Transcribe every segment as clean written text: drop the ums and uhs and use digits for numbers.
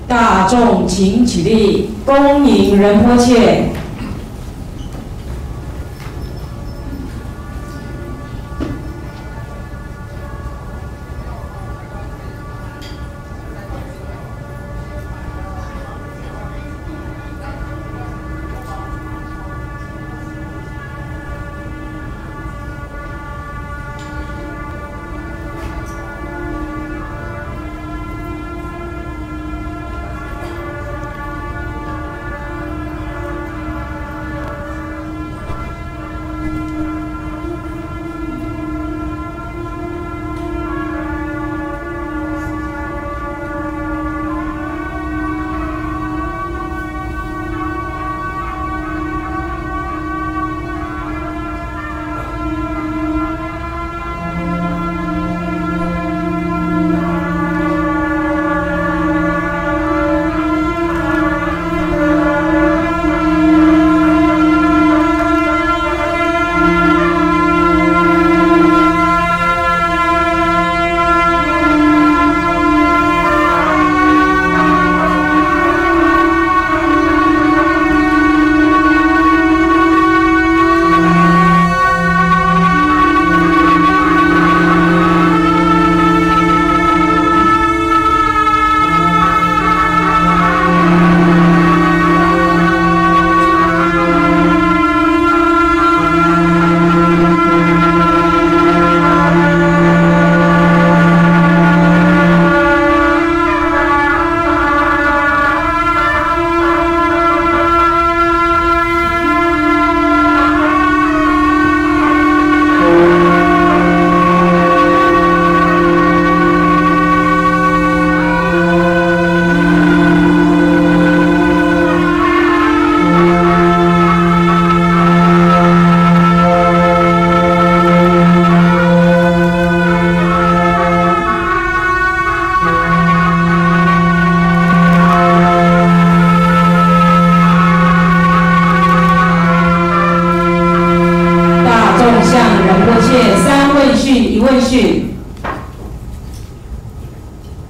大众请起立，恭迎仁波切。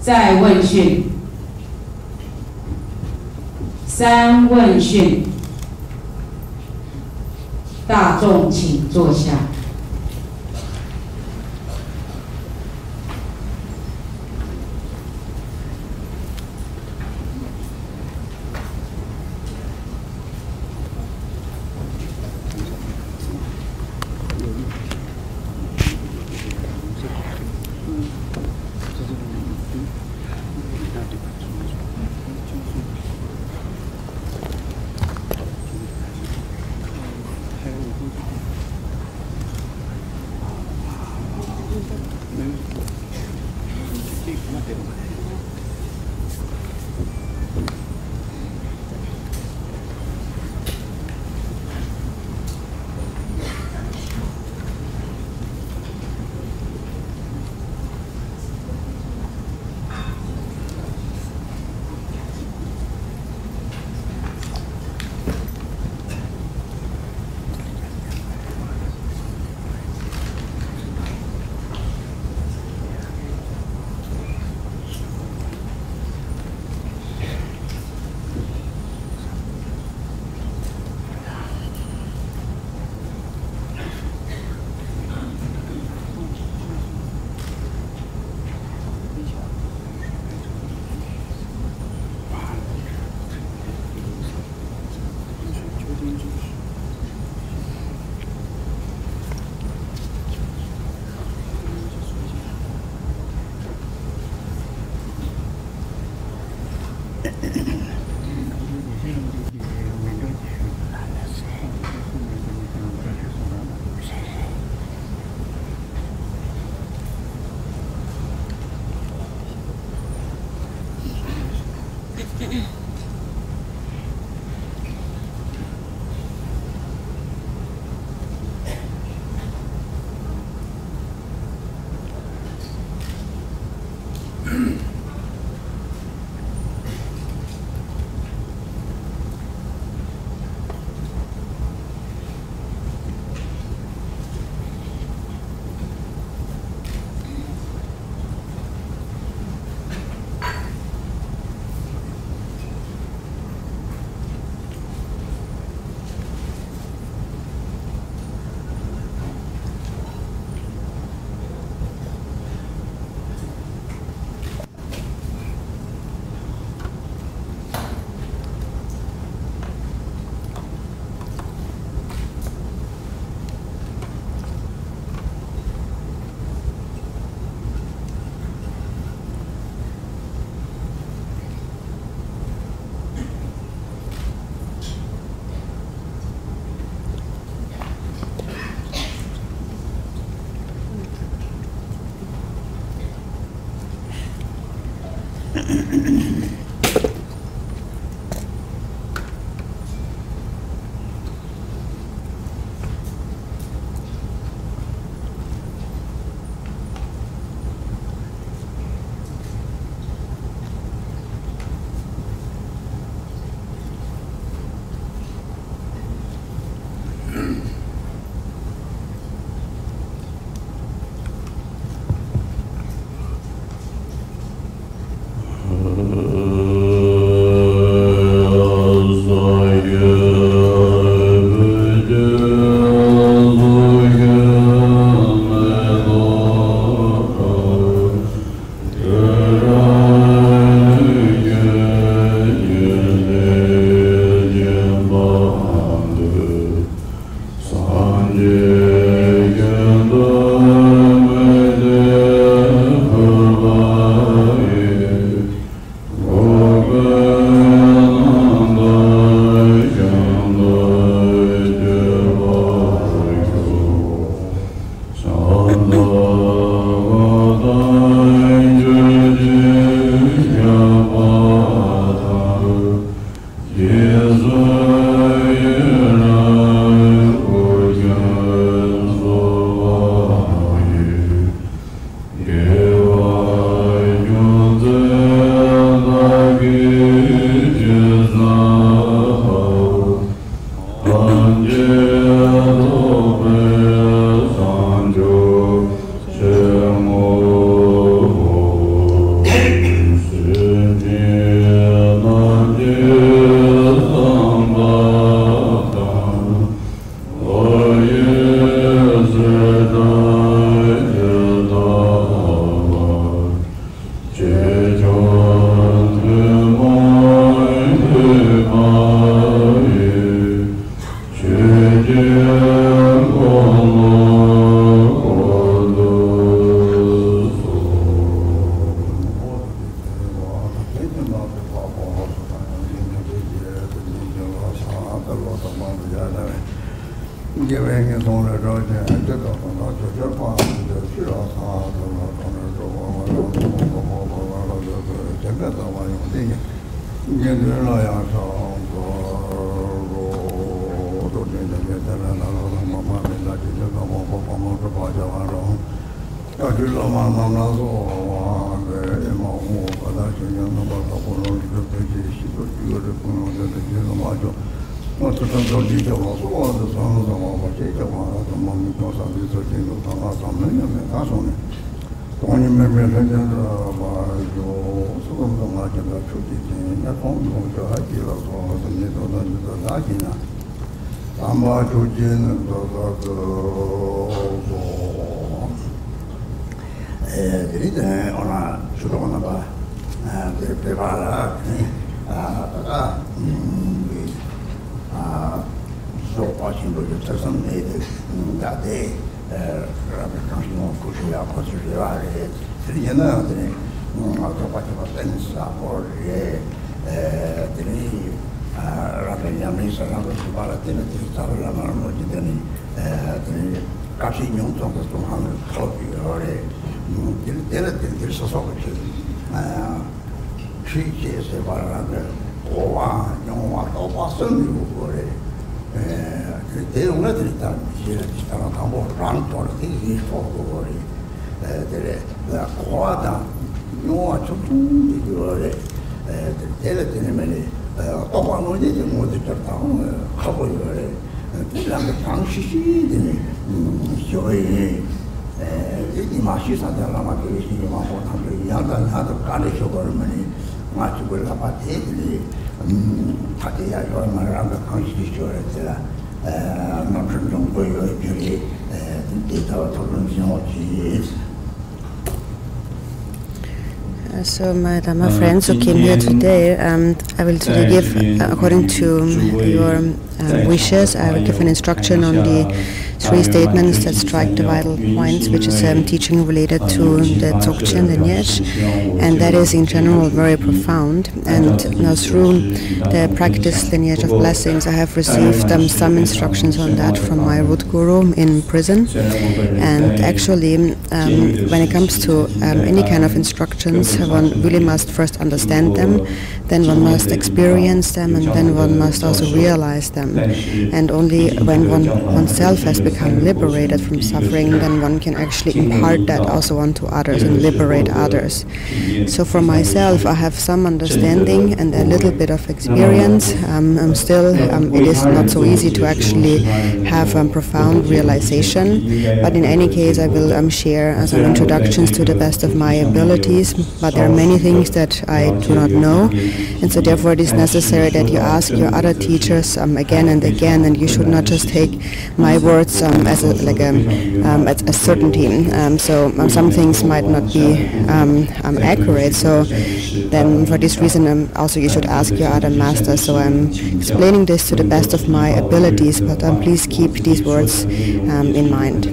再问讯，三问讯，大众请坐下。So my Dhamma friends who came here today, I will today give, according to your wishes, I will give an instruction on the three statements that strike the vital points, which is teaching related to the Dzogchen lineage, and that is in general very profound. And now through the practice lineage of blessings, I have received some instructions on that from my root guru in prison. And actually, when it comes to any kind of instructions, one really must first understand them, then one must experience them, and then one must also realize them. And only when oneself has become liberated from suffering, then one can actually impart that also onto others and liberate others. So for myself, I have some understanding and a little bit of experience. It is not so easy to actually have profound realization, but in any case I will share some introductions to the best of my abilities, but there are many things that I do not know, and so therefore it is necessary that you ask your other teachers again and again, and you should not just take my words as a certainty. Some things might not be accurate, so then for this reason also you should ask your other masters. So I'm explaining this to the best of my abilities, but please keep these words in mind.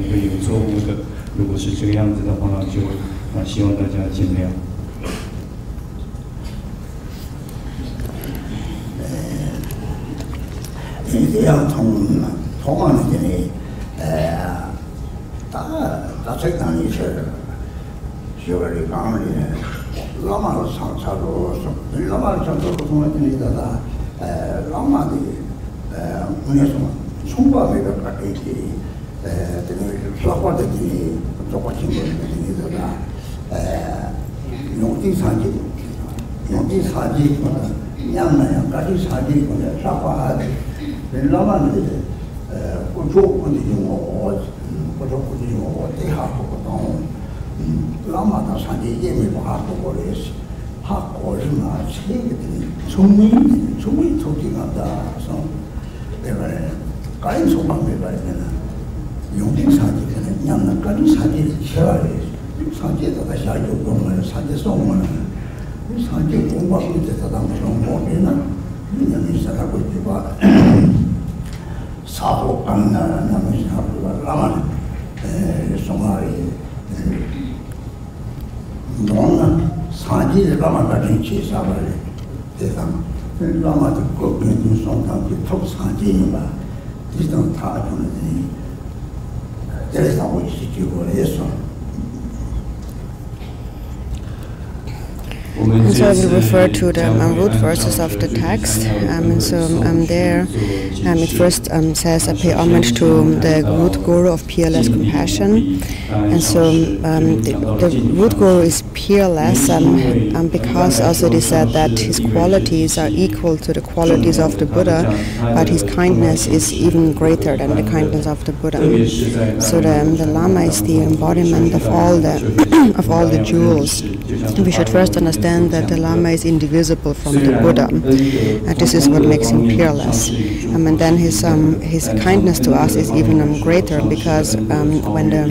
And so I will refer to the root verses of the text. There it first says, I pay homage to the root guru of peerless compassion. And so the root guru is peerless because also it is said that his qualities are equal to the qualities of the Buddha, but his kindness is even greater than the kindness of the Buddha. So the Lama is the embodiment of all the jewels. We should first understand that the Lama is indivisible from the Buddha, and this is what makes him peerless. And then his kindness to us is even greater, because when the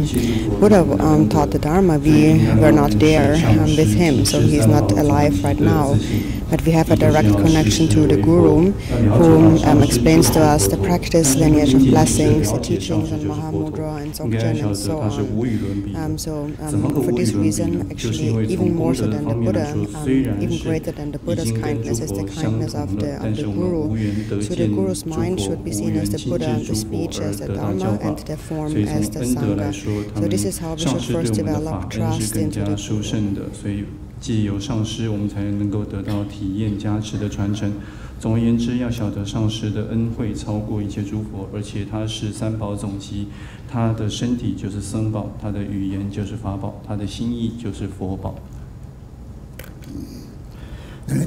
Buddha taught the Dharma, we were not there with him, so he's not alive right now. But we have a direct connection to the Guru, who explains to us the practice, lineage of blessings, the teachings on Mahamudra and Dzogchen and so on. For this reason, actually, even more so than the Buddha, even greater than the Buddha's kindness is the kindness of the Guru. So the Guru's mind should be seen as the Buddha, the speech as the Dharma, and the form as the Sangha. So this is how we should first develop trust into the Guru. 既有上师，我们才能够得到体验加持的传承。总而言之，要晓得上师的恩惠超过一切诸佛，而且他是三宝总集，他的身体就是僧宝，他的语言就是法宝，他的心意就是佛宝。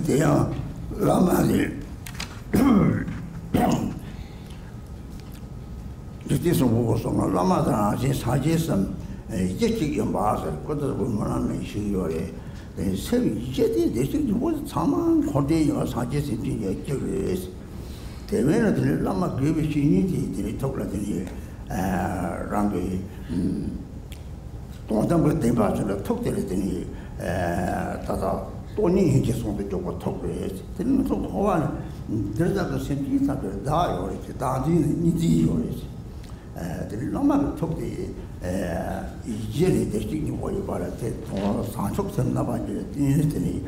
这样，拉玛的，这是我说嘛，拉玛的那些茶叶生，一直用把子，或者我们那边需要的。 세비 이제도 대신 뭐 참만 거대요 사제스 뒤에 저기 대면에 라마 그게 신이지 들이 톡라더니 랑게 동담을 대바서 톡들더니 다다 돈이 이제 손도 조금 톡래 되는 좀 호환 들다가 생기다 다요 이렇게 다지 니지요 라마를 톡대 이제는 대신이 뭐이 말한테 더 산속선 나반지 이랬더니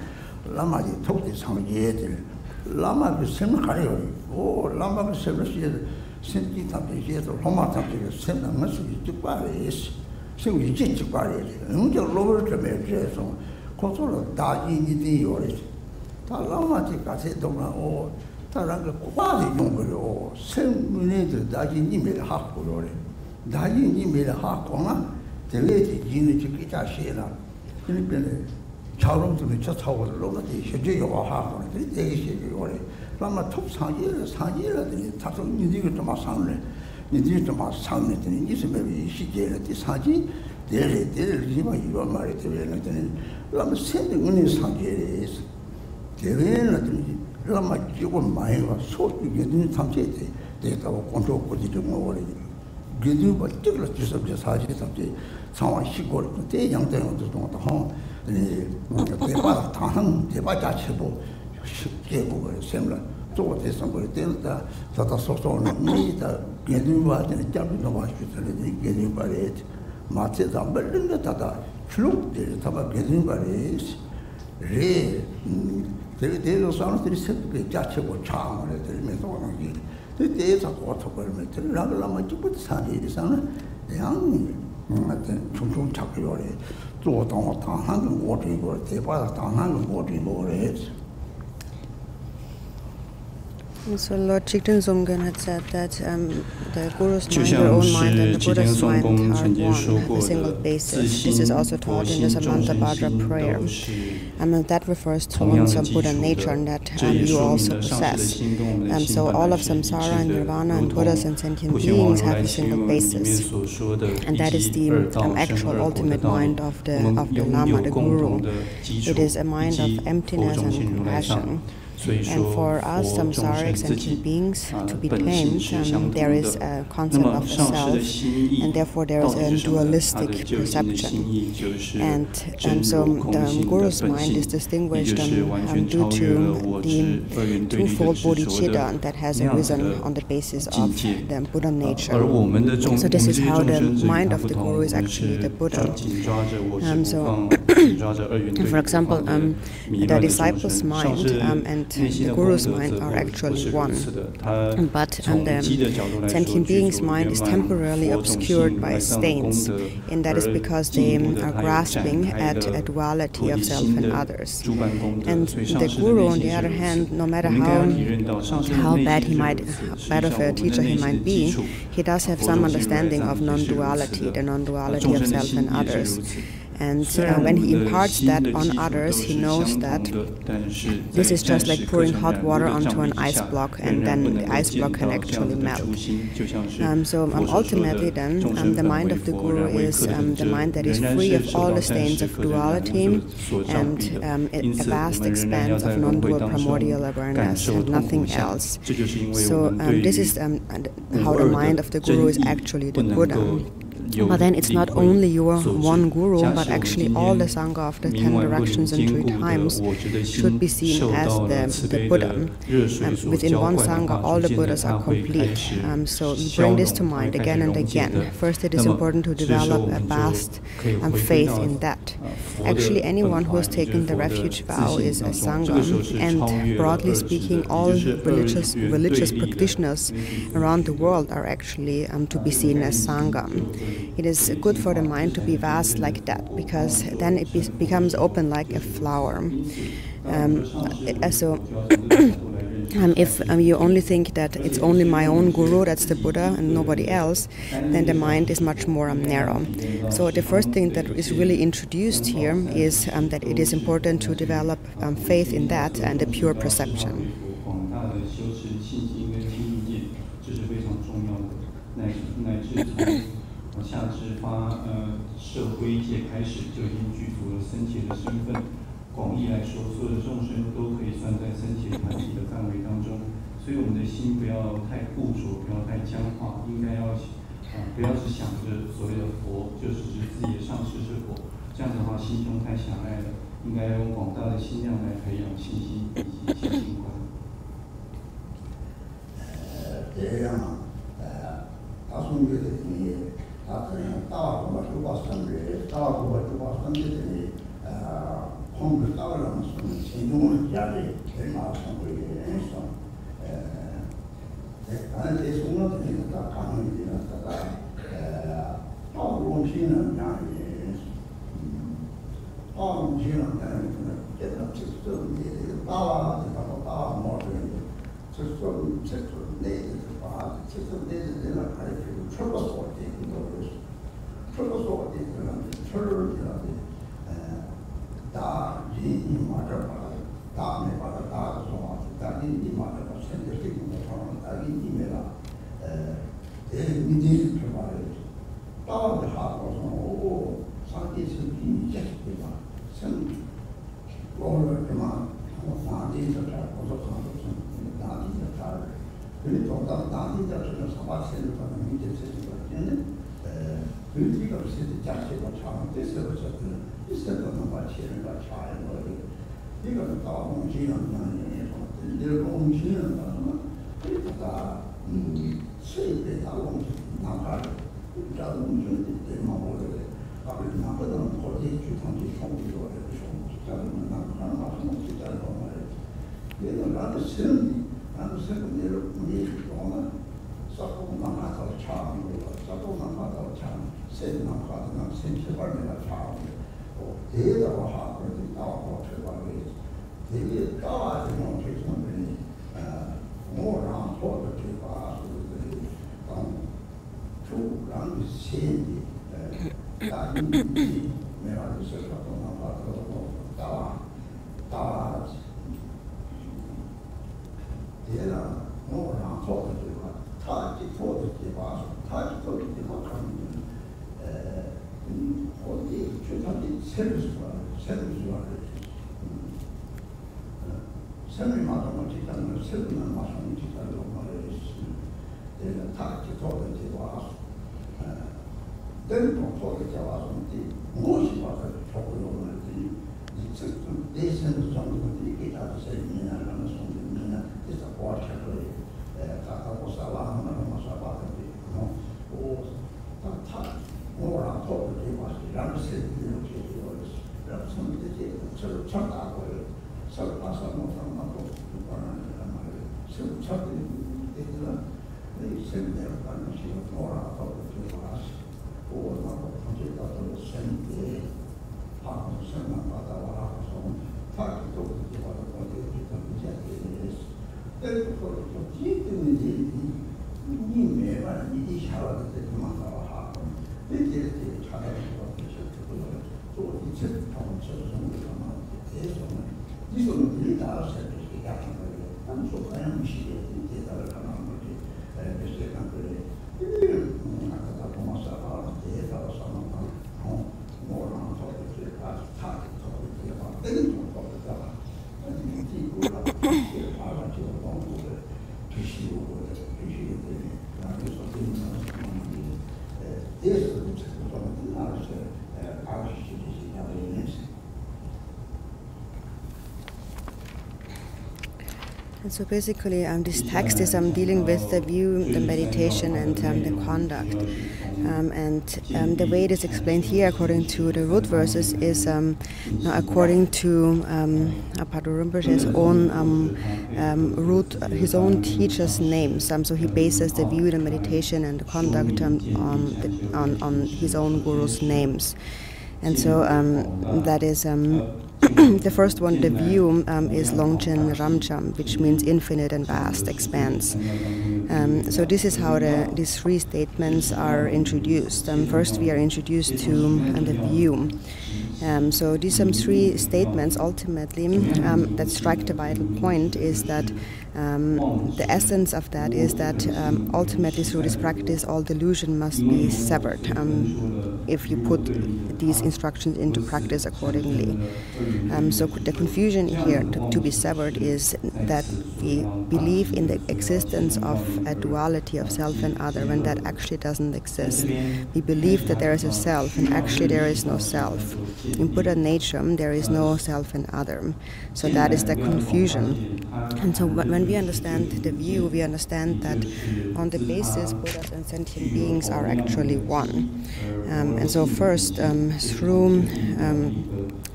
라마지 톡대 상제들 라마를 생각하려 오 라마를 생각해서 생기 답변에서 로마 답변에 생각하는 것이 즉발이지 생기 즉발이지 언제 로버트 매트에서 고소로 다진이 요래 다 라마지 가서 동안 오 다른 거 과대 용거요 생문에도 다진이를 하고 요래 다진이를 하고나 대외지 진의 지키자 시라 그러니까 자롱들이 저 타고를 로버트 현재와 하고 되게 시요래 라마 톱상이를 상이라더니 다소 니디가 좀 상네 니디 좀 상네더니 이스메비 시제를 사지 대를 리마 이거 말이 되는데 라마 생명의 상계에 대회는 라마 지금 많이 와 소득이 탐지에 대다고 kontrol고지 좀 오래 그도 버티고 주섭제 사지 탐지 상황 시골 때 양대형도 좀 더. 대바 당한 대바 자체도 쉽게 보고 셈라 또 대선 걸 때다 다다 소소는 미다 게드와 되는 잡는 거 하시더니 게드 바레 마체 담벌는 다다 출룩들 다바 게드 바레 레 대대로 사람들이 sep게 자체고 창을 들면서 오는 게 그때에서 어떻게면 들라라만 찍고 사는 일이잖아 양 맞든 총총 잡고 요래 또 당하는 거 어디고 대바다 당하는 거 어디고 그래. So Lord Jigten Sumgön had said that the Guru's mind, your own mind, and the Buddha's mind are one, have a single basis. This is also taught in the Samantabhadra prayer. That refers to one's Buddha nature and that you also possess. So all of samsara and nirvana and Buddhas and sentient beings have a single basis. And that is the actual ultimate mind of the Lama, the Guru. It is a mind of emptiness and compassion. And for us samsaric sentient beings to be tamed, there is a concept of the self, and therefore there is a dualistic perception. And so the Guru's mind is distinguished due to the twofold bodhicitta that has arisen on the basis of the Buddha nature. So this is how the mind of the Guru is actually the Buddha. For example, the disciple's mind and the Guru's mind are actually one, but the sentient being's mind is temporarily obscured by stains, and that is because they are grasping at a duality of self and others. And the Guru, on the other hand, no matter how bad of a teacher he might be, he does have some understanding of non-duality, the non-duality of self and others. And when he imparts that on others, he knows that this is just like pouring hot water onto an ice block, and then the ice block can actually melt. So ultimately then, the mind of the Guru is the mind that is free of all the stains of duality and a vast expanse of non-dual primordial awareness and nothing else. So this is how the mind of the Guru is actually the Buddha. But then it's not only your one Guru, but actually all the Sangha of the 10 directions and 3 times should be seen as the Buddha. Within one Sangha, all the Buddhas are complete. So we bring this to mind again and again. First, it is important to develop a vast faith in that. Actually, anyone who has taken the refuge vow is a Sangha, and broadly speaking, all religious practitioners around the world are actually to be seen as Sangha. It is good for the mind to be vast like that, because then it becomes open like a flower. If you only think that it's only my own Guru, that's the Buddha, and nobody else, then the mind is much more narrow. So the first thing that is really introduced here is that it is important to develop faith in that and a pure perception. And so basically this text is dealing with the view, the meditation, and the conduct. And the way it is explained here, according to the root verses, is according to Apadu Rinpoche's own his own teacher's names. So he bases the view, the meditation, and the conduct on his own guru's names. And so that is the first one, the view, is Longchen Ramcham, which means infinite and vast expanse. So this is how these three statements are introduced. First we are introduced to the view. So these three statements ultimately that strike the vital point is that the essence of that is that ultimately through this practice all delusion must be severed if you put these instructions into practice accordingly. So the confusion here to be severed is that we believe in the existence of a duality of self and other when that actually doesn't exist. We believe that there is a self and actually there is no self. In Buddha nature there is no self and other. So that is the confusion. And so when we understand the view, we understand that on the basis, Buddhas and sentient beings are actually one. And so first, through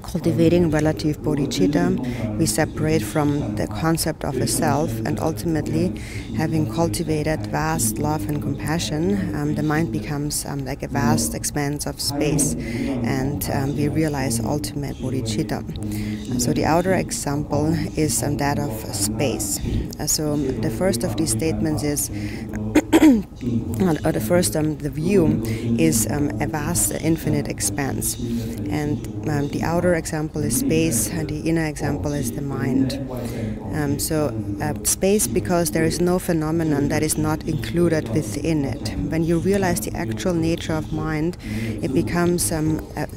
cultivating relative bodhicitta, we separate from the concept of a self, and ultimately, having cultivated vast love and compassion, the mind becomes like a vast expanse of space, and we realize ultimate bodhicitta. So the outer example is that of space. So the first of these statements is the view is a vast infinite expanse, and the outer example is space, and the inner example is the mind. Space, because there is no phenomenon that is not included within it. When you realize the actual nature of mind, it becomes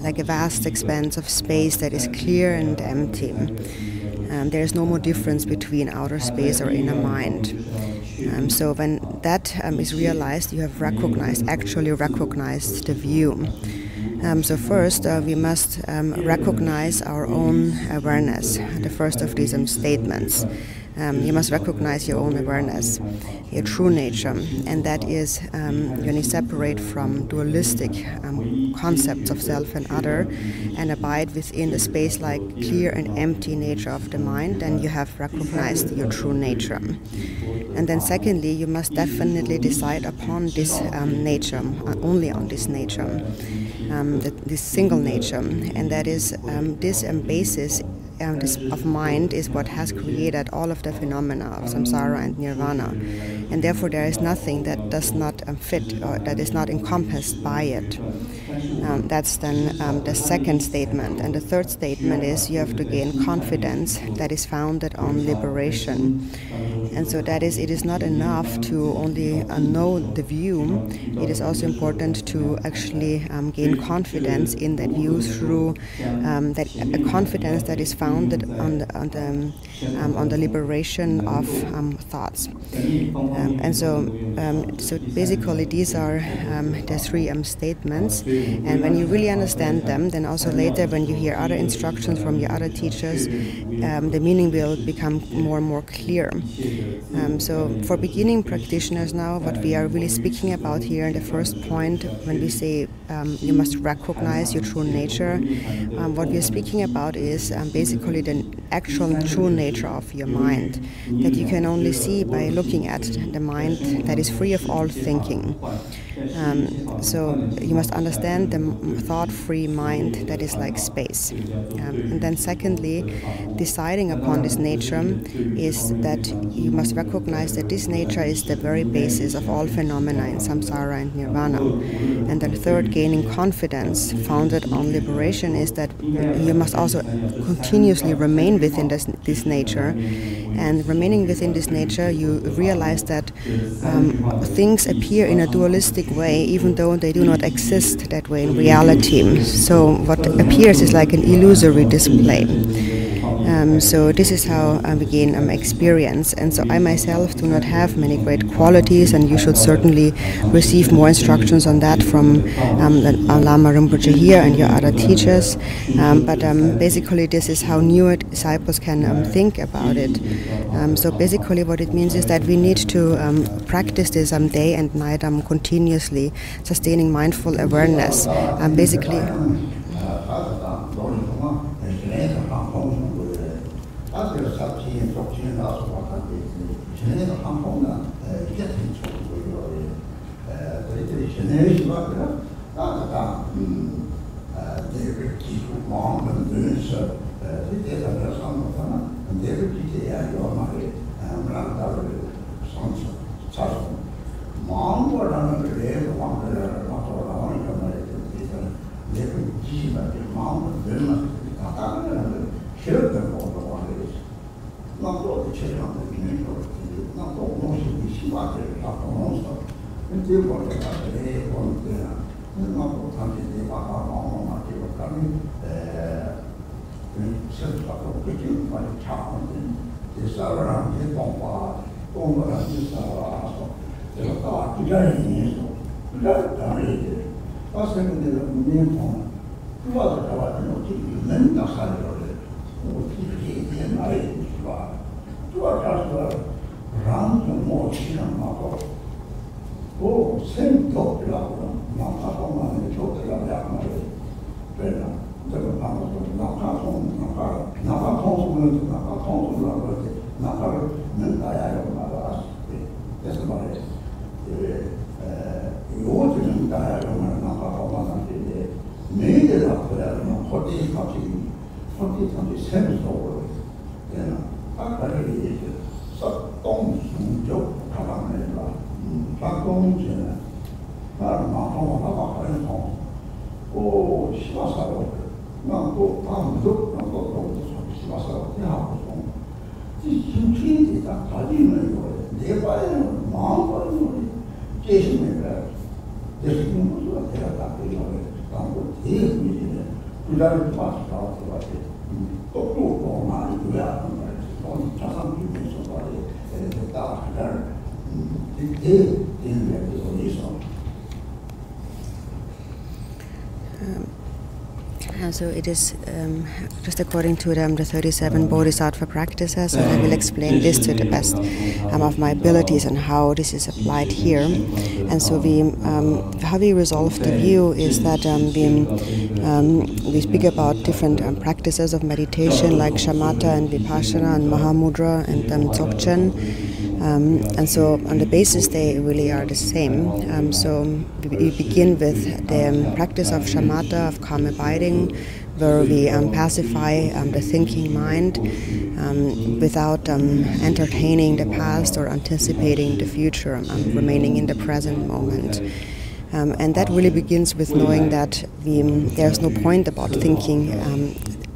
like a vast expanse of space that is clear and empty. There is no more difference between outer space or inner mind. So when that is realized, you have actually recognized the view. So first, we must recognize our own awareness. The first of these statements. You must recognize your own awareness, your true nature, and that is when you separate from dualistic concepts of self and other and abide within the space-like clear and empty nature of the mind, then you have recognized your true nature. And then secondly, you must definitely decide upon this nature, only on this nature, this single nature, and that is this basis of mind is what has created all of the phenomena of samsara and nirvana, and therefore there is nothing that does not fit or that is not encompassed by it. That's then the second statement. And the third statement is you have to gain confidence that is founded on liberation. And so that is, it is not enough to only know the view. It is also important to actually gain confidence in that view through a confidence that is founded on the liberation of thoughts. And so basically these are the three statements. And when you really understand them, then also later when you hear other instructions from your other teachers, the meaning will become more and more clear. So for beginning practitioners now, what we are really speaking about here in the first point, when we say you must recognize your true nature, what we are speaking about is basically the actual true nature of your mind, that you can only see by looking at the mind that is free of all thinking. So you must understand the thought-free mind that is like space. And then secondly, deciding upon this nature is that you must recognize that this nature is the very basis of all phenomena in samsara and nirvana. And then third, gaining confidence founded on liberation is that you must also continuously remain within this nature. And remaining within this nature, you realize that things appear in a dualistic way, even though they do not exist that way in reality. So what appears is like an illusory display. So this is how we gain experience. And so I myself do not have many great qualities, and you should certainly receive more instructions on that from Lama Rinpoche here and your other teachers. But basically this is how newer disciples can think about it. So basically what it means is that we need to practice this day and night continuously, sustaining mindful awareness. Basically tua casa rancho mochila mato o sento la ma come ne tocca la ma bella dove parlo na casa non dai ma la questo vale io non dai ma na ne della quella non potete farci sempre solo a quelli sotto un gioco paralela fa condizione ma non va bene o si va solo non può tanto non può si va solo ti senti da padino ne fare ma che si mette adesso non so la terra tanto mi cuidare di passato tutto ormai non c'è sempre più sono da So it is just according to the 37 Bodhisattva practices, and I will explain this to the best of my abilities and how this is applied here. And so how we resolve the view is that we speak about different practices of meditation like shamatha and vipassana and mahamudra and dzogchen. And so on the basis they really are the same. So we begin with the practice of shamatha, of calm abiding, where we pacify the thinking mind without entertaining the past or anticipating the future, remaining in the present moment. And that really begins with knowing that there's no point about thinking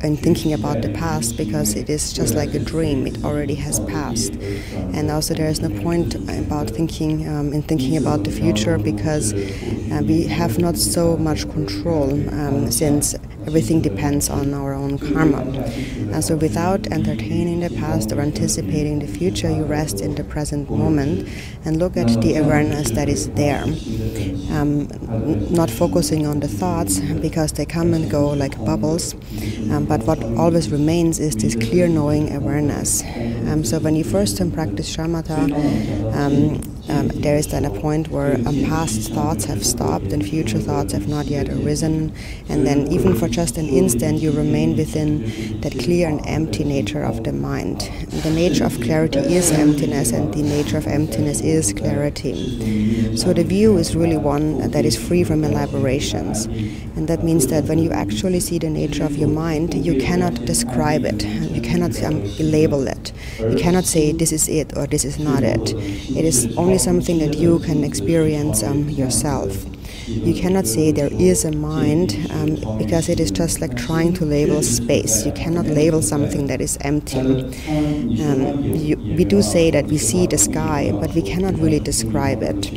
and thinking about the past, because it is just like a dream, it already has passed. And also there is no point about thinking about the future, because we have not so much control, since everything depends on our own karma. And so without entertaining the past or anticipating the future, you rest in the present moment and look at the awareness that is there. Not focusing on the thoughts, because they come and go like bubbles, but what always remains is this clear knowing awareness. So when you first practice shamatha, there is then a point where past thoughts have stopped and future thoughts have not yet arisen, and then even for just an instant you remain within that clear and empty nature of the mind. The nature of clarity is emptiness, and the nature of emptiness is clarity. So the view is really one that is free from elaborations, and that means that when you actually see the nature of your mind, you cannot describe it, you cannot label it, you cannot say this is it or this is not it. It is only something that you can experience yourself. You cannot say there is a mind, because it is just like trying to label space. You cannot label something that is empty. We do say that we see the sky, but we cannot really describe it.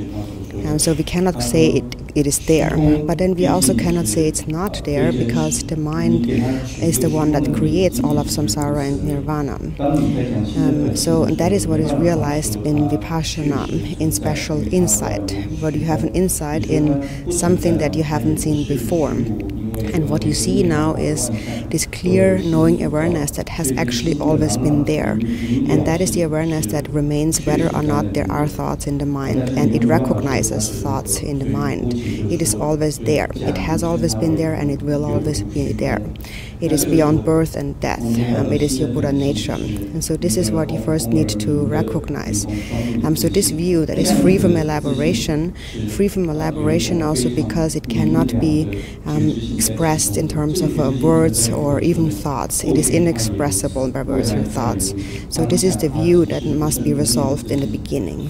So we cannot say it is there, but then we also cannot say it's not there, because the mind is the one that creates all of samsara and nirvana. So that is what is realized in vipassana, in special insight, where you have an insight in something that you haven't seen before. And what you see now is this clear knowing awareness that has actually always been there. And that is the awareness that remains whether or not there are thoughts in the mind. And it recognizes thoughts in the mind. It is always there. It has always been there, and it will always be there. It is beyond birth and death. It is your Buddha nature. And so this is what you first need to recognize. So this view that is free from elaboration also because it cannot be expressed in terms of words or even thoughts. It is inexpressible by words and thoughts. So this is the view that must be resolved in the beginning.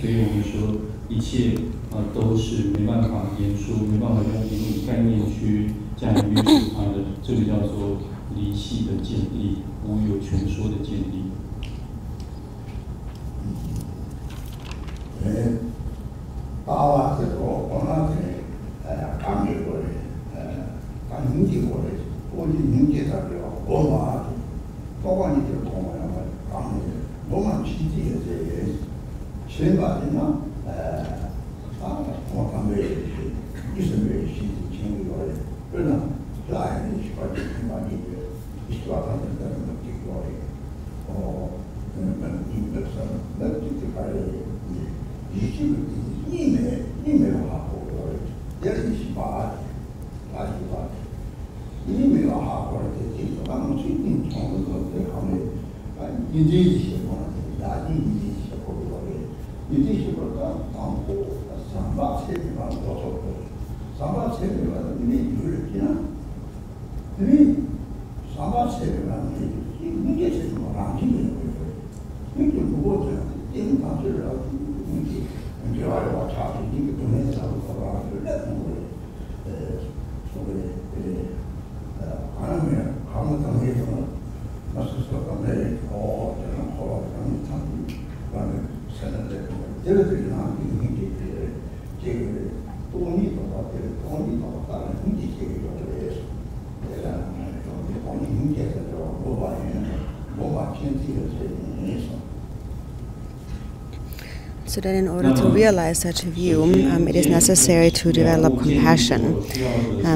So that in order to realize such a view, it is necessary to develop compassion.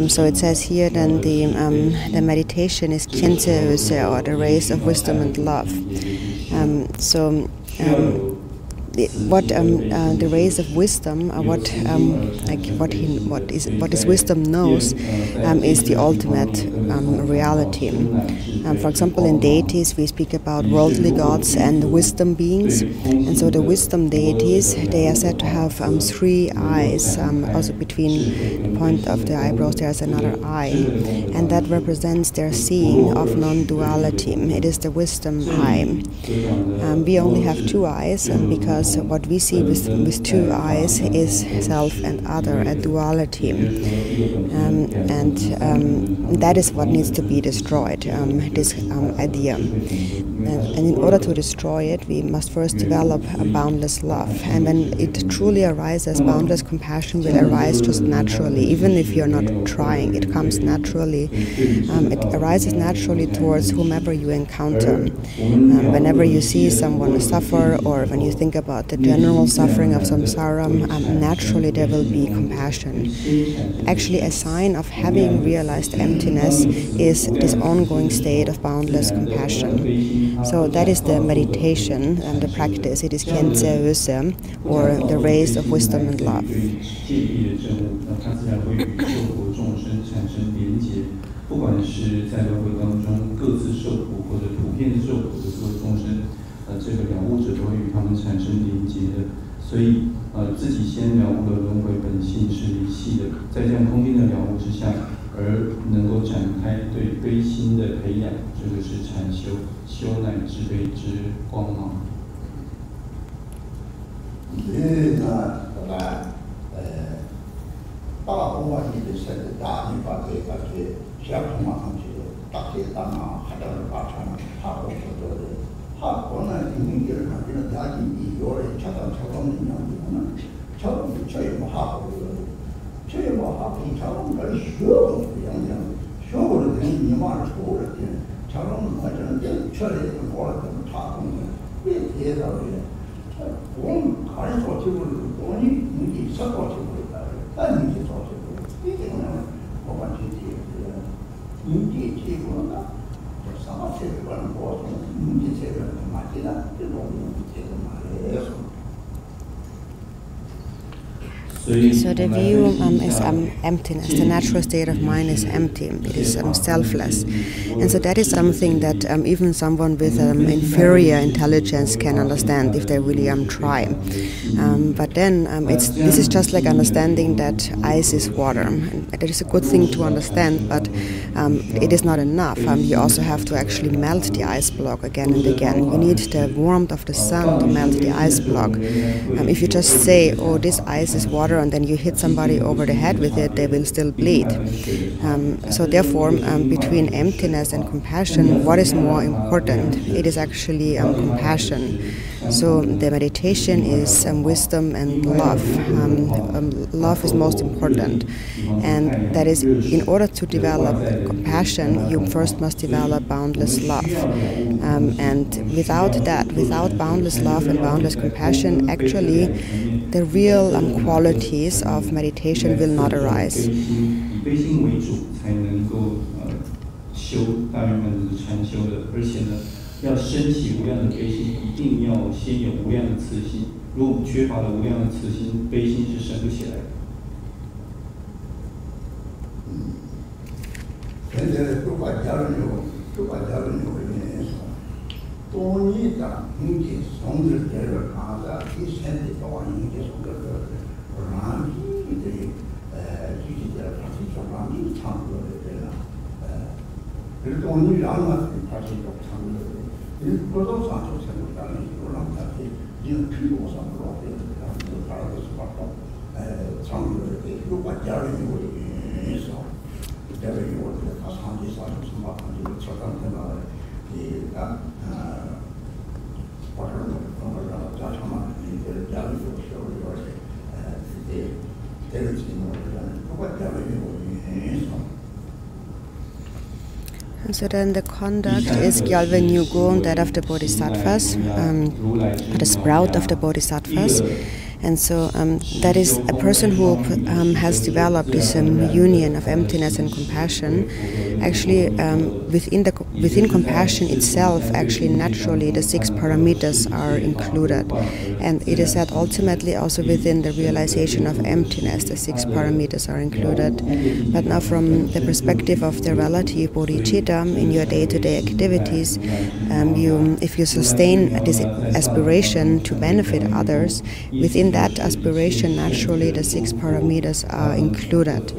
So it says here then the meditation is Khyentse, or the rays of wisdom and love. The rays of wisdom are what is wisdom knows is the ultimate reality. For example, in deities we speak about worldly gods and wisdom beings, and so the wisdom deities, they are said to have 3 eyes. Also between the point of the eyebrows there is another eye, and that represents their seeing of non-duality. It is the wisdom eye. We only have 2 eyes, because what we see with 2 eyes is self and other, a duality, and that is what needs to be destroyed, this idea. And in order to destroy it, we must first develop a boundless love, and when it truly arises, boundless compassion will arise just naturally, even if you're not trying. It comes naturally. It arises naturally towards whomever you encounter. Whenever you see someone suffer, or when you think about the general suffering of samsara, naturally there will be compassion. Actually, a sign of having realized emptiness is this ongoing state of boundless compassion. So that is the meditation and the practice. It is Khyentse, or the rays of wisdom and love. So the view is emptiness. The natural state of mind is empty. It is selfless. And so that is something that even someone with inferior intelligence can understand if they really try. But then this is just like understanding that ice is water. And that is a good thing to understand, but it is not enough. You also have to actually melt the ice block again and again. You need the warmth of the sun to melt the ice block. If you just say, oh, this ice is water, and then you hit somebody over the head with it, they will still bleed. So therefore, between emptiness and compassion, what is more important? It is actually compassion. So the meditation is wisdom and love. Love is most important, and that is, in order to develop compassion, you first must develop boundless love. And without that, without boundless love and boundless compassion, actually the real qualities of meditation will not arise. 要升起无量的悲心，一定要先有无量的慈心。如果我们缺乏了无量的慈心，悲心是升不起来的。现在都把家人有多年的经济从事这个行业，以前的多年的从事这个软体的就是在他是说软体唱歌的这个这个多年让嘛他是做唱歌的，因为多少场就成了当然有让他的因为屁股上落的，然后他就是把唱歌的有把家人有的少，这个有的他长期上就是把他这个车上看到的And so then the conduct is Gyalva Nyugo, that of the Bodhisattvas, the sprout of the Bodhisattvas. And so that is a person who has developed this union of emptiness and compassion. Actually, within compassion itself, actually naturally the 6 paramitas are included. And it is that ultimately also within the realization of emptiness, the 6 paramitas are included. But now from the perspective of the relative bodhicitta in your day-to-day activities, if you sustain this aspiration to benefit others, within that aspiration, naturally, the 6 paramitas are included.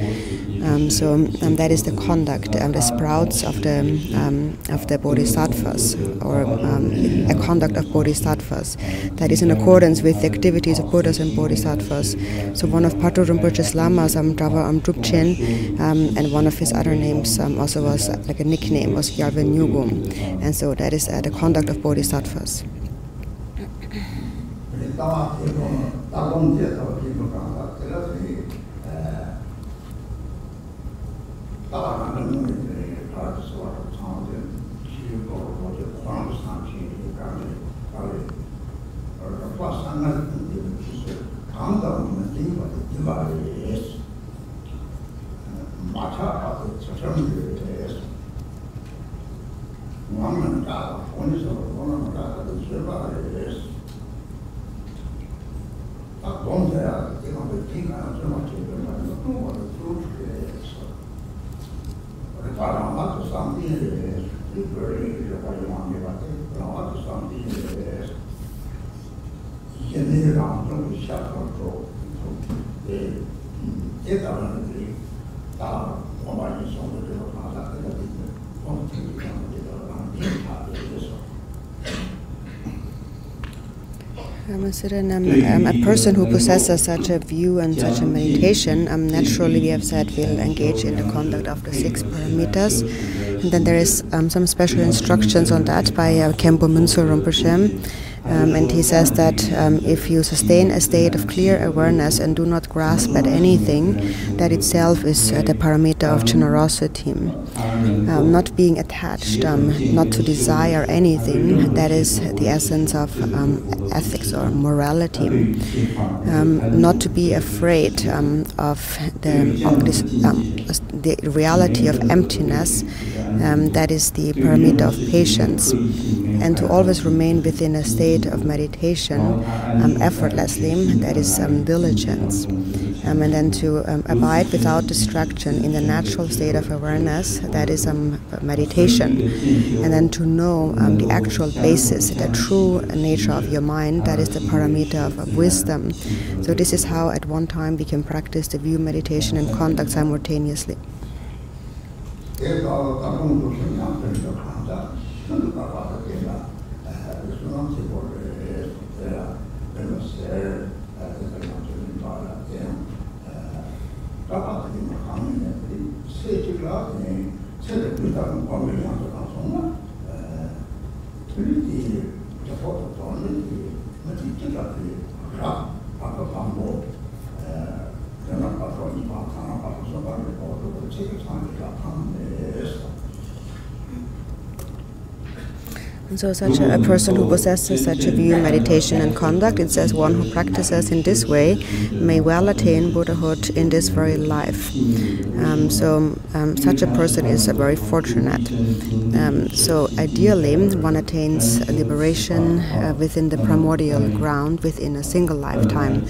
That is the conduct, the sprouts of the bodhisattvas, or a conduct of bodhisattvas that is in accordance with the activities of Buddhas and bodhisattvas. So one of Pato Rinpoche's lamas, Drava Drupchen, and one of his other names also was like a nickname, was Gyalva Nyugo. And so that is the conduct of bodhisattvas. So then, a person who possesses such a view and such a meditation, naturally, we have said, will engage in the conduct of the 6 paramitas. And then there is some special instructions on that by Khenpo Munsur Rinpoche. And he says that if you sustain a state of clear awareness and do not grasp at anything, that itself is the paramita of generosity. Not being attached, not to desire anything, that is the essence of ethics or morality. Not to be afraid of the reality of emptiness, that is the paramita of patience. And to always remain within a state of meditation effortlessly, that is diligence. And then to abide without distraction in the natural state of awareness, that is meditation. And then to know the actual basis, the true nature of your mind, that is the paramita of wisdom. So this is how at one time we can practice the view, meditation and conduct simultaneously. So such a person who possesses such a view, meditation and conduct, it says one who practices in this way may well attain Buddhahood in this very life. Such a person is very fortunate. So ideally one attains liberation within the primordial ground within a single lifetime.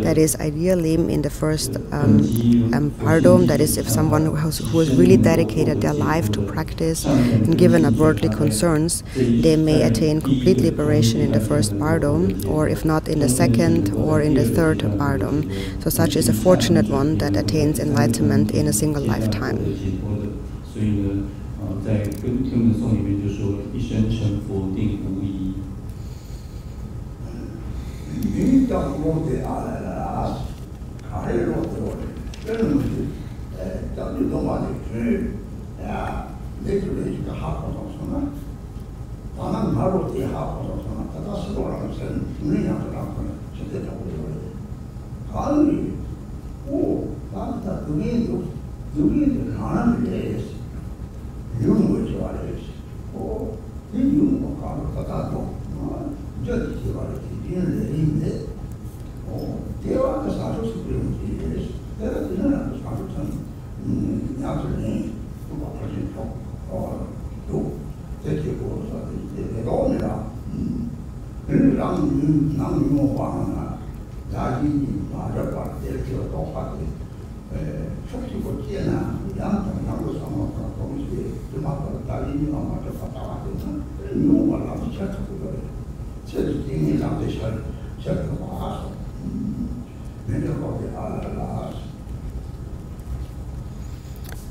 That is ideally in the first pardom, that is if someone who has really dedicated their life to practice and given up worldly concerns, they may attain complete liberation in the first pardom, or if not in the second or in the third pardom. So such is a fortunate one that attains enlightenment in a single lifetime.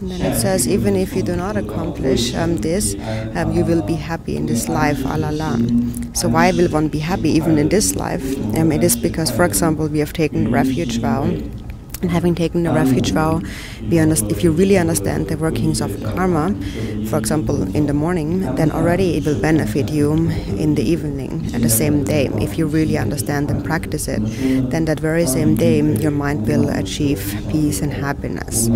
And then it says, even if you do not accomplish this, you will be happy in this life, alala. So why will one be happy even in this life? It is because, for example, we have taken refuge vow. And having taken the refuge vow, if you really understand the workings of karma, for example, in the morning, then already it will benefit you in the evening and the same day. If you really understand and practice it, then that very same day your mind will achieve peace and happiness.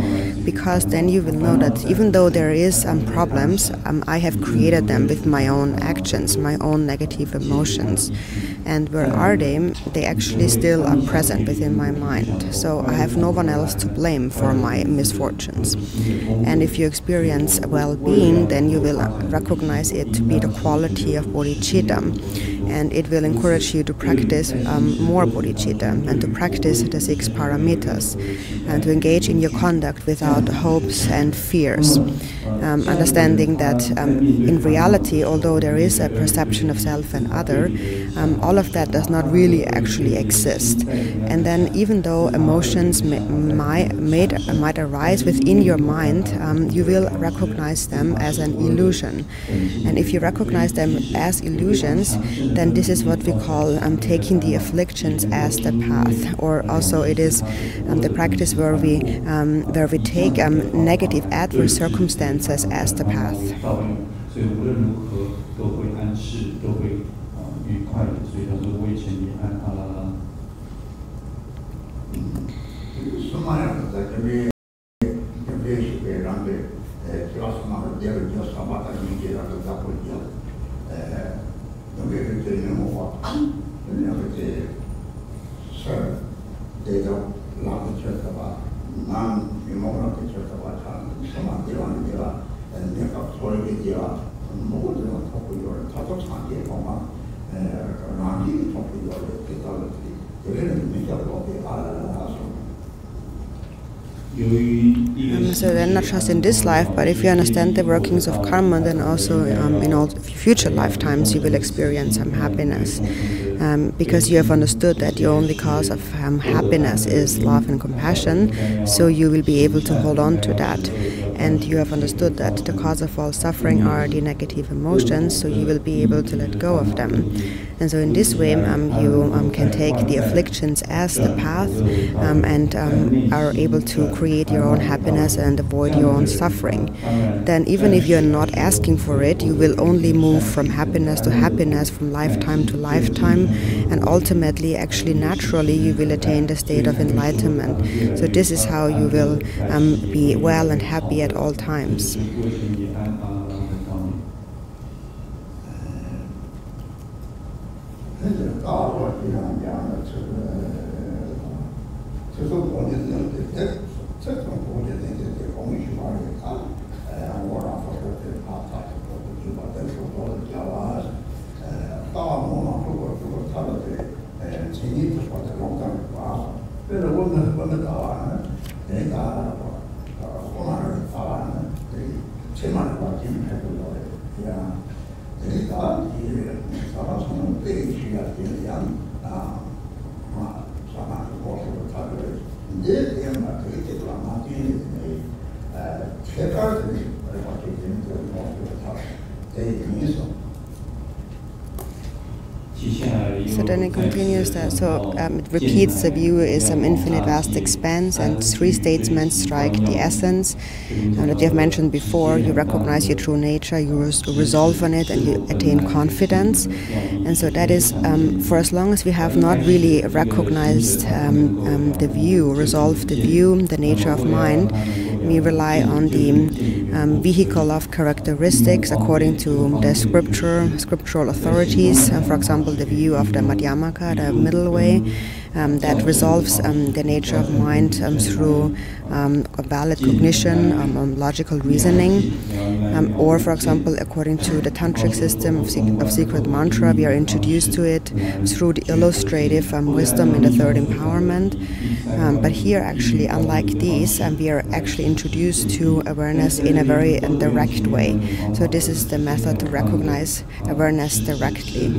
Because then you will know that even though there is problems, I have created them with my own actions, my own negative emotions. And where are they? They actually still are present within my mind. So I have no one else to blame for my misfortunes. And if you experience well-being, then you will recognize it to be the quality of bodhicitta. And it will encourage you to practice more bodhicitta and to practice the 6 paramitas and to engage in your conduct without hopes and fears. Understanding that in reality, although there is a perception of self and other, all of that does not really actually exist. And then even though emotions might arise within your mind, you will recognize them as an illusion. And if you recognize them as illusions, then this is what we call taking the afflictions as the path. Or also it is the practice where we take negative adverse circumstances as the path. So then not just in this life, but if you understand the workings of karma, then also in all future lifetimes you will experience some happiness. Because you have understood that the only cause of happiness is love and compassion, so you will be able to hold on to that. And you have understood that the cause of all suffering are the negative emotions, so you will be able to let go of them. And so in this way you can take the afflictions as the path and are able to create your own happiness and avoid your own suffering. Then even if you are not asking for it, you will only move from happiness to happiness, from lifetime to lifetime, and ultimately, actually naturally, you will attain the state of enlightenment. So this is how you will be well and happy at all times. So then it continues that, it repeats the view is some infinite vast expanse, and three states meant strike the essence that you have mentioned before. You recognize your true nature, you resolve on it, and you attain confidence. And so that is, for as long as we have not really recognized the view, resolved the view, the nature of mind, we rely on the vehicle of characteristics according to the scriptural authorities. For example, the view of the Madhyamaka, the middle way, that resolves the nature of mind through a valid cognition, logical reasoning, or, for example, according to the tantric system of secret mantra, we are introduced to it through the illustrative wisdom in the third empowerment. But here, actually, unlike these, we are actually introduced to awareness in a very direct way. So this is the method to recognize awareness directly.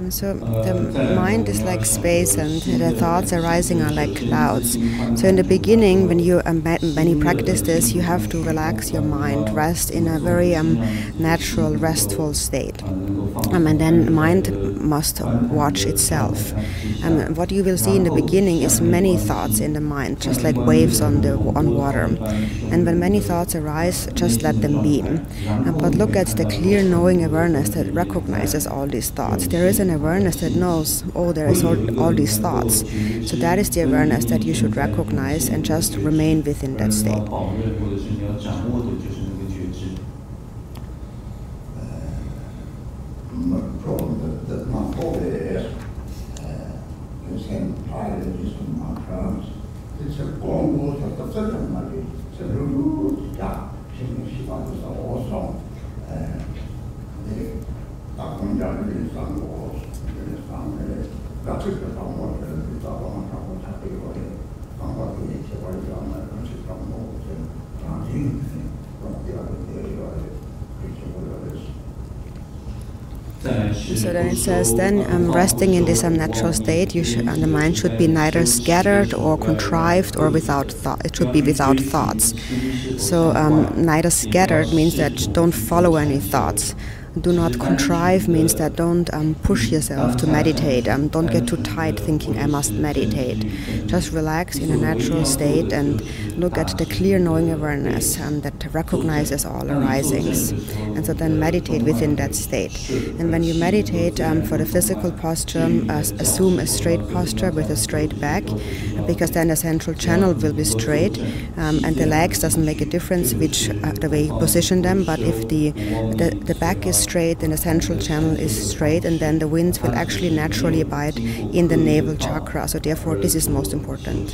So the mind is like space, and the thoughts arising are like clouds. So in the beginning, when you practice this, you have to relax your mind, rest in a very natural, restful state. And then mind must watch itself. What you will see in the beginning is many thoughts in the mind, just like waves on water. And when many thoughts arise, just let them be. But look at the clear knowing awareness that recognizes all these thoughts. There is an awareness that knows, oh, there is all these thoughts. So that is the awareness that you should recognize and just remain within that state. So then it says, then resting in this natural state, the mind should be neither scattered or contrived or without thought. It should be without thoughts. So neither scattered means that don't follow any thoughts. Do not contrive means that don't push yourself to meditate. Don't get too tight thinking I must meditate. Just relax in a natural state and look at the clear knowing awareness that recognizes all arisings. And so then meditate within that state. And when you meditate for the physical posture, assume a straight posture with a straight back, because then the central channel will be straight, and the legs doesn't make a difference which the way you position them, but if the back is straight and the central channel is straight, and then the winds will actually naturally abide in the navel chakra. So therefore this is most important.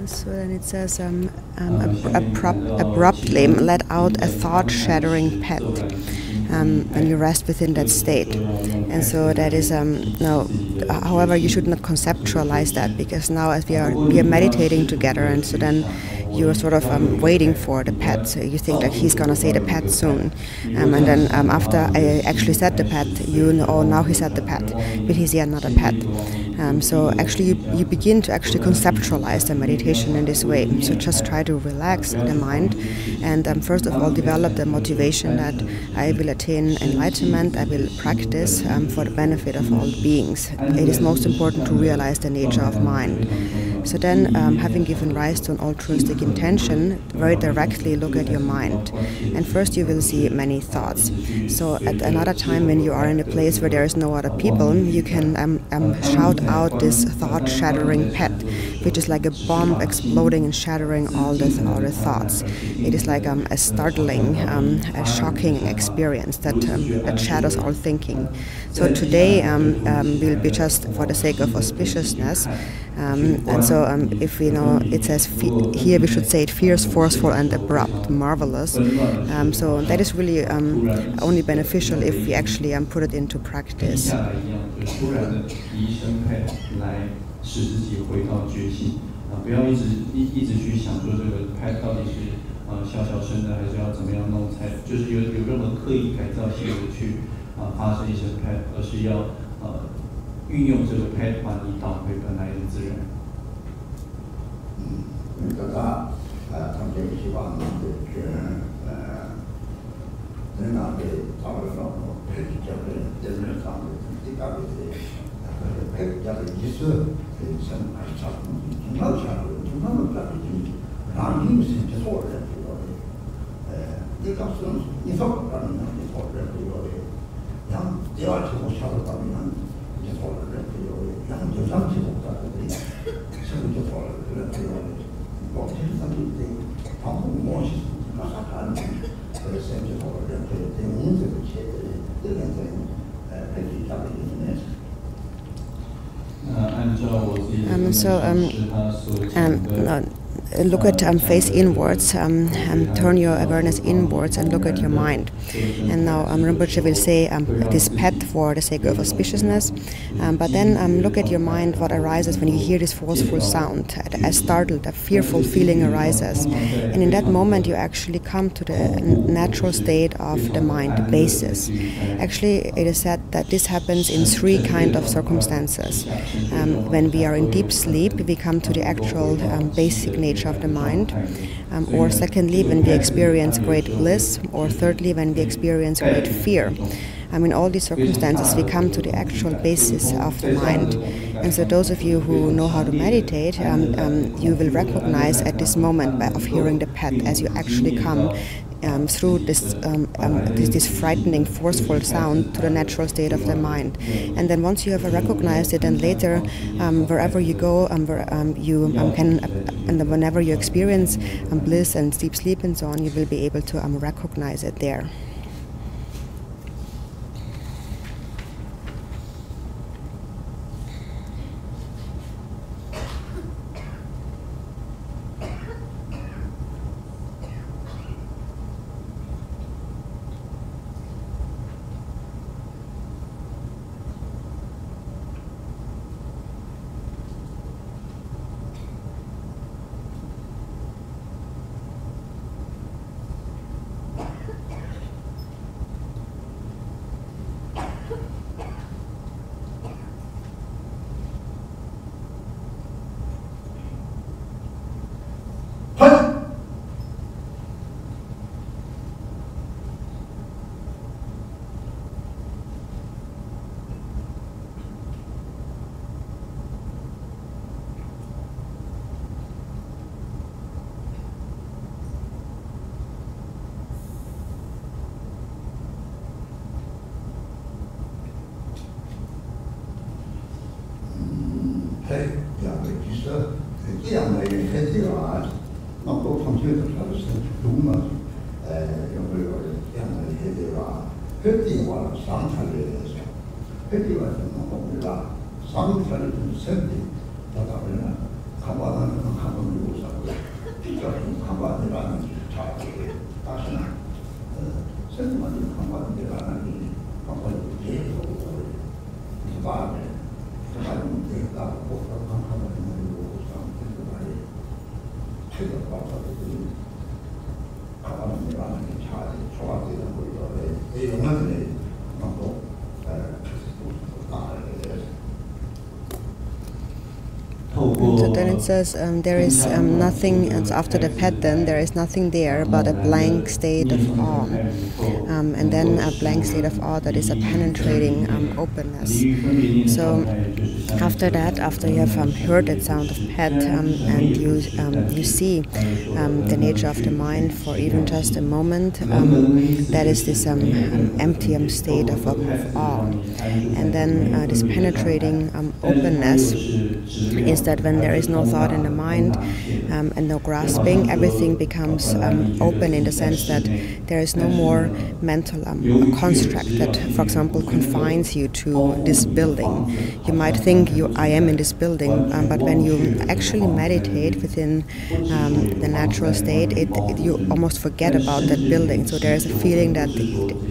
So then it says, abruptly let out a thought-shattering pet when you rest within that state. And so that is now. However, you should not conceptualize that, because now as we are meditating together, and so then you are sort of waiting for the pet. So you think that he's gonna say the pet soon, and then after I actually said the pet, you know, oh, now he said the pet, but he's yet not a pet. So actually you begin to actually conceptualize the meditation in this way. So just try to relax the mind, and first of all develop the motivation that I will attain enlightenment, I will practice for the benefit of all beings. It is most important to realize the nature of mind. So then, having given rise to an altruistic intention, very directly look at your mind. And first you will see many thoughts. So at another time when you are in a place where there is no other people, you can shout out this thought-shattering pet, which is like a bomb exploding and shattering all the thoughts. It is like a startling, a shocking experience that shatters all thinking. So today will be just for the sake of auspiciousness. And so if we know, it says here we should say it fierce, forceful and abrupt, marvelous. So that is really only beneficial if we actually put it into practice. 不要一直去想说这个拍到底是小声的，还是要怎么样弄才就是有任何刻意改造性的去发生一声拍，而是要运用这个拍把你导回本来的自然。그러니까 당장 시방 내가 잡으려고 백작을 때문에 사람들 띠까지 백작을 기술 선 잡고 정말 잘하고 정말 잘하지 나는 진짜 소리를 들어요. 띠값은 이석라는 게 소리를 들어요. 양 대화 치고 샤를 가면 이제 소리를 들어요. 양 저장 치고 가는데 지금 저 소리를 들어요. Look at face inwards, turn your awareness inwards and look at your mind. And now Rinpoche will say this pet for the sake of auspiciousness, but then look at your mind, what arises when you hear this forceful sound. A startled, a fearful feeling arises. And in that moment you actually come to the natural state of the mind, the basis. Actually, it is said that this happens in three kinds of circumstances. When we are in deep sleep, we come to the actual basic nature of the mind, or secondly when we experience great bliss, or thirdly when we experience great fear. In all these circumstances we come to the actual basis of the mind. And so those of you who know how to meditate, you will recognize at this moment of hearing the pet as you actually come through this frightening, forceful sound to the natural state of the mind. And then once you have recognized it, and later, wherever you go, you can, and whenever you experience bliss and deep sleep and so on, you will be able to recognize it there. So then it says there is nothing, and after the pet then there is nothing there but a blank state of awe, and then a blank state of awe that is a penetrating openness. So after that, after you have heard that sound of pet and you see the nature of the mind for even just a moment, that is this empty state of awe. And then this penetrating openness is that when there is no thought in the mind and no grasping, everything becomes open in the sense that there is no more mental construct that, for example, confines you to this building. You might think I am in this building, but when you actually meditate within the natural state, you almost forget about that building. So there is a feeling that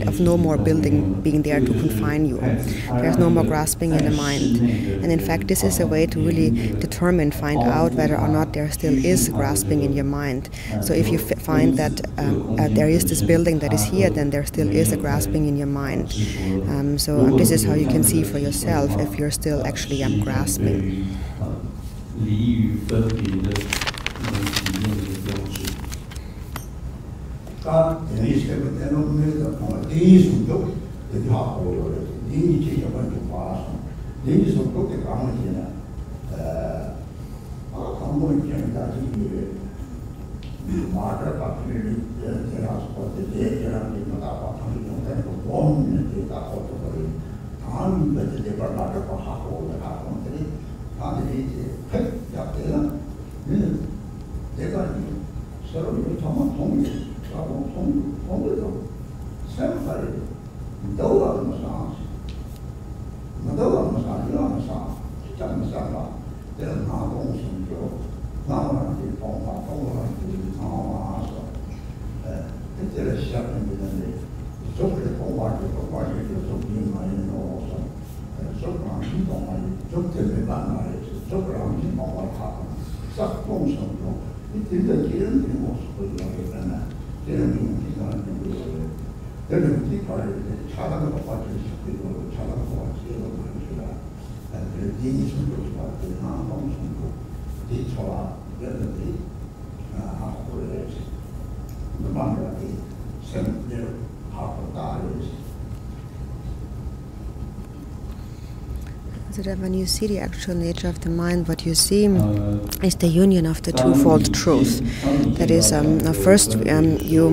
of no more building being there to confine you. There is no more grasping in the mind. And in fact, this is a way to really determine, find out whether or not there still is grasping in your mind. So if you find that there is this building that is here, then there still is a grasping in your mind. So this is how you can see for yourself if you're still actually grasping. So that when you see the actual nature of the mind, what you see is the union of the twofold truth. That is, first you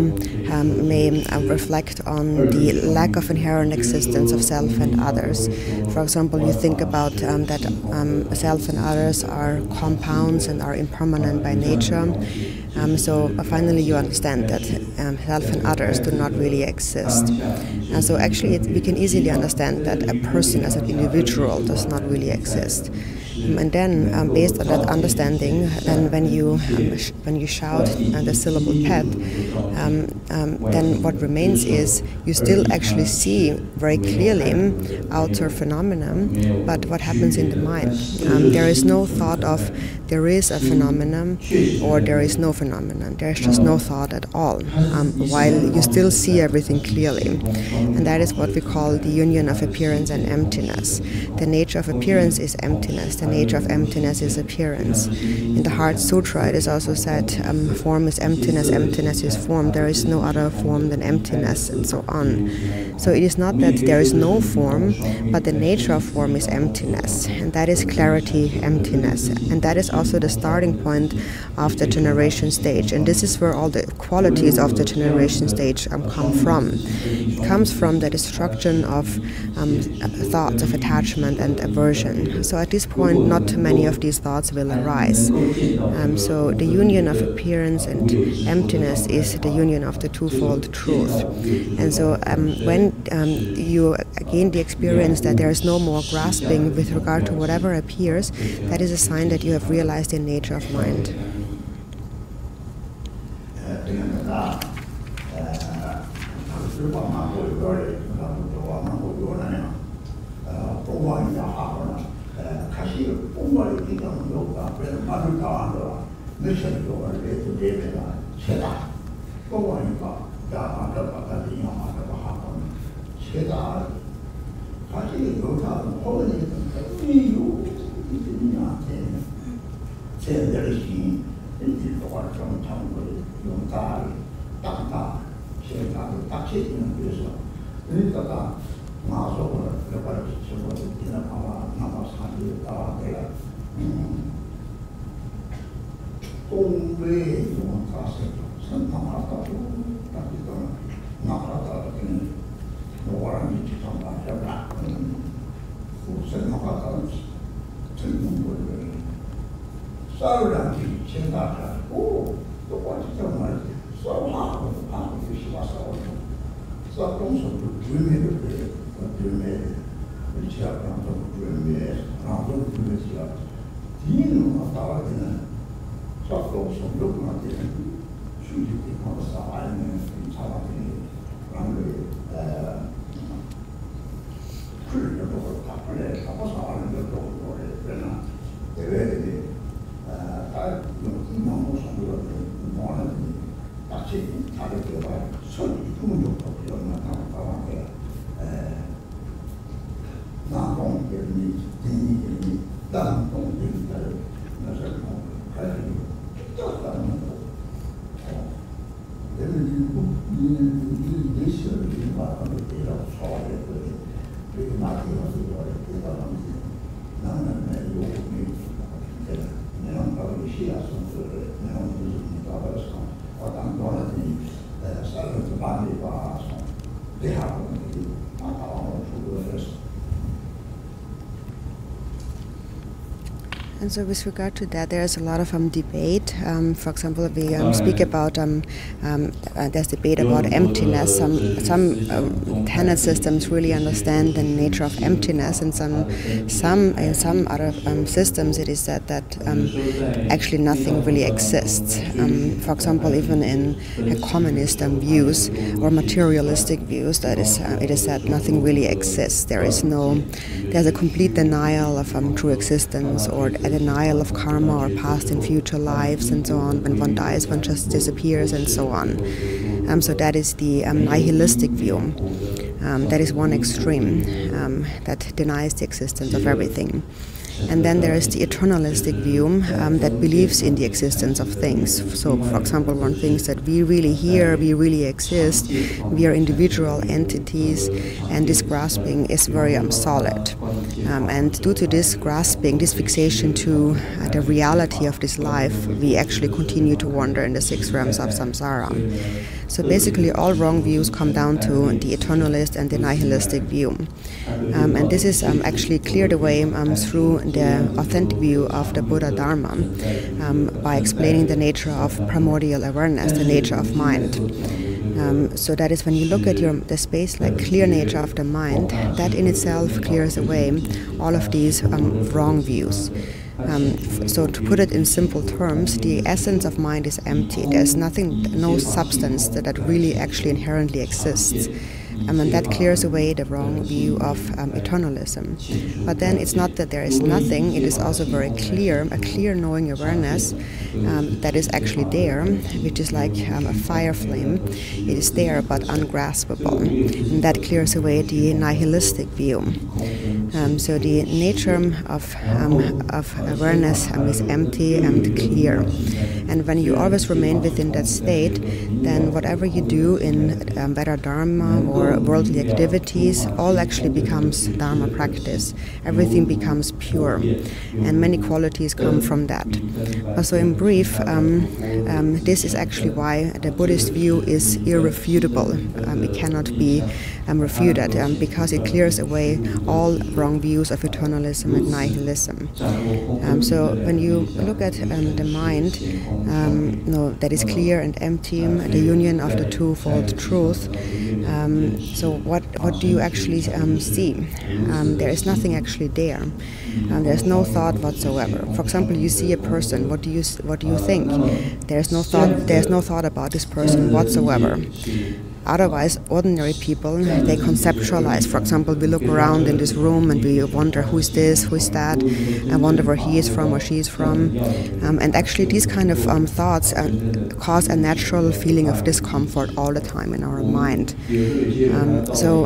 may reflect on the lack of inherent existence of self and others. For example, you think about that self and others are compounds and are impermanent by nature. So finally you understand that self and others do not really exist. So actually we can easily understand that a person as an individual does not really exist. And then, based on that understanding, then when you shout the syllable pet, then what remains is you still actually see very clearly outer phenomenon, but what happens in the mind. There is no thought of there is a phenomenon or there is no phenomenon. There is just no thought at all, while you still see everything clearly. And that is what we call the union of appearance and emptiness. The nature of appearance is emptiness. The nature of emptiness is appearance. In the Heart Sutra it is also said, form is emptiness, emptiness is form. There is no other form than emptiness, and so on. So it is not that there is no form, but the nature of form is emptiness. And that is clarity, emptiness. And that is also the starting point of the generation stage. And this is where all the qualities of the generation stage come from. It comes from the destruction of thoughts of attachment and aversion. So at this point not many of these thoughts will arise. So the union of appearance and emptiness is the union of the twofold truth. And so when you gain the experience that there is no more grasping with regard to whatever appears, that is a sign that you have realized the nature of mind. And so with regard to that, there is a lot of debate. For example, we speak about, there's debate about emptiness. Some tenet systems really understand the nature of emptiness, and in some other systems it is said that actually nothing really exists. For example, even in communist views or materialistic views, that is, it is said nothing really exists. There's a complete denial of true existence, or a denial of karma or past and future lives and so on. When one dies, one just disappears and so on. So that is the nihilistic view. That is one extreme that denies the existence of everything. And then there is the eternalistic view that believes in the existence of things. So, for example, one thinks that we really here, we really exist, we are individual entities, and this grasping is very solid. And due to this grasping, this fixation to the reality of this life, we actually continue to wander in the 6 realms of samsara. So basically all wrong views come down to the eternalist and the nihilistic view. And this is actually cleared away through the authentic view of the Buddha Dharma by explaining the nature of primordial awareness, the nature of mind. So that is when you look at the space-like clear nature of the mind, that in itself clears away all of these wrong views. So to put it in simple terms, the essence of mind is empty. There's no substance that really actually inherently exists. And that clears away the wrong view of eternalism. But then it's not that there is nothing, it is also very clear, a clear knowing awareness that is actually there, which is like a fire flame. It is there but ungraspable. And that clears away the nihilistic view. So the nature of awareness is empty and clear. And when you always remain within that state, then whatever you do in Veda Dharma or our worldly activities, all actually becomes Dharma practice. Everything becomes pure, and many qualities come from that. So in brief, this is actually why the Buddhist view is irrefutable. It cannot be refuted because it clears away all wrong views of eternalism and nihilism. So when you look at the mind, that is clear and empty, the union of the twofold truth, so what do you actually see? There is nothing actually there. There's no thought whatsoever. For example, you see a person. What do you think? There's no thought about this person whatsoever. Otherwise, ordinary people, they conceptualize. For example, we look around in this room and we wonder who is this, who is that, and wonder where he is from or she is from. And actually, these kind of thoughts cause a natural feeling of discomfort all the time in our mind. So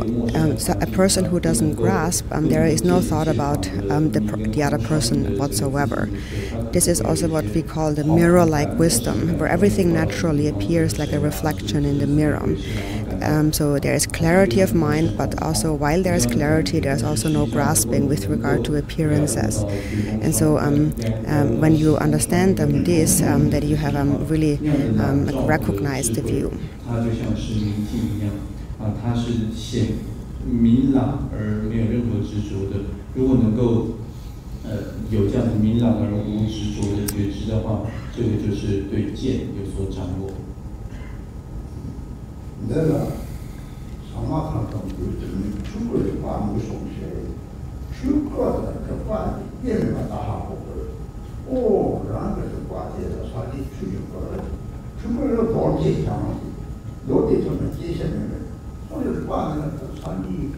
a person who doesn't grasp, there is no thought about the other person whatsoever. This is also what we call the mirror-like wisdom, where everything naturally appears like a reflection in the mirror. So there is clarity of mind, but also while there is clarity, there is also no grasping with regard to appearances. And so when you understand this, that you have really recognized the view. 它是显明朗而没有任何执着的。如果能够有这样子明朗而无执着的觉知的话，这个就是对见有所掌握。 내가 사막하던 그들은 죽을 밤을 송시에 죽거든 그 밤이 예매가 다 하고 오 그런 것을 과제에서 살이 죽일 거를 죽을 돌지 않아 노대 좀 제시하면 오늘 밤에는 그 살이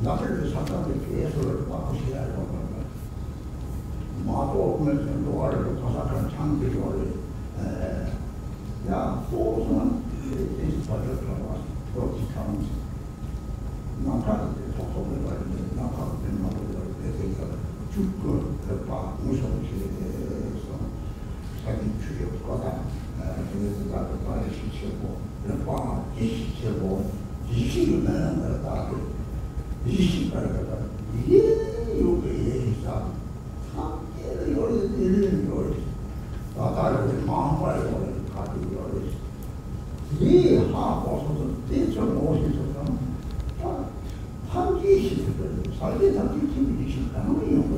나를 사람을 계속 바꾸시야 하는 거야 마도 오면서 노아를 가사한 창조를 야 또는 this project was becomes not part of the total environment, not part of the model of the 죽고 그 무서워지게 돼서 자기 주력 거다. 그래서 나도 빨리 시키고 과 시키고 이식을 내는 거다. 이식을 거다. 이게 요게 있어. 함께 요리를 요리. 나다를 마음을 요리 가지고 요리. 이 하고서도 대처를 오시서는 한기시거든. 살기 단기심이 실감을 이용해.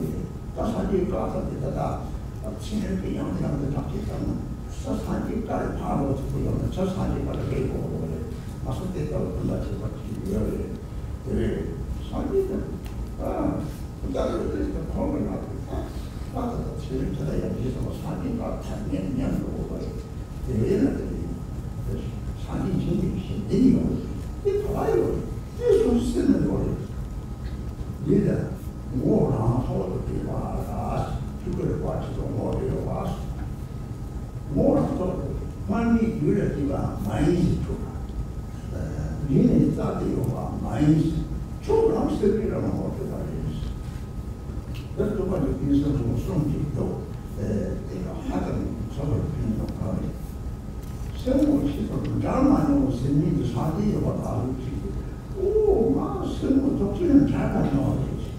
다 살기 가서 되다. 친일비 영향을 받겠다는 사산기까지 바로 듣고요. 저 사산기까지 배고 그래. 맞을 때도 끝나지 받기 위해 그래. 살기는 그다음에 그래서 공을 하고 가서 친일 저다 여기서 살기가 단년으로 그래. 얘네들이 산이 정립이 내리고 이 좋아요. 계속 쓰는 거예요. 얘들 뭐랑 서로 대화가 그걸 가지고 뭐를 와서 뭐랑 서로 많이 유래지가 많이 좋아. 얘네 따지고가 많이 조금 쓰기라는 것도 말이지. 그래서 가지고 인생 좀 숨기도 내가 하던 서로 변동하고 생물시설은 잘 많이 생민도 사대에 와서 오, 막 생물 독지는 잘 가져와야지.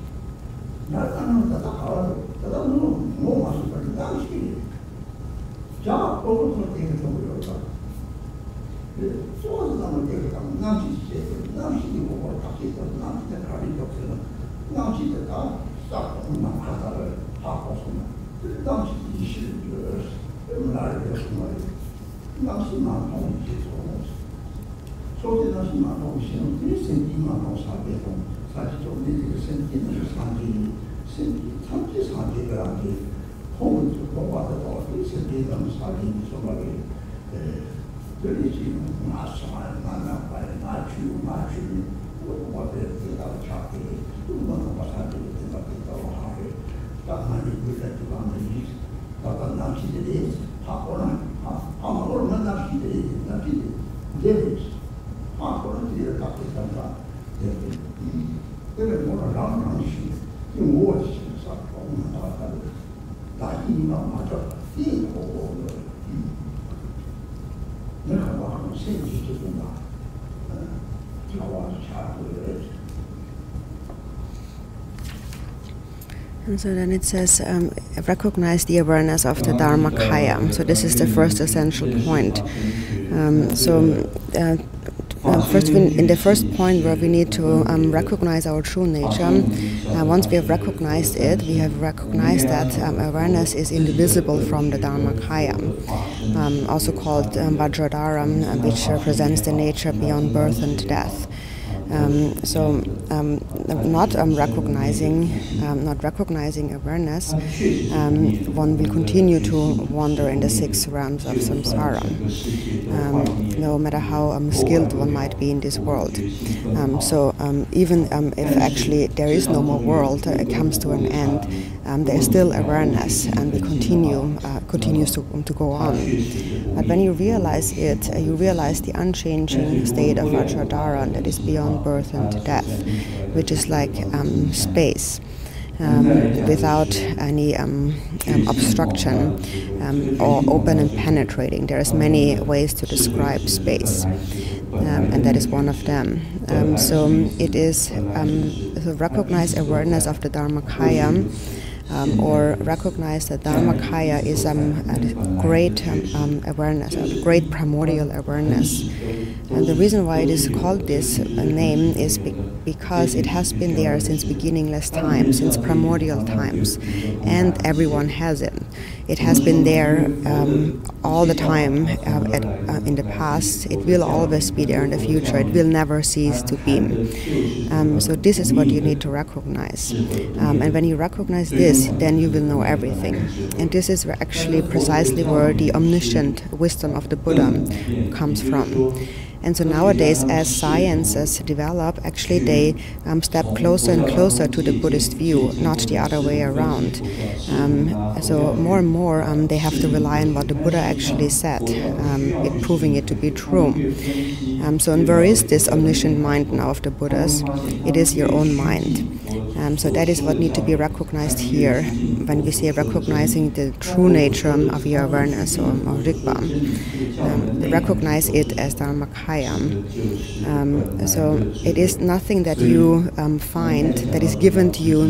잘 가져와서 다 가와도 다 뭐 맛을 가지고 당시 자, 거기서 되게 좋으려고 쏘아서 담을 때가 남시지 남시고 같이 또 남시대 가리 적서는 남시대 다싹 엄마 하다를 하고서는 남시 이실을 나를 해서 말이야. 나시만 동시에 소대 나시만 동시에는 생기만 사배동 사실 좀 내리게 생기는 산지가 아니 hom은 좀 받아도 생기는 사진 소각에 들리지 마스만 만나봐야 맞추는 뭐를 대다고 찾기 그거는 사진 대다고 하게 딱 많이 불러주고 하는 나가 남시들이 하고는 아무걸 만납시들이 남시들이 내리지 하고는 뒤를 닦겠단다 그래 뭐라 남남시 이 무엇이 사고 나가다 나이만 맞아 이 보고 내가 뭐 하면 생기지 준다 And so then it says, recognize the awareness of the Dharmakaya. So this is the first essential point. First, in the first point where we need to recognize our true nature, once we have recognized it, we have recognized that awareness is indivisible from the Dharmakaya, also called Vajradhara, which represents the nature beyond birth and death. Not recognizing awareness, one will continue to wander in the 6 realms of samsara, no matter how skilled one might be in this world. Even if actually there is no more world, it comes to an end, there is still awareness, and we continues to go on. But when you realize it, you realize the unchanging state of Vajradhara that is beyond birth and death, which is like space, without any obstruction, or open and penetrating. There's many ways to describe space, and that is one of them. So it is to recognize awareness of the Dharmakaya, or recognize that Dharmakaya is a great awareness, a great primordial awareness. And the reason why it is called this name is because it has been there since beginningless times, since primordial times, and everyone has it. It has been there all the time in the past. It will always be there in the future. It will never cease to be. So this is what you need to recognize. And when you recognize this, then you will know everything. And this is actually precisely where the omniscient wisdom of the Buddha comes from. And so nowadays, as sciences develop, actually they step closer and closer to the Buddhist view, not the other way around. So more and more they have to rely on what the Buddha actually said, proving it to be true. And where is this omniscient mind now of the Buddhas? It is your own mind. So that is what needs to be recognized here when we say recognizing the true nature of your awareness or Rigpa. Recognize it as Dharmakaya. So it is nothing that you find that is given to you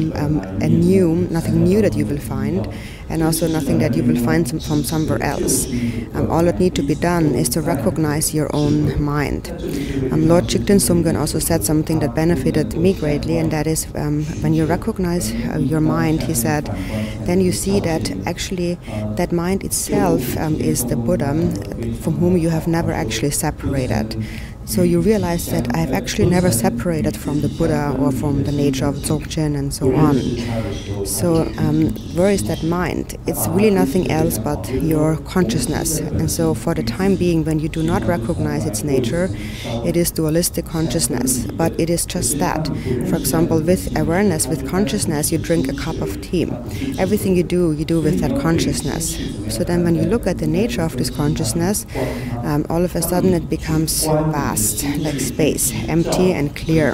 nothing new that you will find, and also nothing that you will find from somewhere else. All that needs to be done is to recognize your own mind. Lord Chikten Sumgön also said something that benefited me greatly, and that is when you recognize your mind, he said, then you see that actually that mind itself is the Buddha from whom you have never actually separated. So you realize that I have actually never separated from the Buddha or from the nature of Dzogchen and so on. So where is that mind? It's really nothing else but your consciousness. And so for the time being, when you do not recognize its nature, it is dualistic consciousness. But it is just that. For example, with awareness, with consciousness, you drink a cup of tea. Everything you do with that consciousness. So then when you look at the nature of this consciousness, all of a sudden it becomes vast, like space, empty and clear.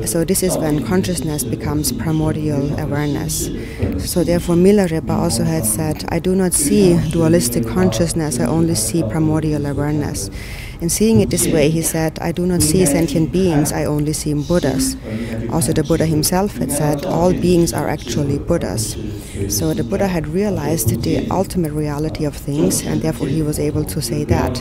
So this is when consciousness becomes primordial awareness. So therefore Milarepa also had said, I do not see dualistic consciousness, I only see primordial awareness. And seeing it this way, he said, I do not see sentient beings, I only see Buddhas. Also the Buddha himself had said, all beings are actually Buddhas. So the Buddha had realized the ultimate reality of things, and therefore he was able to say that.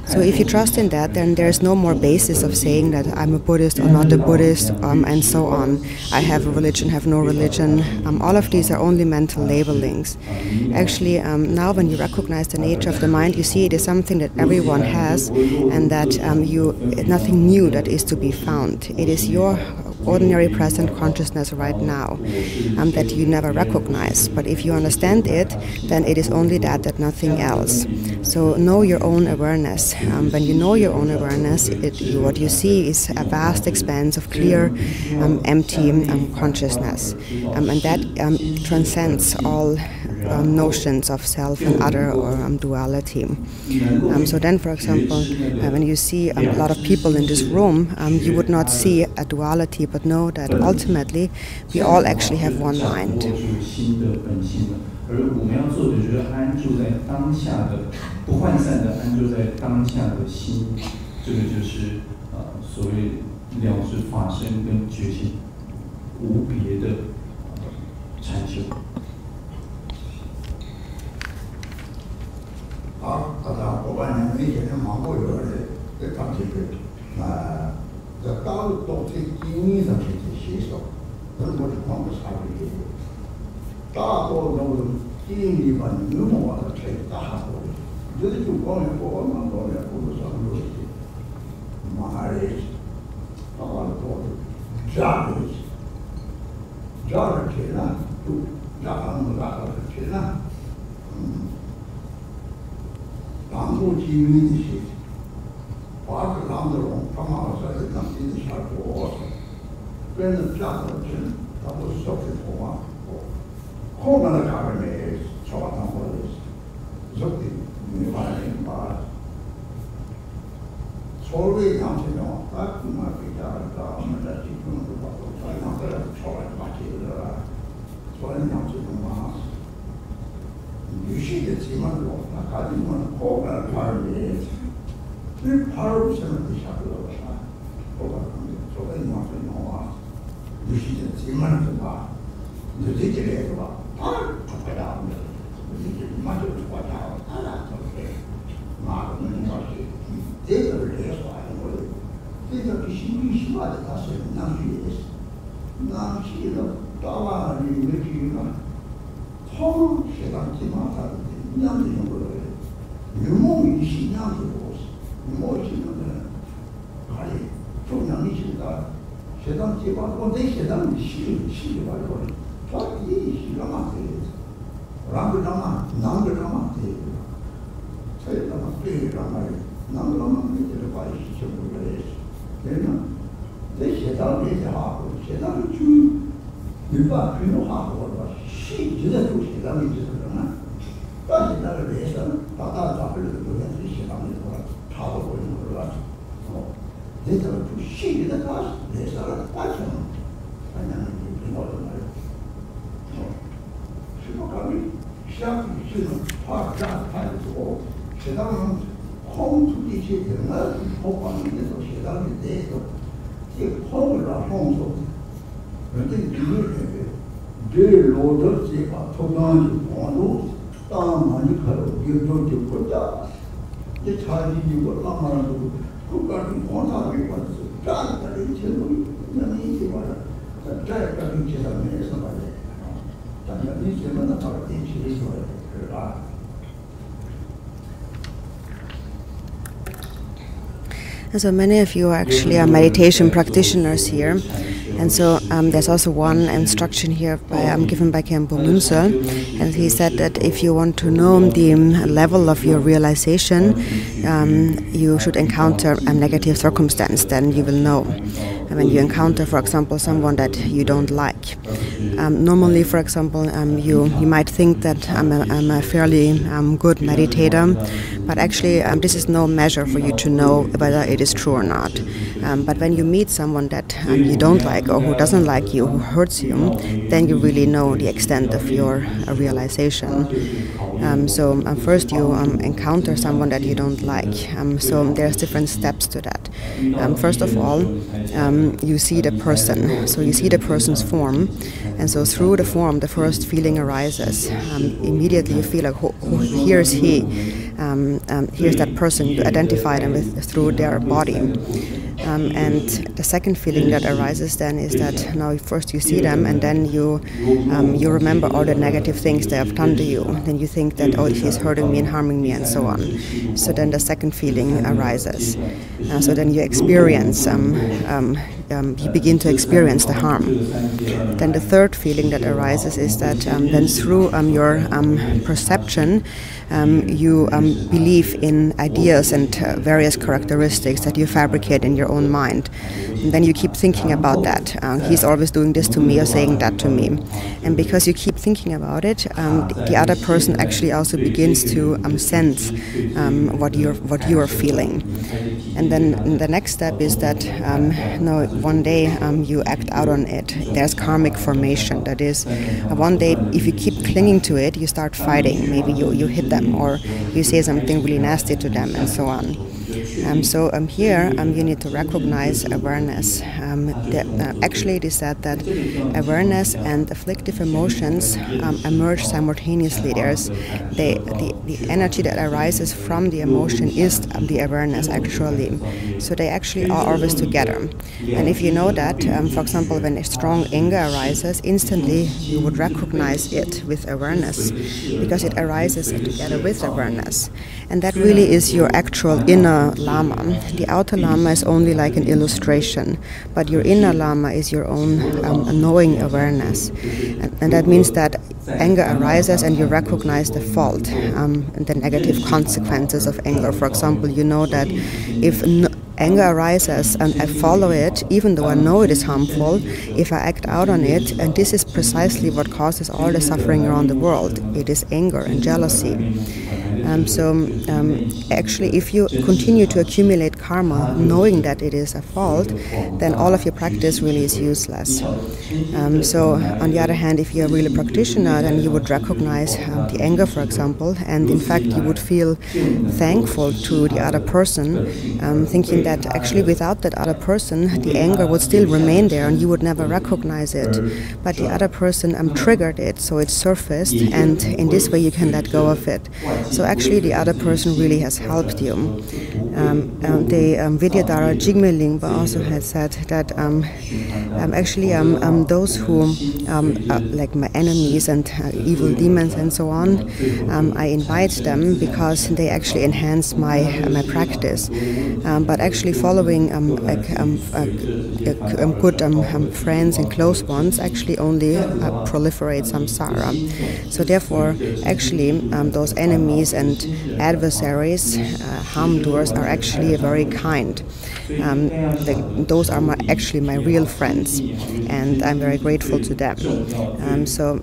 So if you trust in that, then there is no more basis of saying that I'm a Buddhist or not a Buddhist, and so on. I have a religion, have no religion. All of these are only mental labelings. Actually, now when you recognize the nature of the mind, you see it is something that everyone has, and that nothing new that is to be found. It is your ordinary present consciousness right now that you never recognize. But if you understand it, then it is only that nothing else. So know your own awareness. When you know your own awareness, what you see is a vast expanse of clear, empty consciousness. And that transcends all notions of self and other or duality. So then, for example, when you see a lot of people in this room, you would not see a duality, but know that ultimately we all actually have one mind. 而我们要做的就是安住在当下的不涣散的安住在当下的心，这个就是所谓了知法身跟觉性无别的禅修。好，大家我把你们以前的忙过有的在讲这个在大陆到这经验上去写手，中国的光不差别的，大多都经历把你们往的太大多了，就是就光有我们多了，不是上多些，妈的，大多的家里，家里钱呢，就家上没家的钱呢，狼不机密的些。把这狼的龙，刚好在这张金子下锅，跟着架子钱，他不是小水头啊，后面的卡里面炒汤或者是肉的，没法人把所谓养起来，他他妈回家到我们这几个人都把它养起来，炒来把这个，所以养这种嘛，女性的起码多，那家里面后面卡里面。这8%的下来了啊！我把他们做了养生啊，有些人基本上是吧，就这几类是吧？他不了，你这马就是国家了，对不对？马我们要是这个来说，我这个必须的，他是难学的，难学的，大完你没去嘛？好，学到基本上两种过来，有梦与信仰的模式。我现在呢，还中央的现在，现在基本上我在现在洗吧，他第一洗了嘛这个，啷个嘛这个，才那么对啷个，啷个没这个把洗全部来洗，对吗？在现在这些哈活，现在就没办法很多哈活了，洗就在做现在没这个人啊，但现在的来生，大家回来都在做现在没做了。差不多是吧？这个就细的他来说了，完全，反正挺好的嘛。什么搞的？相比这种画家看的时候，写到空出的一些人啊，好方面的时候写到的这个后面的放手，人家这老的这个头上就光路，当然就看到就不大。这差距就我慢慢都不管你光他没关系，站在人前头，那你这个再跟人介绍没什么的，但是你怎么能把电器的说是吧？ And so many of you actually are meditation practitioners here, and so there's also one instruction here given by Khenpo Munseo, and he said that if you want to know the level of your realization, you should encounter a negative circumstance, then you will know. And when you encounter, for example, someone that you don't like, normally, for example, you might think that I'm a fairly good meditator, but actually this is no measure for you to know whether it is true or not. But when you meet someone that you don't like or who doesn't like you, who hurts you, then you really know the extent of your realization. So first you encounter someone that you don't like. So there's different steps to that. First of all, you see the person. So you see the person's form, and so through the form, the first feeling arises. Immediately you feel like, here's he. Here's that person. You identify them through their body. And the second feeling that arises then is that now first you see them, and then you remember all the negative things they have done to you. Then you think that, oh, he's hurting me and harming me and so on. So then the second feeling arises. So then you experience, you begin to experience the harm. Then the third feeling that arises is that then through your perception, you believe in ideas and various characteristics that you fabricate in your own mind. And then you keep thinking about that. He's always doing this to me or saying that to me. And because you keep thinking about it, the other person actually also begins to sense what you are feeling. And then the next step is that one day you act out on it. There's karmic formation. That is, one day if you keep clinging to it, you start fighting. Maybe you hit them or you say something really nasty to them and so on. Here you need to recognize awareness. Actually, it is said that awareness and afflictive emotions emerge simultaneously. There's the energy that arises from the emotion is the awareness actually. So they actually are always together. And if you know that, for example, when a strong anger arises, instantly you would recognize it with awareness because it arises together with awareness. And that really is your actual inner Lama. The outer Lama is only like an illustration, but your inner Lama is your own knowing awareness. And that means that anger arises and you recognize the fault and the negative consequences of anger. For example, you know that if anger arises and I follow it, even though I know it is harmful, if I act out on it, and this is precisely what causes all the suffering around the world. It is anger and jealousy. Actually, if you continue to accumulate karma knowing that it is a fault, then all of your practice really is useless. So on the other hand, if you're really a practitioner, then you would recognize the anger, for example, and in fact you would feel thankful to the other person, thinking that actually without that other person the anger would still remain there and you would never recognize it. But the other person triggered it, so it surfaced, and in this way you can let go of it. So actually the other person really has helped you. The Vidyadhara Jigme Lingpa also has said that actually those who are like my enemies and evil demons and so on, I invite them because they actually enhance my practice. But actually following good friends and close ones actually only proliferate samsara. So therefore, actually those enemies and adversaries, harm doers, are actually very kind. Those are actually my real friends, and I'm very grateful to them. So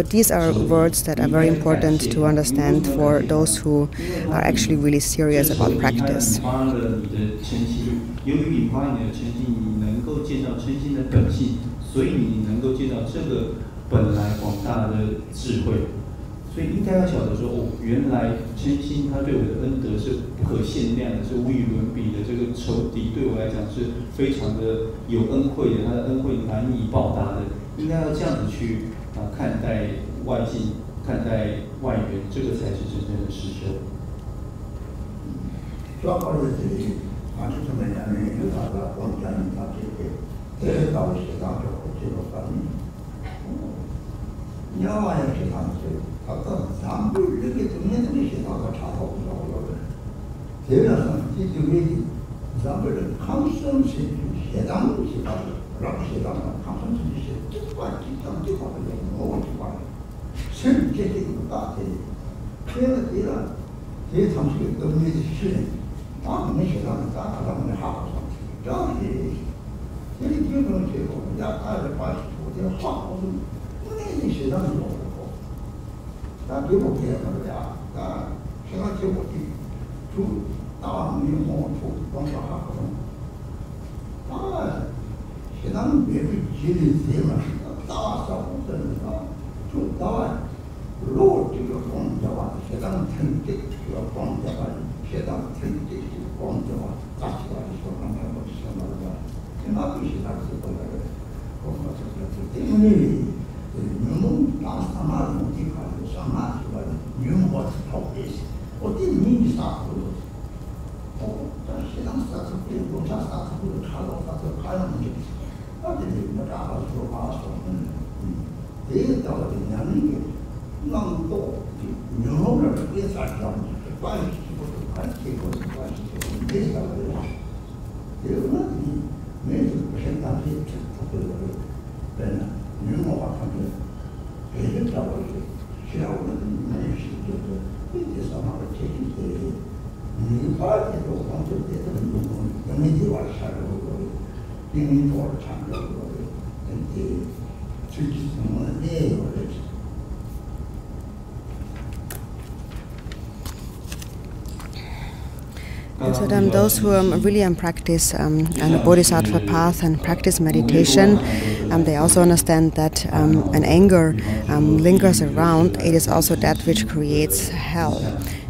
these are words that are very important to understand for those who are actually really serious about practice. So 所以应该要晓得说，哦，原来嗔心他对我的恩德是不可限量的，是无与伦比的。这个仇敌对我来讲是非常的有恩惠的，他的恩惠难以报答的。应该要这样子去看待外境，看待外缘，这个才是真正的实修。抓好了这里，这么两年有他的王家人他这个，这到学堂之后这个反应，你要玩学堂去。 아까 남들 이렇게 정리되는 시다가 차하고 나오거든. 대라서 이쪽에 남들은 감성 시당 시다, 락 시당, 감성 시다, 뜻과 뜻당 뜻하고 너무 좋아. 실제적으로 다 돼. 그래서 제 상식이 너무 싫어. 다음에 시당 다 하라면 하고 저기 여기 기억은 되고 약간을 빠지고 내가 확 오는 은행의 시당이 나 미국에 말이야. 나 생각해보기 두 나와는 뭐 공부하거든. 나 세상 매일 지리 세만 나와서 못하니까 좀 나와 로드가 공자와 세상 텐트가 공자와 세상 텐트 공자와 같이 가서 만나고 싶어요. 생각이 시작해서 그래. 공부해서 때문에 너무 나사만 못해 가지고 상하지 말고 유머가 통해서 어디 민지 사고 시장 사서 그리고 자사 사고 가로 가서 가는 게 어디를 나가서 가서 대다가 되냐는 게 난또 유머를 위해서 하는 빨리 시키고 같이 보고 같이 대다가 대우는 매주 생각이 되는 유머가 하면 배경자고 싫어하는 내식도 이제 사람을 책임져야 누가도 먼저 되는 영혼이 와서로 인도를 참고하고 근데 실질적으로 내용을 So then those who really practice on the Bodhisattva path and practice meditation, they also understand that an anger lingers around. It is also that which creates hell.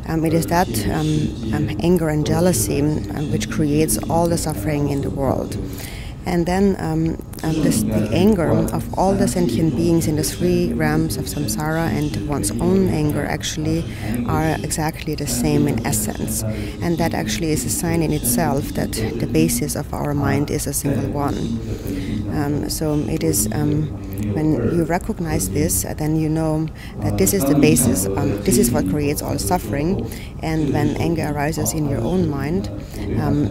It is that anger and jealousy which creates all the suffering in the world. And then the anger of all the sentient beings in the three realms of samsara and one's own anger actually are exactly the same in essence. And that actually is a sign in itself that the basis of our mind is a single one. So it is when you recognize this, then you know that this is the basis, this is what creates all suffering. And when anger arises in your own mind,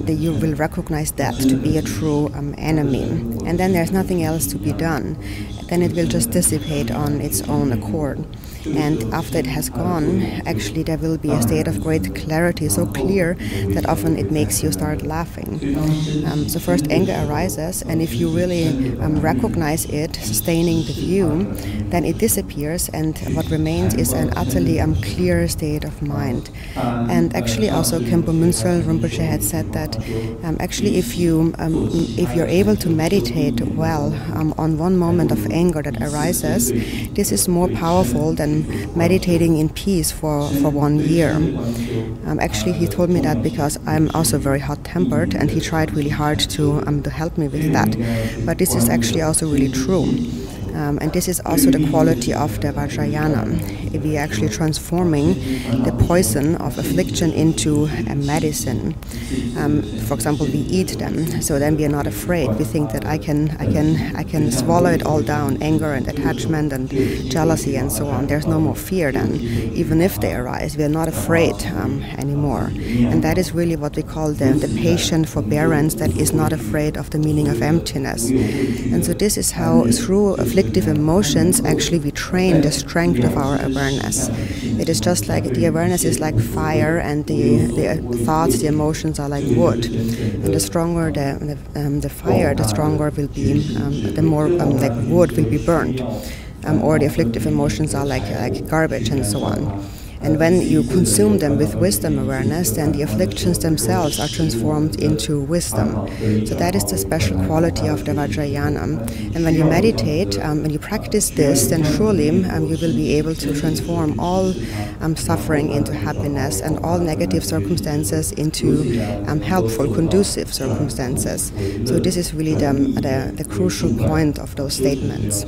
you will recognize that to be a true enemy. And then there's nothing else to be done. Then it will just dissipate on its own accord. And after it has gone, actually there will be a state of great clarity, so clear that often it makes you start laughing. So first anger arises, and if you really recognize it, sustaining the view, then it disappears, and what remains is an utterly clear state of mind. And actually also Khenpo Munsel Rinpoche had said that actually if you're able to meditate well on one moment of anger that arises, this is more powerful than meditating in peace for 1 year. Actually, he told me that because I'm also very hot-tempered, and he tried really hard to help me with that. But this is actually also really true. And this is also the quality of the Vajrayana. We are actually transforming the poison of affliction into a medicine. For example, we eat them, so then we are not afraid. We think that I can swallow it all down, anger and attachment and jealousy and so on. There's no more fear then. Even if they arise, we are not afraid anymore. And that is really what we call the patient forbearance that is not afraid of the meaning of emptiness. And so this is how, through afflictive emotions, actually we train the strength of our awareness. It is just like the awareness is like fire, and the thoughts, the emotions are like wood. And the stronger the fire, the stronger will be, the more like wood will be burned. Or the afflictive emotions are like garbage and so on. And when you consume them with wisdom awareness, then the afflictions themselves are transformed into wisdom. So that is the special quality of the Vajrayana. And when you meditate, when you practice this, then surely you will be able to transform all suffering into happiness and all negative circumstances into helpful, conducive circumstances. So this is really the crucial point of those statements.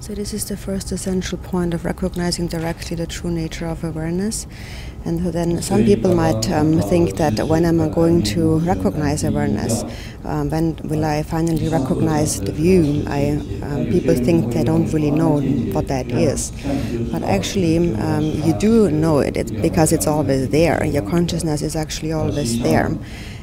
So this is the first essential point of recognizing directly the true nature of awareness. And so then some people might think that when am I going to recognize awareness? When will I finally recognize the view? People think they don't really know what that is. But actually, you do know it because it's always there. Your consciousness is actually always there.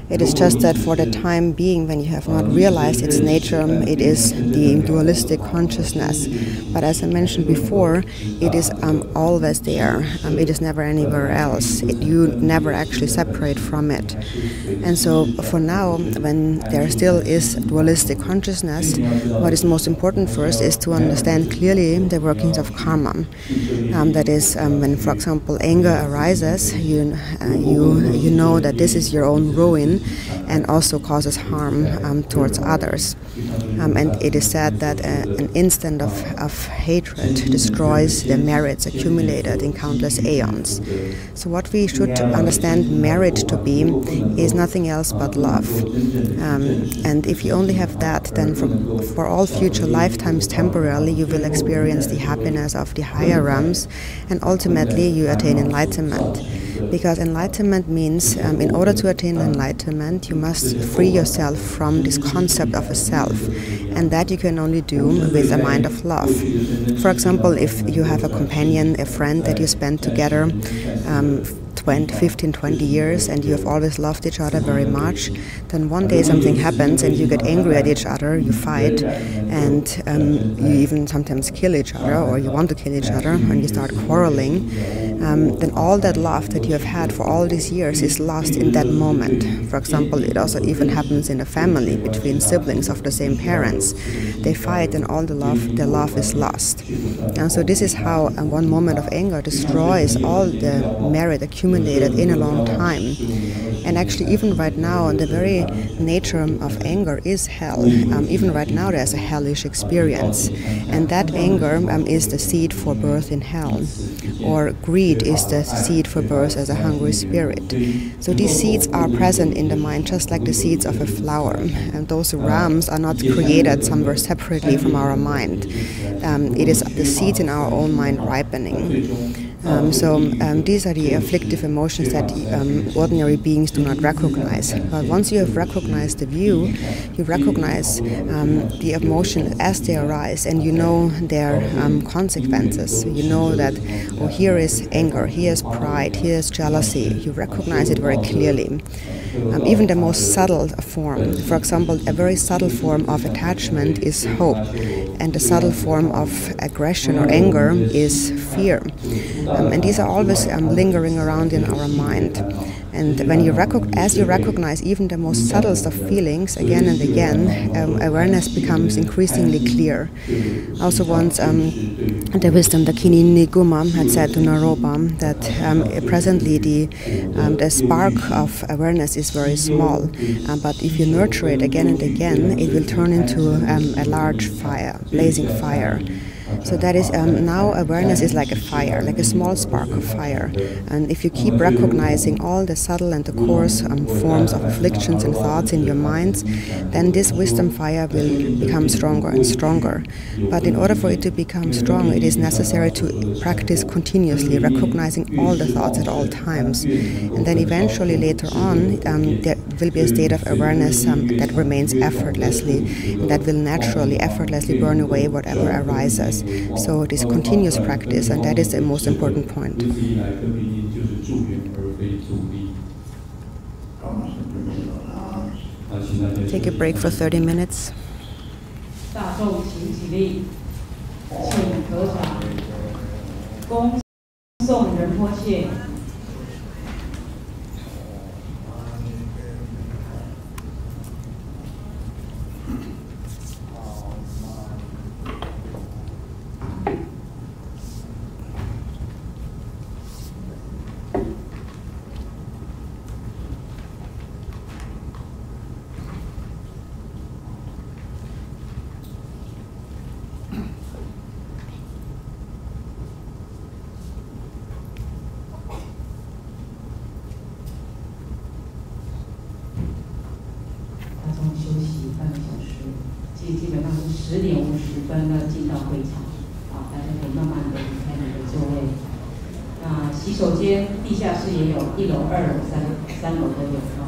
It is just that for the time being, when you have not realized its nature, it is the dualistic consciousness. But as I mentioned before, it is always there. It is never anywhere else. You never actually separate from it. And so for now, when there still is dualistic consciousness, what is most important first is to understand clearly the workings of karma. That is, when, for example, anger arises, you know that this is your own ruin, and also causes harm towards others. And it is said that an instant of hatred destroys the merits accumulated in countless aeons. So what we should understand merit to be is nothing else but love. And if you only have that, then for all future lifetimes temporarily you will experience the happiness of the higher realms, and ultimately you attain enlightenment. Because enlightenment means, in order to attain enlightenment, you must free yourself from this concept of a self. And that you can only do with a mind of love. For example, if you have a companion, a friend that you spend together 15, 20 years, and you have always loved each other very much, then one day something happens and you get angry at each other, you fight, and you even sometimes kill each other, or you want to kill each other, and you start quarreling, then all that love that you have had for all these years is lost in that moment. For example, it also even happens in a family between siblings of the same parents. They fight and all the love is lost. And so this is how one moment of anger destroys all the merit accumulated in a long time. And actually, even right now, the very nature of anger is hell. Even right now, there's a hellish experience. And that anger is the seed for birth in hell. Or greed is the seed for birth as a hungry spirit. So these seeds are present in the mind, just like the seeds of a flower. And those rams are not created somewhere separately from our mind. It is the seeds in our own mind ripening. These are the afflictive emotions that ordinary beings do not recognize. But once you have recognized the view, you recognize the emotion as they arise, and you know their consequences. You know that, oh, here is anger, here is pride, here is jealousy. You recognize it very clearly. Even the most subtle form, for example, a very subtle form of attachment is hope, and the subtle form of aggression or anger is fear. And these are always lingering around in our mind. And when as you recognize even the most subtlest of feelings again and again, awareness becomes increasingly clear. Also once the wisdom Dakini Niguma had said to Naropa that presently the spark of awareness is very small, but if you nurture it again and again, it will turn into a large fire, blazing fire. So that is, now awareness is like a fire, like a small spark of fire. And if you keep recognizing all the subtle and the coarse forms of afflictions and thoughts in your minds, then this wisdom fire will become stronger and stronger. But in order for it to become strong, it is necessary to practice continuously, recognizing all the thoughts at all times. And then eventually later on, there will be a state of awareness that remains effortlessly, and that will naturally, effortlessly burn away whatever arises. So it is continuous practice, and that is the most important point. Take a break for 30 minutes. 大众请起立，请合掌，恭送仁波切。休息半个小时，基本上是10点50分呢进到会场。洗手间、地下室也有，1楼、2楼、3楼都有啊。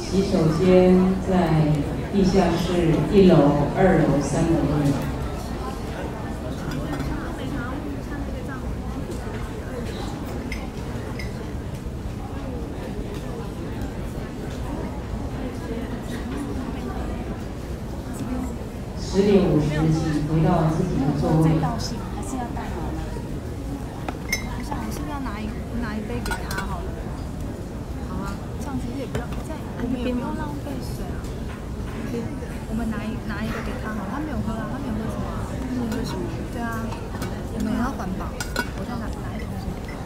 洗手间在地下室1楼、2楼、3楼都有。10点50起回到自己的座位。还是要带好吗？我想是不是要拿一杯给他好了？好啊，这样其实也不用，我们也不用浪费水啊。我们拿一个给他好了，他没有喝啊，他没有喝什么啊？他没有喝什么？对啊，我们也要环保。我再拿一桶水给他。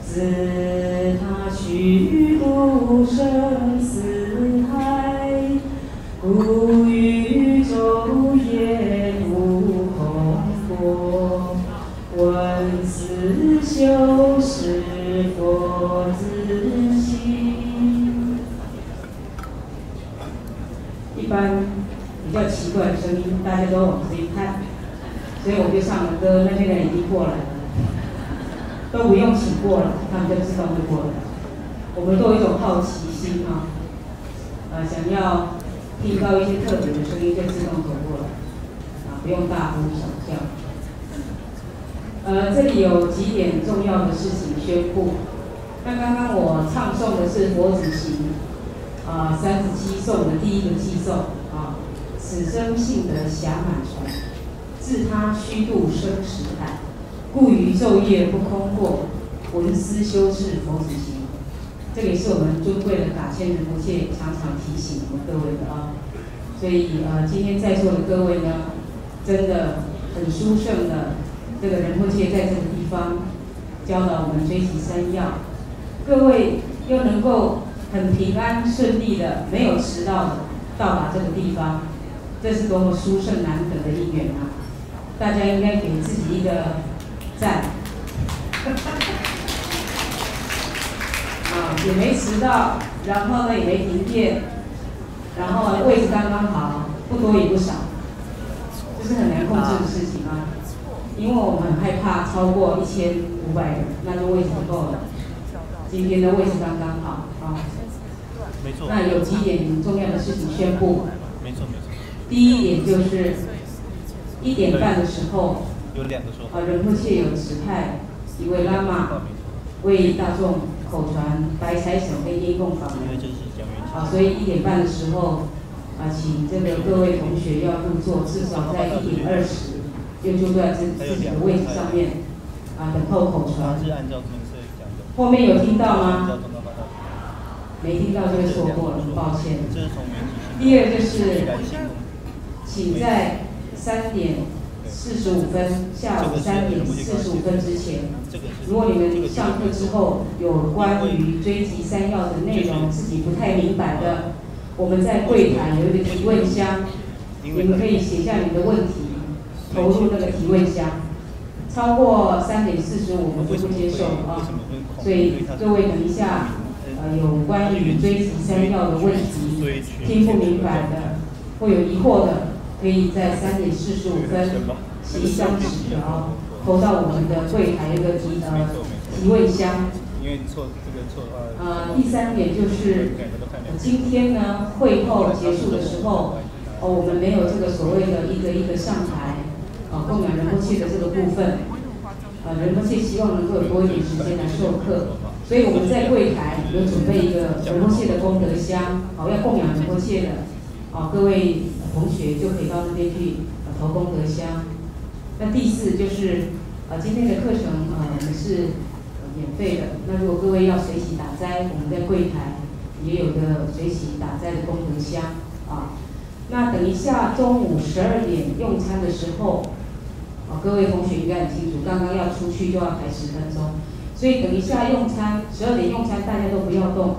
自他虚度生死海，故宇宙也不空过。闻此修是佛自性。一般比较奇怪的声音，大家都往这边看，所以我就唱了歌，那边的人已经过来了，都不用请过了，他们就自动会过来。我们都有一种好奇心啊，想要听到一些特别的声音，就自动走过来，不用大呼小叫。这里有几点重要的事情宣布。那刚刚我唱诵的是佛子行37颂的第一个偈颂啊，此生性德暇满船，自他虚度生死海，故于昼夜不空过，闻思修持佛子行。这个也是我们尊贵的噶千仁波切常常提醒我们各位的啊。所以今天在座的各位呢，真的很殊胜的。这个仁波切在这个地方教导我们追击三要，各位又能够很平安顺利的，没有迟到的到达这个地方，这是多么殊胜难得的因缘啊！大家应该给自己一个赞。也没迟到，然后呢也没停电，然后位置刚刚好，不多也不少，这是很难控制的事情啊。因为我们很害怕超过1500人，那就位置不够了。今天的位置刚刚好啊。没错。那有几点重要的事情宣布。没错没错。第一点就是1点半的时候，有2个说法。仁波切有指派一位喇嘛为大众口传白财神跟烟供法门。所以1点半的时候请这个各位同学要入座，至少在1点20。就坐在自己的位置上面，等候口传。后面有听到吗？没听到就会错过了，很抱歉。第二就是，请在3点45分，下午3点45分之前，如果你们上课之后有关于追击3要的内容自己不太明白的，我们在柜台有一个提问箱，你们可以写下你的问题。投入那个提问箱，超过3点45我们就不接受啊。所以各位等一下，有关于追击3要的问题，听不明白的，或有疑惑的，可以在3点45分写一张纸条，投到我们的柜台一个提问箱。第3点就是，今天呢会后结束的时候，我们没有这个所谓的一个一个上台。供养仁波切的这个部分，仁波切希望能够有多一点时间来授课，所以我们在柜台有准备一个仁波切的功德箱，要供养仁波切的，各位同学就可以到那边去投功德箱。那第4就是，今天的课程我们是免费的，那如果各位要随喜打斋，我们在柜台也有个随喜打斋的功德箱啊。那等一下中午12点用餐的时候，各位同学应该很清楚，刚刚要出去就要排10分钟，所以等一下用餐12点用餐大家都不要动，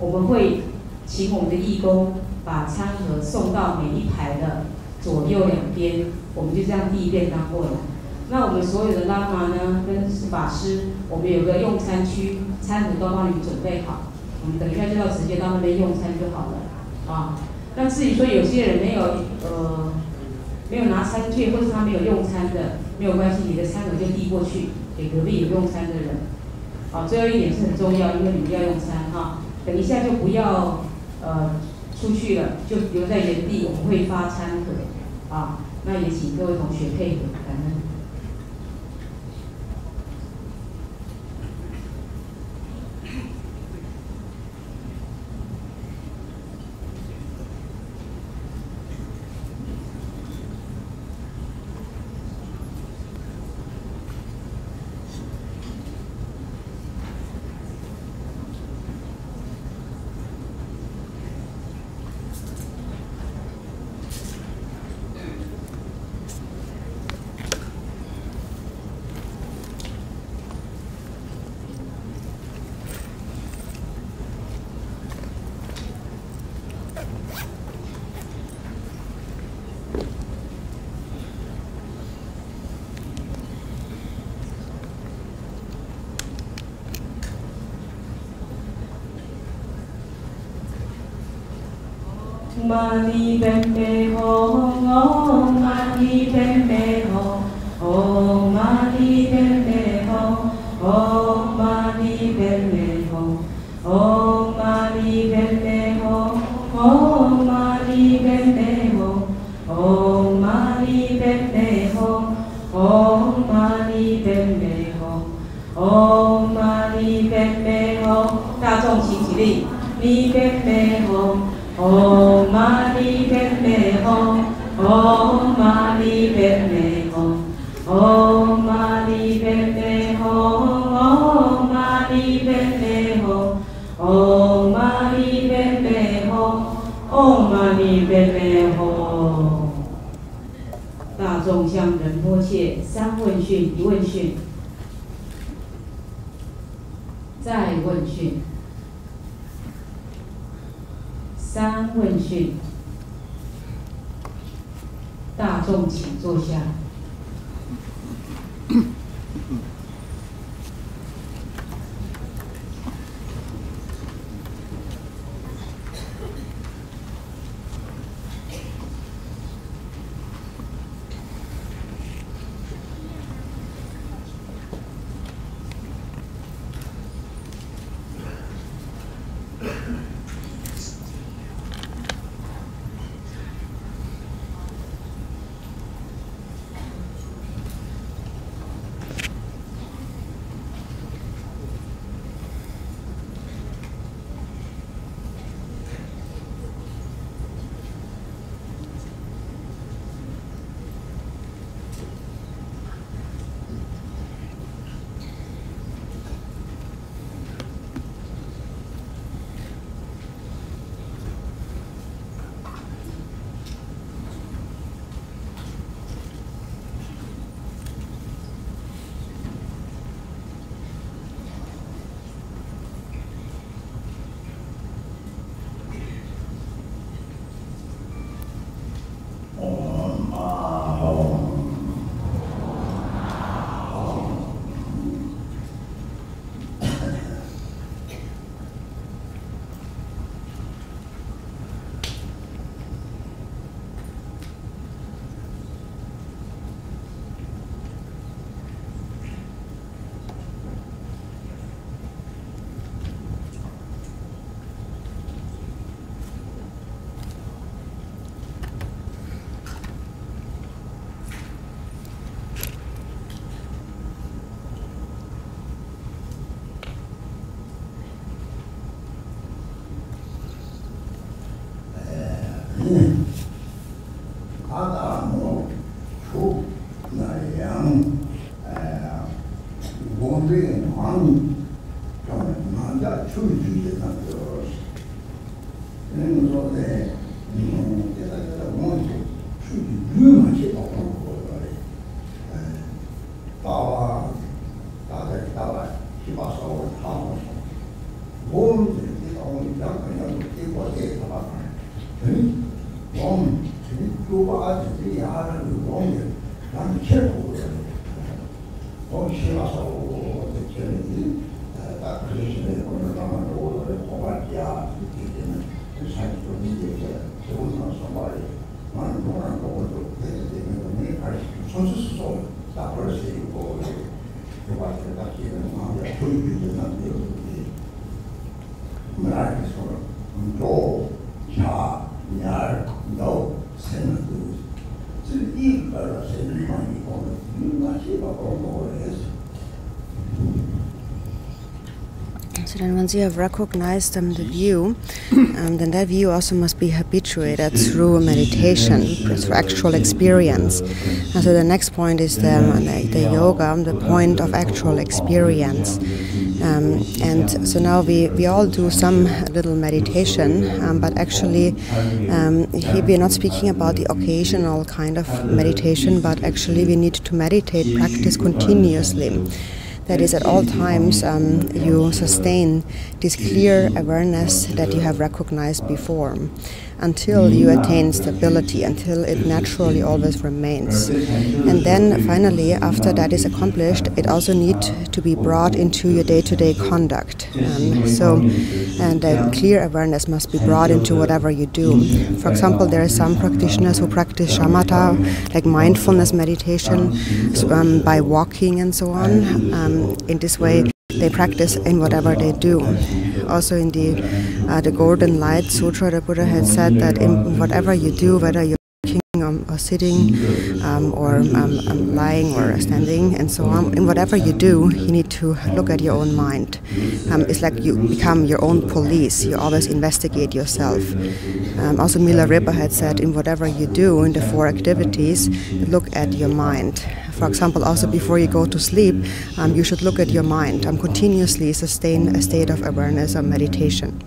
我们会请我们的义工把餐盒送到每一排的左右2边，我们就这样递便当过来。那我们所有的喇嘛呢跟法师，我们有个用餐区，餐盒都帮你们准备好，我们等一下就要直接到那边用餐就好了啊。那至于说有些人没有拿餐具，或是他没有用餐的，没有关系，你的餐盒就递过去给隔壁有用餐的人。最后一点是很重要，因为你们要用餐哈，等一下就不要出去了，就留在原地，我们会发餐盒啊。那也请各位同学配合，感恩。mani padme hum, om mani padme hum, om mani padme hum, om mani padme hum, om mani padme hum, om mani padme hum, om mani padme hum, om mani padme hum, om mani padme hum。大众请起立。mi padme hum, om mani padme hum, om mani padme hum, om mani padme hum, om mani padme hum, om mani padme hum, om mani padme hum。大众向仁波切三问讯一问讯，再问讯，三问讯。大众请坐下。So then once you have recognized the view, then that view also must be habituated through meditation, through actual experience. And so the next point is the yoga, the point of actual experience. And so now we all do some little meditation, but actually here we are not speaking about the occasional kind of meditation, but actually we need to meditate, practice continuously. That is, at all times you sustain this clear awareness that you have recognized before. until you attain stability, until it naturally always remains. And then finally, after that is accomplished, it also needs to be brought into your day-to-day conduct. And a clear awareness must be brought into whatever you do. For example, there are some practitioners who practice shamatha, like mindfulness meditation, by walking and so on. In this way, they practice in whatever they do. Also in the Golden Light Sutra, the Buddha had said that in whatever you do, whether you're walking or sitting or lying or standing and so on, in whatever you do, you need to look at your own mind. It's like you become your own police. You always investigate yourself. Also Milarepa had said, in whatever you do, in the 4 activities, look at your mind. For example, also before you go to sleep, you should look at your mind. Continuously sustain a state of awareness or meditation.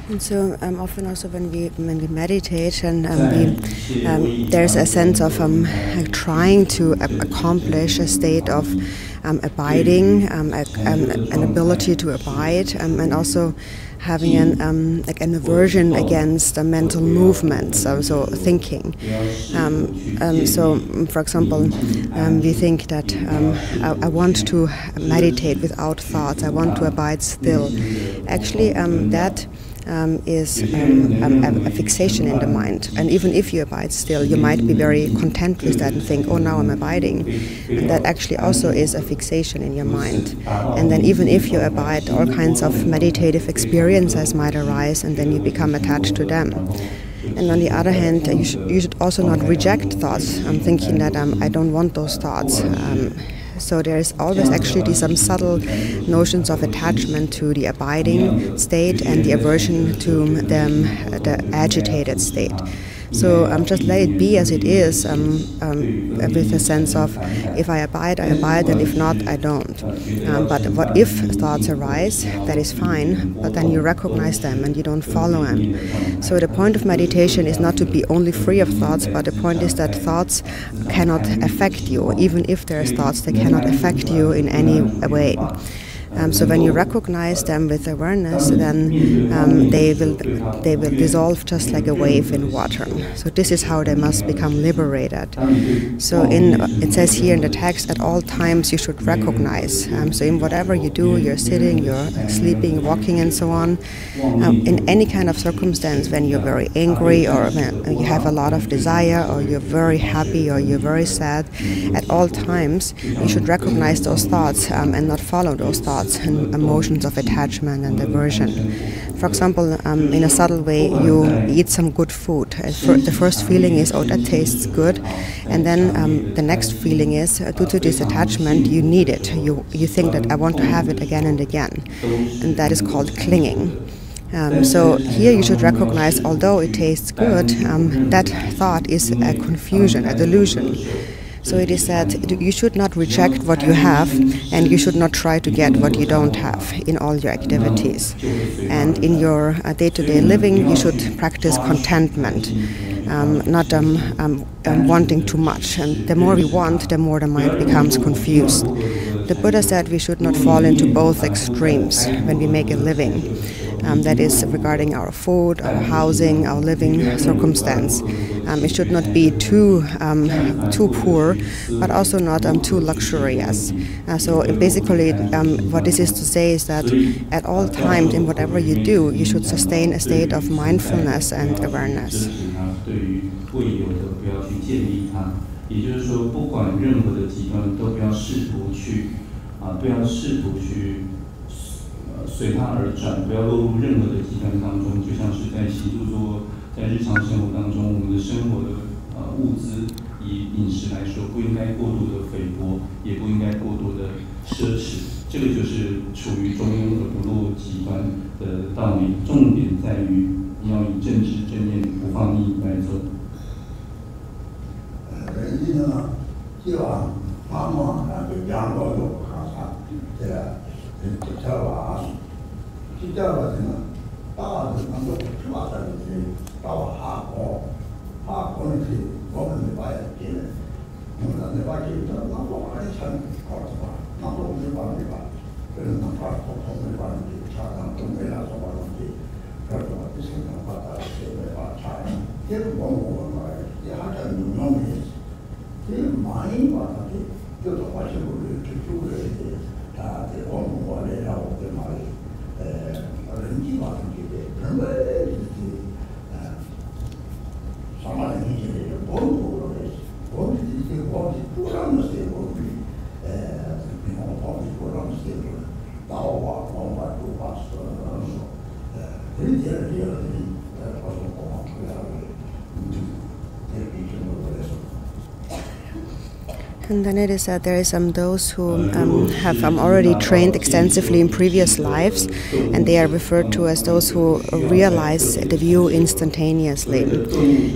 And so often also when we meditate and there's a sense of trying to accomplish a state of abiding, an ability to abide, and also having an aversion against the mental movements, so thinking. So, for example, we think that I want to meditate without thoughts, I want to abide still. Actually, that is a fixation in the mind. And even if you abide still, you might be very content with that and think, oh, now I'm abiding. And that actually also is a fixation in your mind. And then even if you abide, all kinds of meditative experiences might arise, and then you become attached to them. And on the other hand, you should also not reject thoughts. I'm thinking that I don't want those thoughts. So there is always actually some subtle notions of attachment to the abiding state and the aversion to the agitated state. So just let it be as it is, with a sense of if I abide, and if not, I don't. But what if thoughts arise, that is fine, but then you recognize them and you don't follow them. So the point of meditation is not to be only free of thoughts, but the point is that thoughts cannot affect you. Even if there's thoughts, they cannot affect you in any way. So when you recognize them with awareness, then they will dissolve just like a wave in water. So this is how they must become liberated. So it says here in the text, at all times you should recognize. So in whatever you do, you're sitting, you're sleeping, walking, and so on. In any kind of circumstance, when you're very angry, or when you have a lot of desire, or you're very happy, or you're very sad, at all times you should recognize those thoughts and not follow those thoughts and emotions of attachment and aversion. For example, in a subtle way, you eat some good food. The first feeling is, oh, that tastes good, and then the next feeling is, due to this attachment, you need it. You think that I want to have it again and again, and that is called clinging. So here you should recognize, although it tastes good, that thought is a confusion, a delusion. So it is that you should not reject what you have, and you should not try to get what you don't have in all your activities. And in your day-to-day living, you should practice contentment, not wanting too much. And the more we want, the more the mind becomes confused. The Buddha said we should not fall into both extremes when we make a living. That is regarding our food, our housing, our living circumstance. It should not be too poor, but also not too luxurious. So basically, what this is to say is that at all times, in whatever you do, you should sustain a state of mindfulness and awareness. 随它而转，不要落入任何的极端当中，就像是在习著说，在日常生活当中，我们的生活的物资，以饮食来说，不应该过度的菲薄，也不应该过度的奢侈。这个就是处于中庸而不落极端的道理。重点在于你要以正知正念不放逸来做。人呢，希望妈妈那个养老有看啥，对吧？这话。 진짜 같으면 따라서 남도 추가하는지 따라하고 하고는 보면 봐야지. 뭔가 내가 기도 나도 많이 참 걸어봐. 나도 오늘 밤에 봐. 그런 나파 통통을 받는지 차상 동네라서 받는지 그런 거 생각 받아 세배 봐. 잘 계속 보고 말이야. 하자 유명해. 제일 많이 받았지. 그것도 마시고 이렇게 죽으래. 다 대공부 원래라고 그 말이.人际关系的，人们上来你这个光顾的，我们这些光是不让的社会，比方光是不让的社会，道啊、光啊、都把说，人家这个人，好像光不要的，这比什么来说。 And then it is that there is those who have already trained extensively in previous lives, and they are referred to as those who realize the view instantaneously.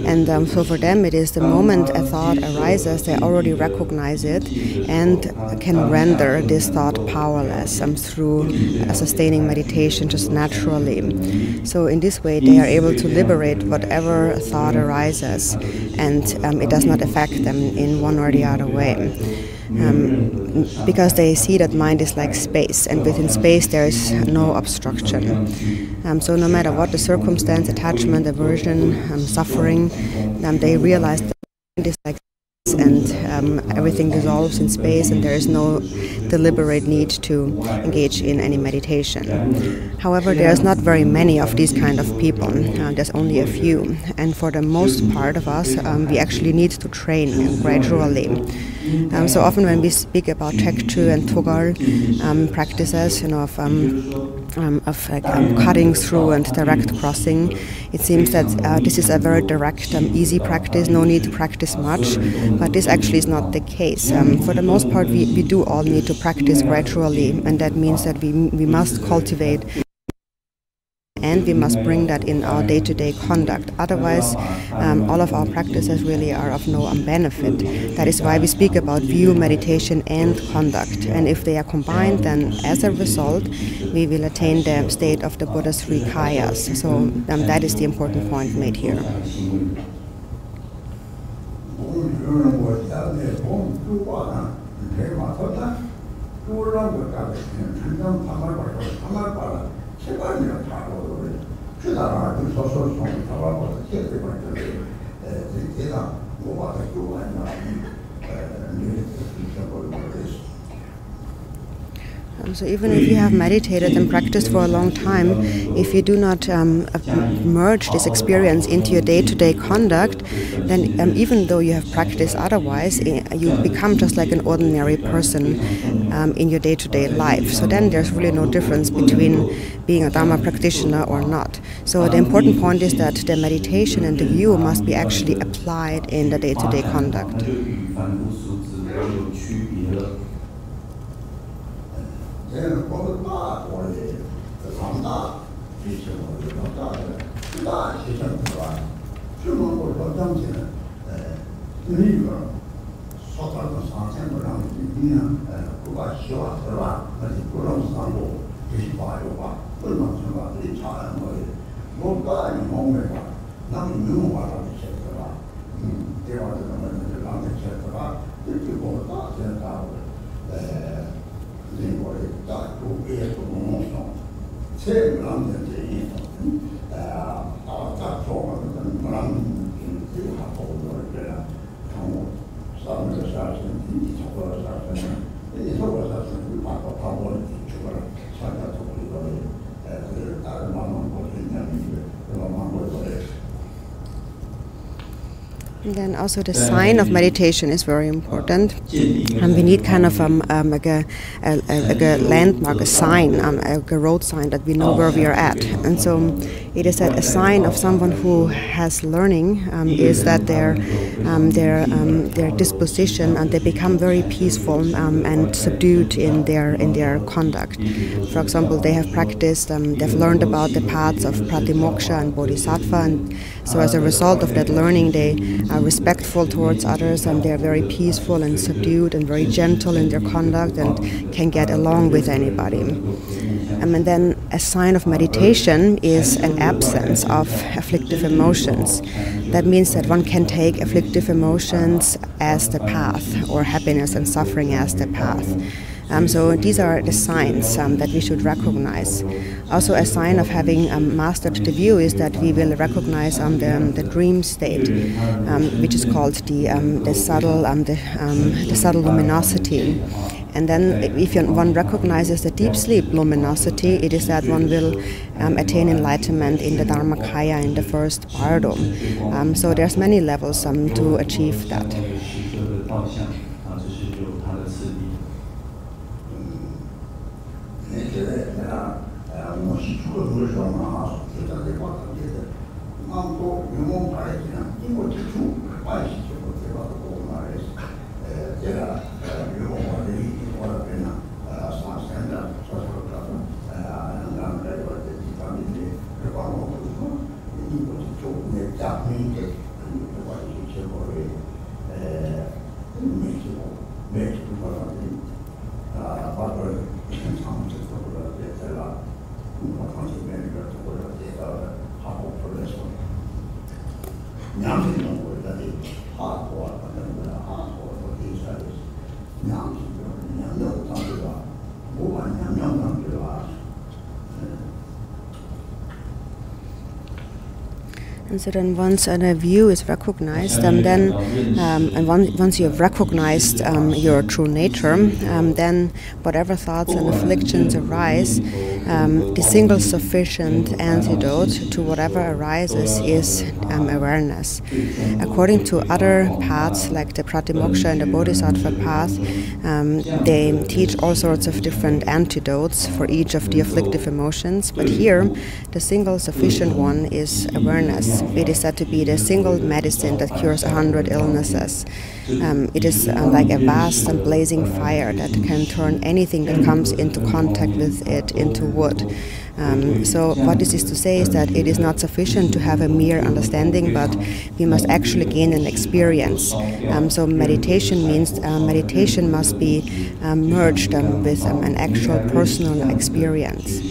And so for them it is the moment a thought arises, they already recognize it and can render this thought powerless through sustaining meditation just naturally. So in this way they are able to liberate whatever thought arises, and it does not affect them in one or the other way. Because they see that mind is like space, and within space there is no obstruction. So no matter what the circumstance, attachment, aversion, suffering, they realize that mind is like space, and everything dissolves in space, and there is no deliberate need to engage in any meditation. However, there's not very many of these kind of people. There's only a few, and for the most part of us, we actually need to train gradually. So often when we speak about Tekchu and Togal practices, of cutting through and direct crossing, it seems that this is a very direct, easy practice, no need to practice much, but this actually is not the case. For the most part, we do all need to practice gradually, and that means that we must cultivate and we must bring that in our day-to-day conduct. Otherwise, all of our practices really are of no benefit. That is why we speak about view, meditation, and conduct. And if they are combined, then as a result, we will attain the state of the Buddha's three kayas. So that is the important point made here. So even if you have meditated and practiced for a long time, if you do not merge this experience into your day-to-day conduct, then even though you have practiced otherwise, you become just like an ordinary person in your day-to-day life. So then there's really no difference between being a Dharma practitioner or not. So the important point is that the meditation and the view must be actually applied in the day-to-day conduct. And then also the sign of meditation is very important. We need kind of like a landmark, a sign, a road sign that we know where we are at. And so it is that a sign of someone who has learning is that their disposition and they become very peaceful and subdued in their conduct. For example, they have practiced, they've learned about the paths of pratimoksha and bodhisattva, and so as a result of that learning, they are respectful towards others, and they are very peaceful and subdued and very gentle in their conduct and can get along with anybody. And then a sign of meditation is an absence of afflictive emotions. That means that one can take afflictive emotions as the path, or happiness and suffering as the path. So these are the signs that we should recognize. Also, a sign of having mastered the view is that we will recognize the dream state, which is called the subtle luminosity. And then if one recognizes the deep sleep luminosity, it is that one will attain enlightenment in the Dharmakaya, in the first paradom. So there's many levels to achieve that. And so then once a view is recognized, and once you have recognized your true nature, then whatever thoughts and afflictions arise, the single sufficient antidote to whatever arises is awareness. According to other paths, like the pratimoksha and the bodhisattva path, they teach all sorts of different antidotes for each of the afflictive emotions, but here the single sufficient one is awareness. It is said to be the single medicine that cures 100 illnesses. It is like a vast and blazing fire that can turn anything that comes into contact with it into wood. So what this is to say is that it is not sufficient to have a mere understanding, but we must actually gain an experience. So meditation means meditation must be merged with an actual personal experience.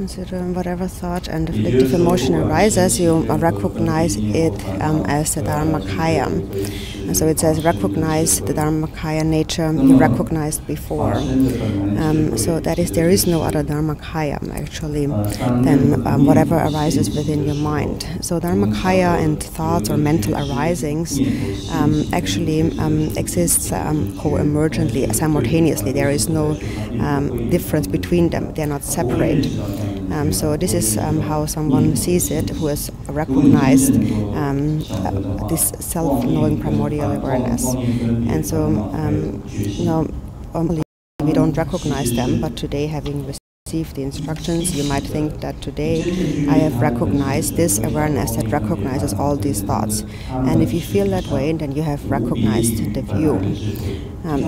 So whatever thought and afflictive emotion arises, you recognize it as the Dharmakaya. So it says recognize the Dharmakaya nature you recognized before. So that is, there is no other Dharmakaya actually than whatever arises within your mind. So Dharmakaya and thoughts or mental arisings actually exist co-emergently, simultaneously. There is no difference between them. They are not separate. So this is how someone sees it who has recognized this self-knowing primordial awareness. And so, normally we don't recognize them, but today, having received the instructions, you might think that today I have recognized this awareness that recognizes all these thoughts. And if you feel that way, then you have recognized the view.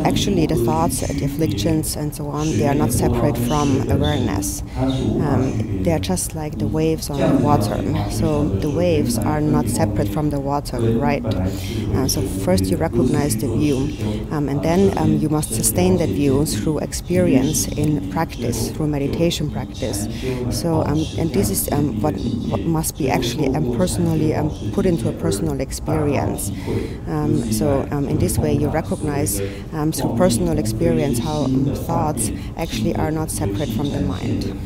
Actually, the thoughts, the afflictions, and so on, they are not separate from awareness. They are just like the waves on the water. So the waves are not separate from the water, right? So first you recognize the view, and then you must sustain that view through experience in practice, through meditation practice. So, and this is what must be actually personally put into a personal experience. So in this way you recognize through personal experience how thoughts actually are not separate from the mind.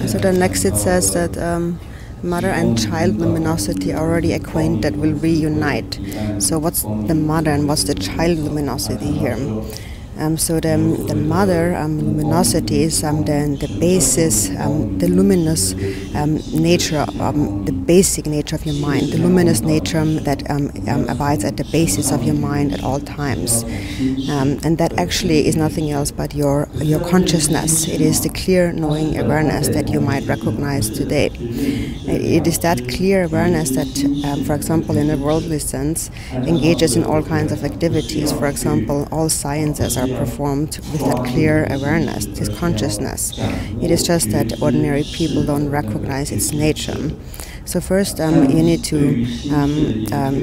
So then next it says that mother and child luminosity already acquainted will reunite. So what's the mother and what's the child luminosity here? So the mother luminosity is the basis, the luminous nature, the basic nature of your mind, the luminous nature that abides at the basis of your mind at all times. And that actually is nothing else but your consciousness. It is the clear knowing awareness that you might recognize today. It is that clear awareness that, for example, in a worldly sense, engages in all kinds of activities. For example, all sciences are performed with that clear awareness, this consciousness. It is just that ordinary people don't recognize its nature. So first you need to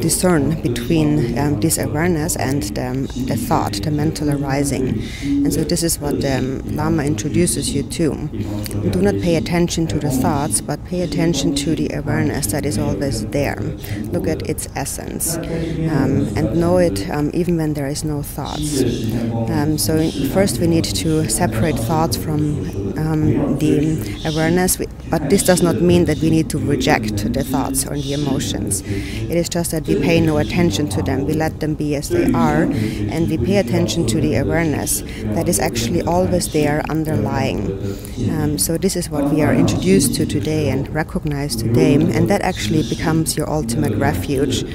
discern between this awareness and the thought, the mental arising. And so this is what the Lama introduces you to. Do not pay attention to the thoughts, but pay attention to the awareness that is always there. Look at its essence and know it even when there is no thoughts. So first we need to separate thoughts from the awareness, but this does not mean that we need to reject the thoughts or the emotions. It is just that we pay no attention to them. We let them be as they are, and we pay attention to the awareness that is actually always there underlying. So this is what we are introduced to today and recognize today, and that actually becomes your ultimate refuge.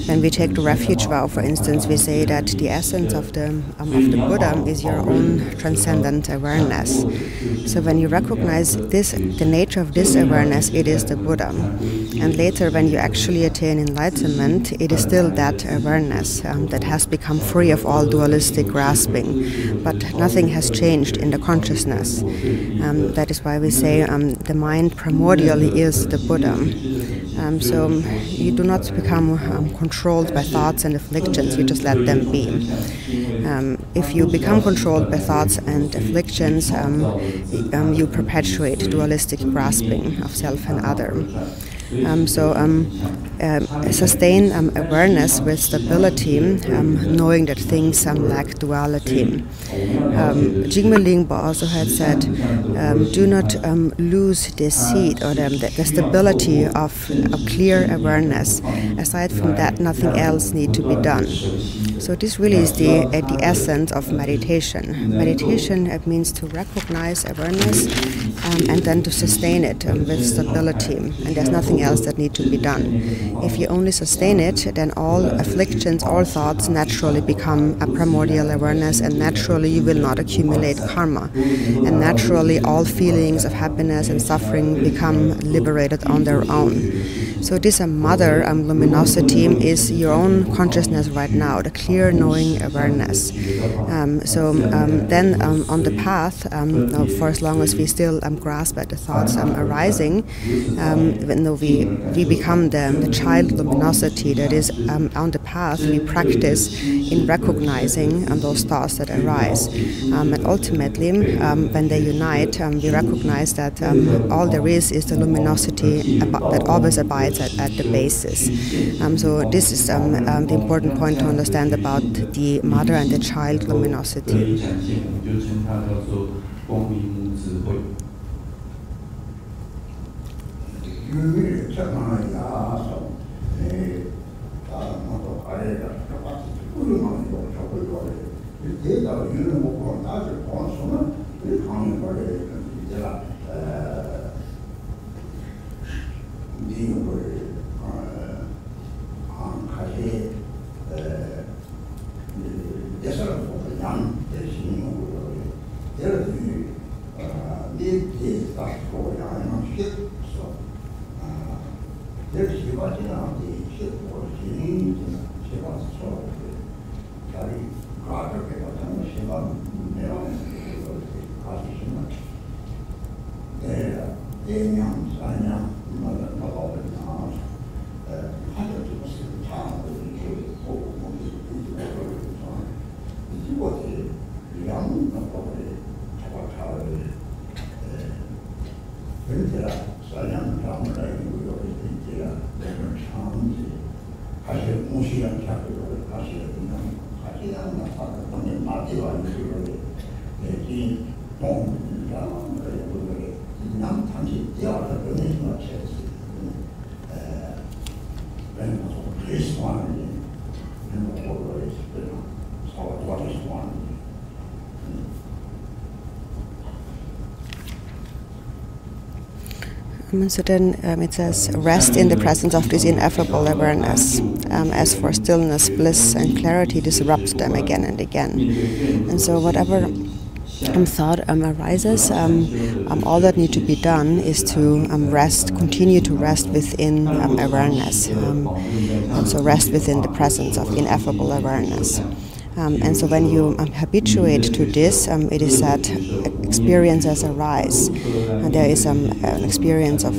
When we take the refuge vow, for instance, we say that the essence of the Buddha is your own transcendent awareness. So when you recognize this, the nature of this awareness, it is the Buddha. And later, when you actually attain enlightenment, it is still that awareness that has become free of all dualistic grasping. But nothing has changed in the consciousness. That is why we say the mind primordially is the Buddha. So you do not become controlled by thoughts and afflictions, you just let them be. If you become controlled by thoughts and afflictions, you perpetuate dualistic grasping of self and other. Sustain awareness with stability, knowing that things lack duality. Jigme Lingpa also had said, do not lose the seed or the stability of a clear awareness. Aside from that, nothing else needs to be done. So this really is the essence of meditation. Meditation, it means to recognize awareness and then to sustain it with stability. And there's nothing else that needs to be done. If you only sustain it, then all afflictions, all thoughts naturally become a primordial awareness, and naturally you will not accumulate karma. And naturally all feelings of happiness and suffering become liberated on their own. So this mother luminosity is your own consciousness right now, the clear knowing awareness. Then on the path, for as long as we still grasp at the thoughts arising, we become the child luminosity that is on the path. We practice in recognizing those thoughts that arise. And ultimately, when they unite, we recognize that all there is the luminosity that always abides at the basis. So this is the important point to understand about the mother and the child luminosity. So then it says, rest in the presence of this ineffable awareness. As for stillness, bliss, and clarity disrupt them again and again. And so whatever thought arises, all that need to be done is to rest, continue to rest within awareness. And so rest within the presence of ineffable awareness. And so when you habituate to this, it is that experiences arise. And there is an experience of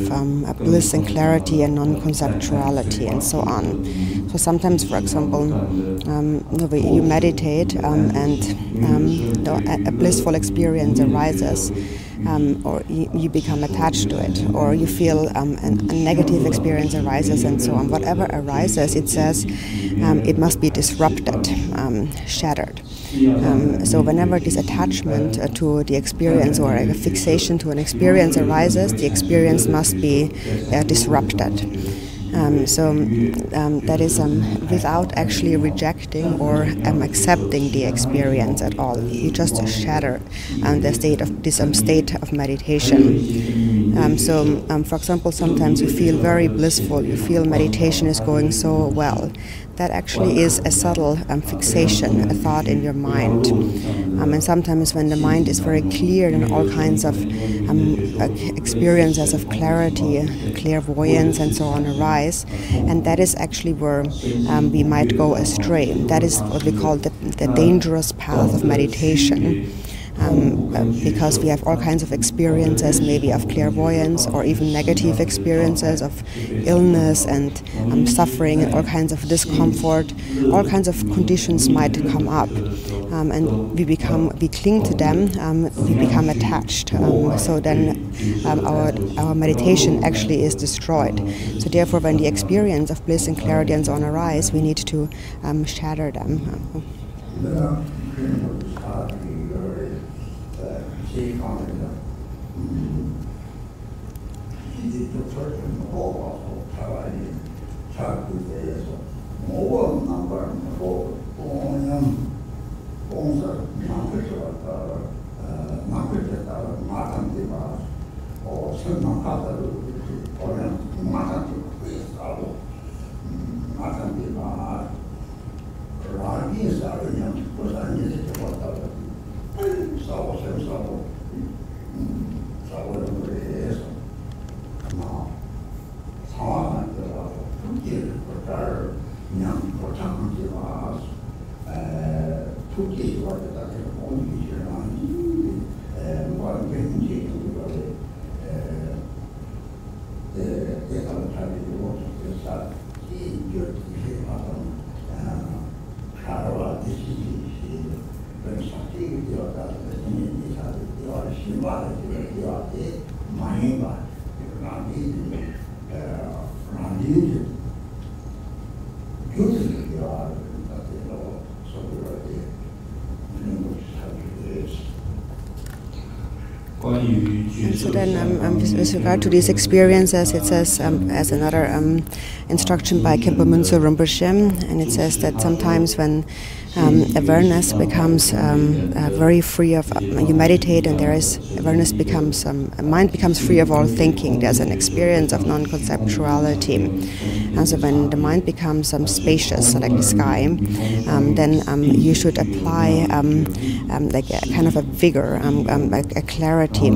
bliss and clarity and non-conceptuality and so on. So sometimes, for example, you meditate and a blissful experience arises. Or you become attached to it, or you feel a negative experience arises, and so on. Whatever arises, it says it must be disrupted, shattered. So whenever this attachment to the experience or a fixation to an experience arises, the experience must be disrupted. That is without actually rejecting or accepting the experience at all. You just shatter the state of this state of meditation. For example, sometimes you feel very blissful. You feel meditation is going so well. That actually is a subtle fixation, a thought in your mind. And sometimes when the mind is very clear and all kinds of experiences of clarity, clairvoyance and so on arise, and that is actually where we might go astray. That is what we call the dangerous path of meditation. Because we have all kinds of experiences, maybe of clairvoyance or even negative experiences of illness and suffering and all kinds of discomfort. All kinds of conditions might come up, and we cling to them. We become attached. So then our meditation actually is destroyed. So therefore, when the experience of bliss and clarity and so on arise, we need to shatter them. So then with regard to these experiences, it says as another instruction by Khenpo Munso Rinpoche, and it says that sometimes when awareness becomes very free of, you meditate and there is, awareness becomes, mind becomes free of all thinking, there's an experience of non-conceptuality. And so when the mind becomes spacious, like the sky, then you should apply like a kind of a vigor, a clarity.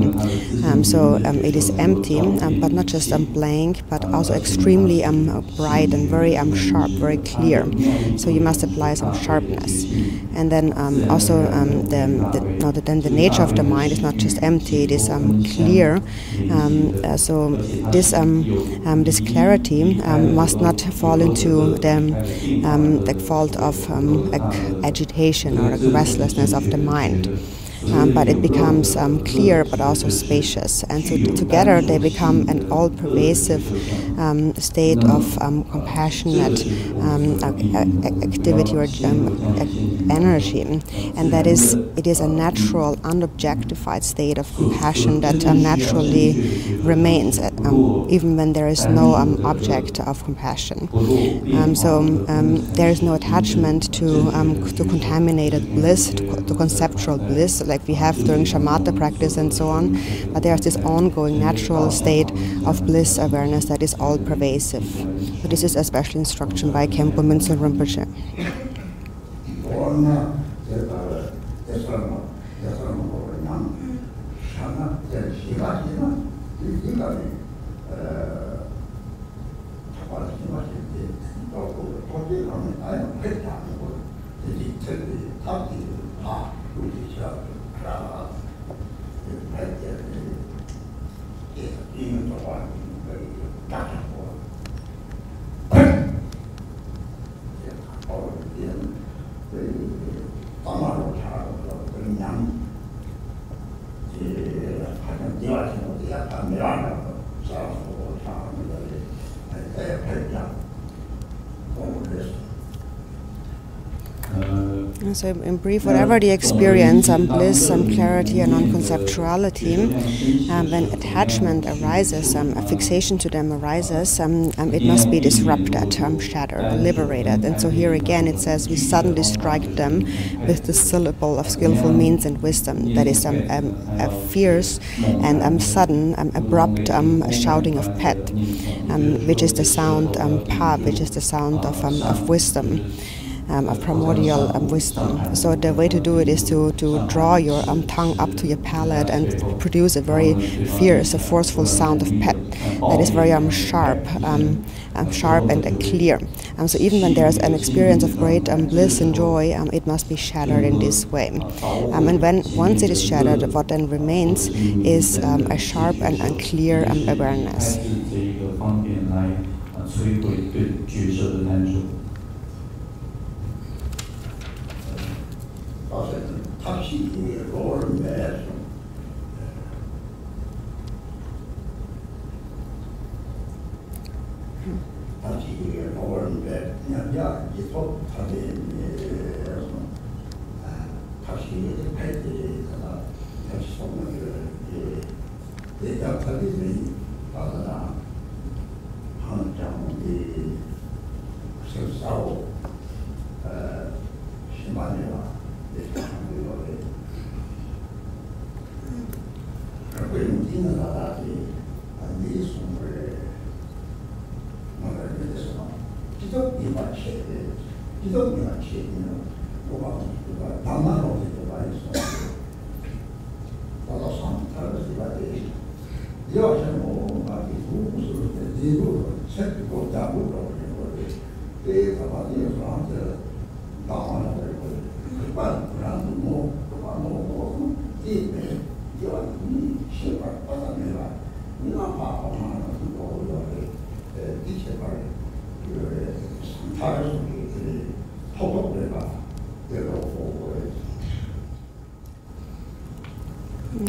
So it is empty, but not just blank, but also extremely bright and very sharp, very clear. So you must apply some sharpness. And then also then the nature of the mind is not just empty; it is clear. So this clarity must not fall into the fault of agitation or restlessness of the mind. but it becomes clear but also spacious. And so together they become an all-pervasive state of compassionate activity or energy. And that is, it is a natural, unobjectified state of compassion that naturally remains, even when there is no object of compassion. There is no attachment to contaminated bliss, to conceptual bliss, like we have during shamatha practice and so on. But there is this ongoing natural state of bliss awareness that is all-pervasive. So this is a special instruction by Khenpo Minsun Rinpoche. So in brief, whatever the experience, bliss, clarity and non-conceptuality, when attachment arises, a fixation to them arises, it must be disrupted, shattered, liberated. And so here again it says we suddenly strike them with the syllable of skillful means and wisdom. That is a fierce and sudden, abrupt shouting of pet, which is the sound pa, which is the sound of wisdom. Of primordial wisdom. So the way to do it is to draw your tongue up to your palate and produce a very fierce, a forceful sound of pet that is very sharp and clear. So even when there is an experience of great bliss and joy, it must be shattered in this way. And once it is shattered, what then remains is a sharp and clear awareness.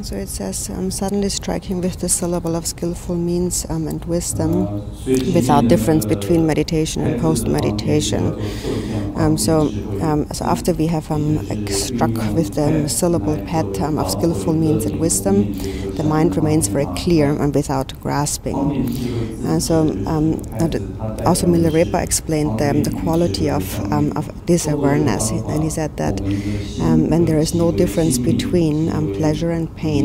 So it says, suddenly striking with the syllable of skillful means and wisdom, without difference between meditation and post-meditation. So after we have struck with the syllable pet of skillful means and wisdom, the mind remains very clear and without grasping. Also Milarepa explained the quality of this awareness, and he said that when there is no difference between pleasure and pain,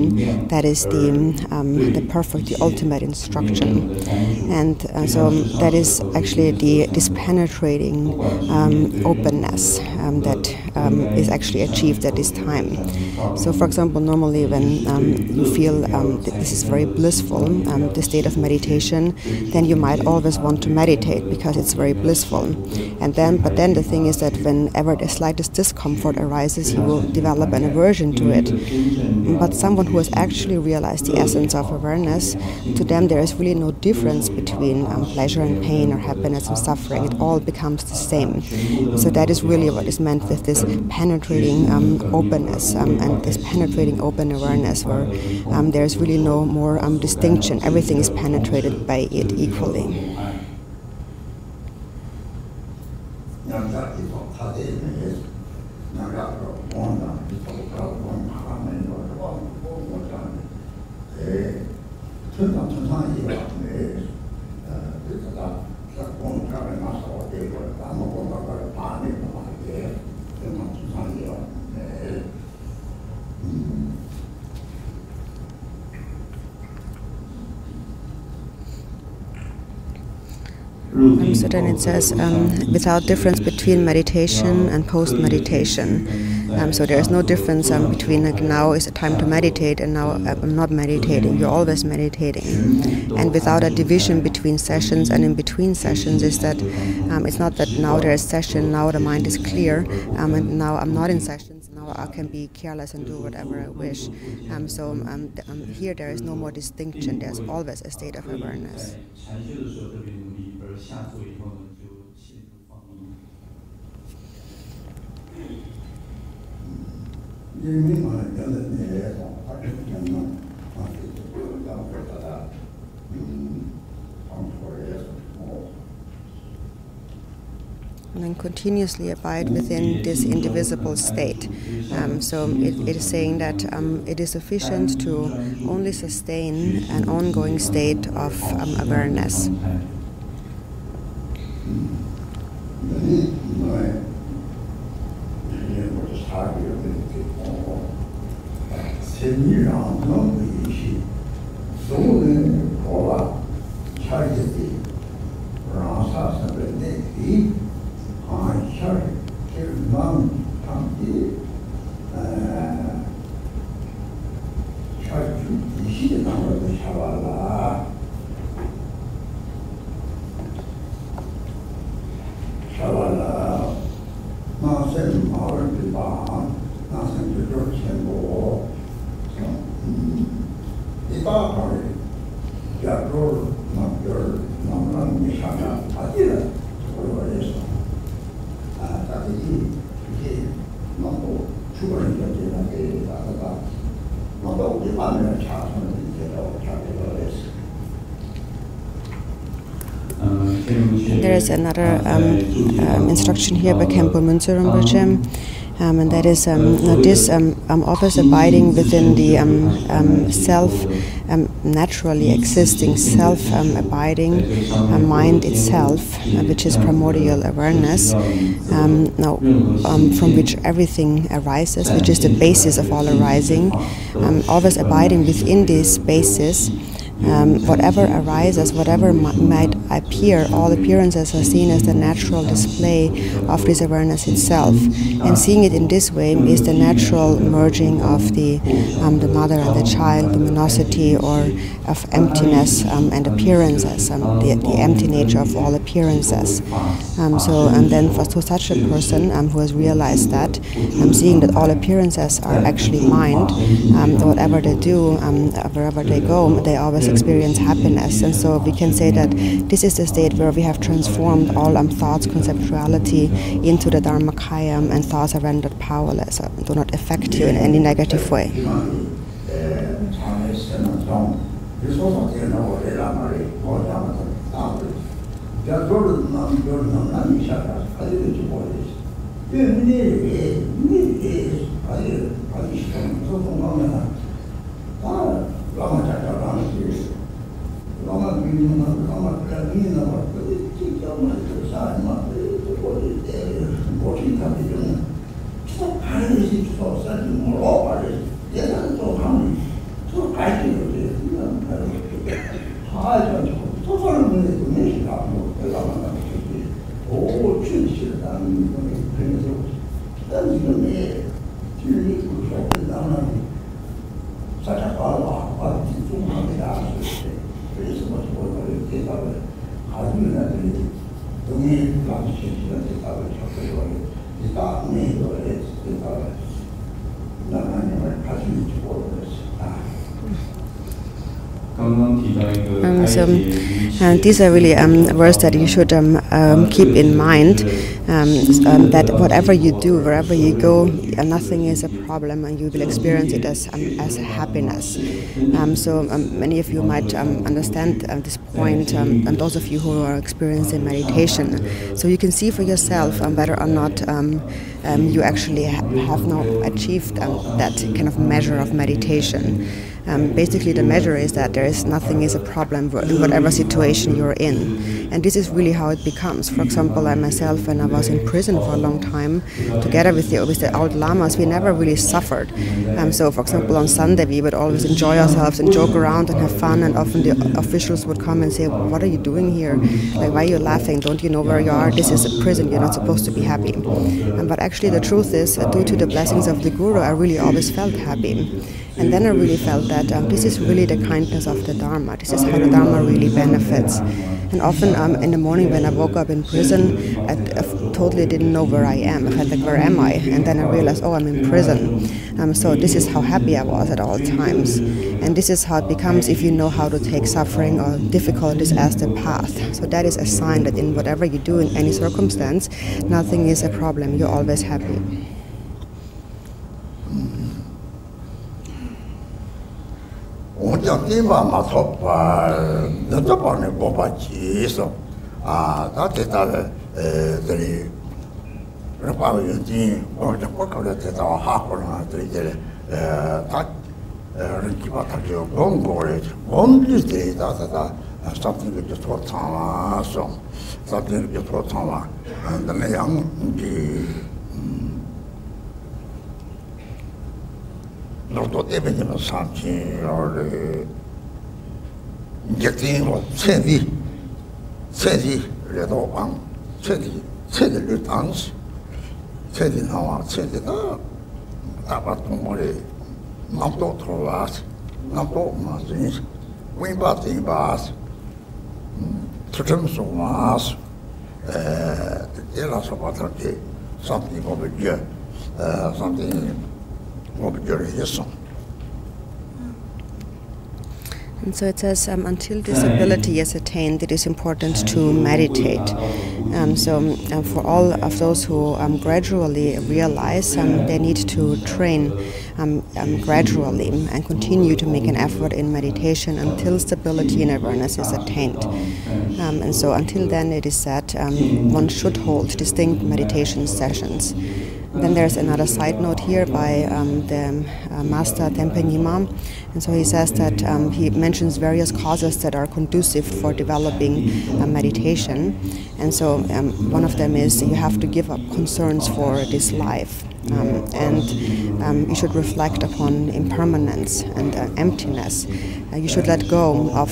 that is the perfect, the ultimate instruction. And so that is actually this penetrating openness that is actually achieved at this time. So for example, normally when you feel that this is very blissful, the state of meditation, then you might always want to meditate because it's very blissful. But then the thing is that whenever the slightest discomfort arises, you will develop an aversion to it. But someone who has actually realized the essence of awareness, to them there is really no difference between pleasure and pain or happiness and suffering. It all becomes the same. So that is really what is meant with this penetrating openness and this penetrating open awareness, where there is really no more distinction. Everything is penetrated by it equally. So then it says, without difference between meditation and post-meditation. So there is no difference between like now is the time to meditate and now I'm not meditating. You're always meditating. And without a division between sessions and in between sessions is that it's not that now there is session, now the mind is clear, and now I'm not in sessions, now I can be careless and do whatever I wish. Here there is no more distinction, there's always a state of awareness. And then continuously abide within this indivisible state. So it is saying that it is sufficient to only sustain an ongoing state of awareness. There is another instruction here by Khenpo Munso Rinpoche, and that is this offers abiding within the self, naturally existing self-abiding mind itself, which is primordial awareness, from which everything arises, which is the basis of all arising, always abiding within this basis. Whatever arises, whatever might appear, all appearances are seen as the natural display of this awareness itself. And seeing it in this way is the natural merging of the mother and the child, luminosity or of emptiness and appearances, the empty nature of all appearances. Then to such a person who has realized that, seeing that all appearances are actually mind, whatever they do, wherever they go, they always experience happiness. And so we can say that this is the state where we have transformed all thoughts, conceptuality into the Dharmakaya, and thoughts are rendered powerless, or do not affect you in any negative way. And these are really words that you should keep in mind, that whatever you do, wherever you go, nothing is a problem, and you will experience it as happiness. So many of you might understand this point, and those of you who are experiencing meditation. So you can see for yourself whether or not you actually have now achieved that kind of measure of meditation. Basically, the measure is that nothing is a problem in whatever situation you're in, and this is really how it becomes. For example, I myself, when I was in prison for a long time, together with the old lamas, we never really suffered. So, for example, on Sunday we would always enjoy ourselves and joke around and have fun, and often the officials would come and say, "What are you doing here? Like, why are you laughing? Don't you know where you are? This is a prison. You're not supposed to be happy." But actually, the truth is, due to the blessings of the Guru, I really always felt happy. And then I really felt that this is really the kindness of the Dharma. This is how the Dharma really benefits. And often in the morning when I woke up in prison, I totally didn't know where I am. I felt like, where am I? And then I realized, oh, I'm in prison. So this is how happy I was at all times. And this is how it becomes if you know how to take suffering or difficulties as the path. So that is a sign that in whatever you do, in any circumstance, nothing is a problem. You're always happy. Ojativa Matopa, the Topone Bobachi, so that is the Republican or the Pocket or Hakona, that Rikibataki, Bongo, only day that something with the Totama song, something with the Totama, and the young. Not even something or getting what said little one, said the tongues, said in our said it about tomorrow, not to us, not to machines, we bought in bars, to them so much, tell us about something over here, something. And so it says, until this ability is attained, it is important to meditate. So for all of those who gradually realize, they need to train gradually and continue to make an effort in meditation until stability and awareness is attained. And so until then, it is said one should hold distinct meditation sessions. Then there's another side note here by the master Tempe Nima, and so he says that he mentions various causes that are conducive for developing meditation, and so one of them is you have to give up concerns for this life, and you should reflect upon impermanence and emptiness. You should let go of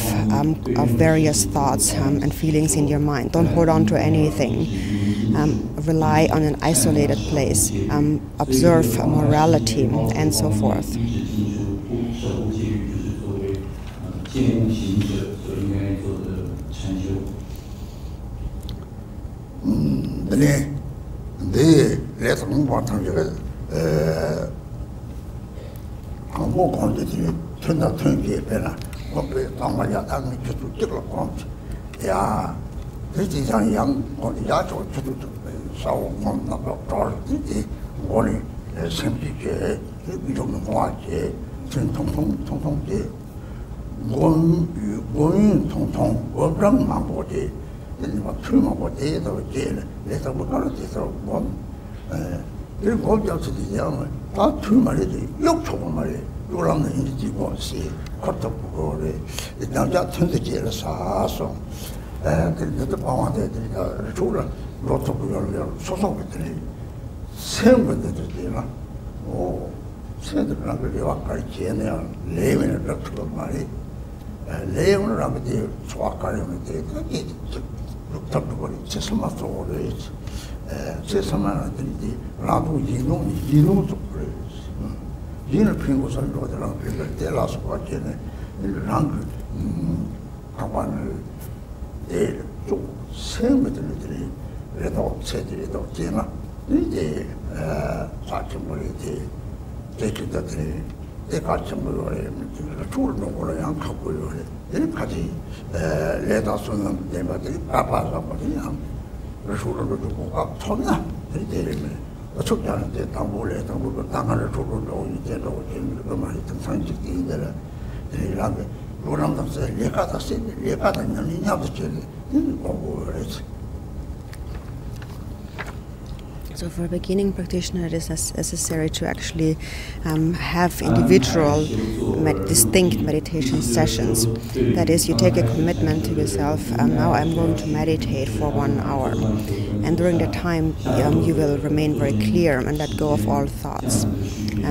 various thoughts and feelings in your mind. Don't hold on to anything. Rely on an isolated place, observe morality, and so forth. This is a young Yato to so on the doctor, only simply we don't watch it, Tong, going Tong, or bring my body, then what 2 more days of jail, later we got it one. They go down to the young, not 2 money, look to money, you run in the one see, cut up glory, it now just turn the jail so. The power that the children brought up your social with the same with the dinner. Oh, said the Ramadi Wakarichania, living in the doctor of money, living around the Swakari, looked up to it, Sesama all age, Sesama, the Rabu, you know to praise. Gina Pringles and Lord around people, they lost what in the Rangu, Kawan. They do same with the little without said it or dinner. They such a way they take it that 같이 뭐래 줄도 그냥 갖고 요래 이렇게까지 레다스는 내마들이 아파서 그냥 그래서로 두고 각 통나 되려면 어떻게하는데 당보래 당보고 당하는 쪽으로 이제로 그 말이 등산직이 이제라 이라게 노람당서 레가다 쓰는 레가다 있는 야도 제일 공부를 했지. So for a beginning practitioner, it is necessary to actually have individual, distinct meditation sessions. That is, you take a commitment to yourself, now I'm going to meditate for 1 hour. And during the time, you will remain very clear and let go of all thoughts.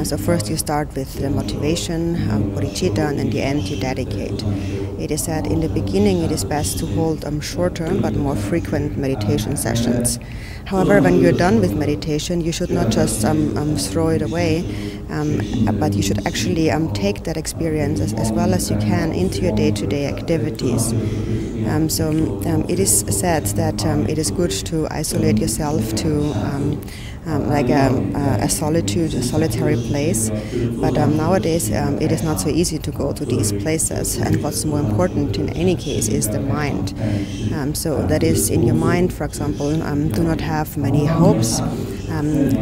So first you start with the motivation, bodhicitta, and in the end you dedicate. It is said in the beginning it is best to hold shorter but more frequent meditation sessions. However, when you're done with meditation, you should not just throw it away, but you should actually take that experience as well as you can into your day-to-day activities. It is said that it is good to isolate yourself to like a solitary place, but nowadays it is not so easy to go to these places, and what's more important in any case is the mind. So that is, in your mind, for example, do not have many hopes,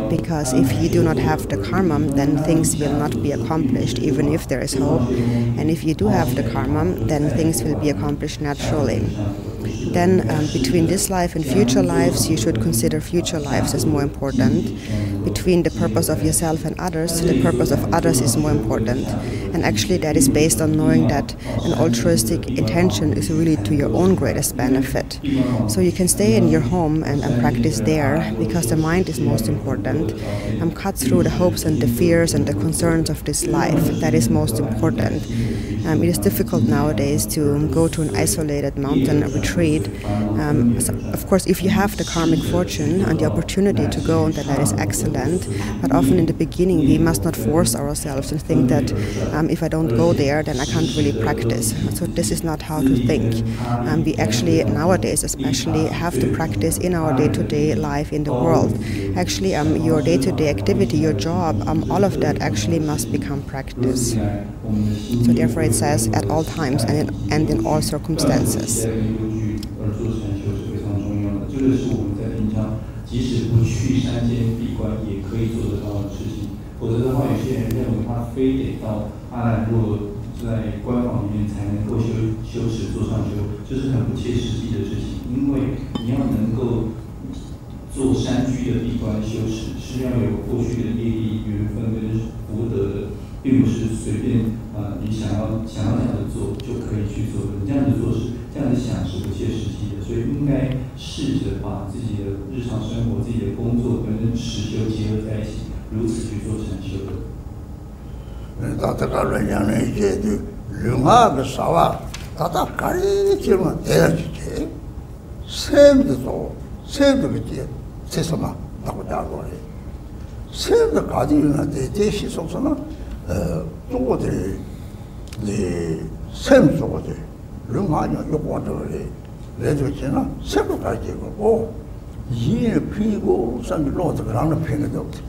because if you do not have the karma, then things will not be accomplished, even if there is hope, and if you do have the karma, then things will be accomplished naturally. Then between this life and future lives, you should consider future lives as more important. Between the purpose of yourself and others, the purpose of others is more important. And actually that is based on knowing that an altruistic intention is really to your own greatest benefit. So you can stay in your home and practice there, because the mind is most important. Cut through the hopes and the fears and the concerns of this life. That is most important. It is difficult nowadays to go to an isolated mountain retreat. So of course, if you have the karmic fortune and the opportunity to go, then that is excellent. But often in the beginning, we must not force ourselves and think that if I don't go there, then I can't really practice. So this is not how to think. We actually, nowadays especially, have to practice in our day-to-day life in the world. Actually, your day-to-day activity, your job, all of that actually must become practice. So therefore it says at all times and in all circumstances. 即使不去山间闭关，也可以做得到的事情。否则的话，有些人认为他非得到阿兰若在官房里面才能够修持做上修，这是很不切实际的事情。因为你要能够做山居的闭关修持，是要有过去的业力、缘分跟福德的，并不是随便你想要这样子做就可以去做的。这样子做是这样子想是不切实际的，所以应该试着把自己的日常生活、自己的工作跟实修结合在一起，如此去做禅修的。다다가를 양에 이제 르마가 사와 다다가리 지면 돼야지. 샘도 그지 세서마 나고 나고래. 샘도 가지는데 대시 속서는 중국들이 샘 속어들 르마냐 요거들이 내주지나 샘도 가지고 이에 피고 산이 로드 그러는 편도 없지.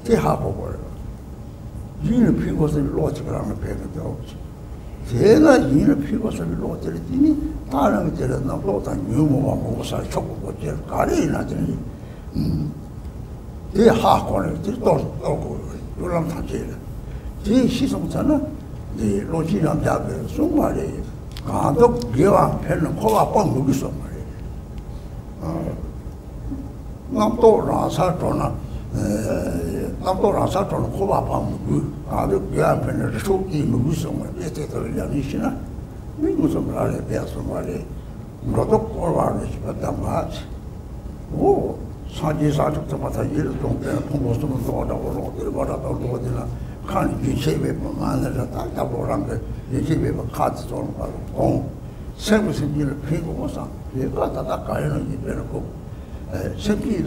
대하고 버려. 이는 피고서 로드라는 배가 없지. 제가 이는 피고서 로드를 다른 것들은 로드 유무와 모사 촉고 제 가리나 되니 대 하고는 또 오고 요람 타지. 제 시성자는 이 로지랑 잡에 송말이 가독 개왕 편은 코가 뻥 누기서 말이야. 남도 라사 도나 남도랑 사토는 코바밤 아주 개한편을 속이 무슨 에테들 양이시나 무슨 말에 배워서 말이 너도 꼴바를 싶었단 말이지. 오 사지사적도 마다 일을 동대는 통보스는 도와다고 로드를 받아도 로드나 칸이 기체에 만나서 딱딱보란 게 기체에 카드 쏘는 거고 공 세부생기를 피고 와서 얘가 다다 가려는 게 되고 새끼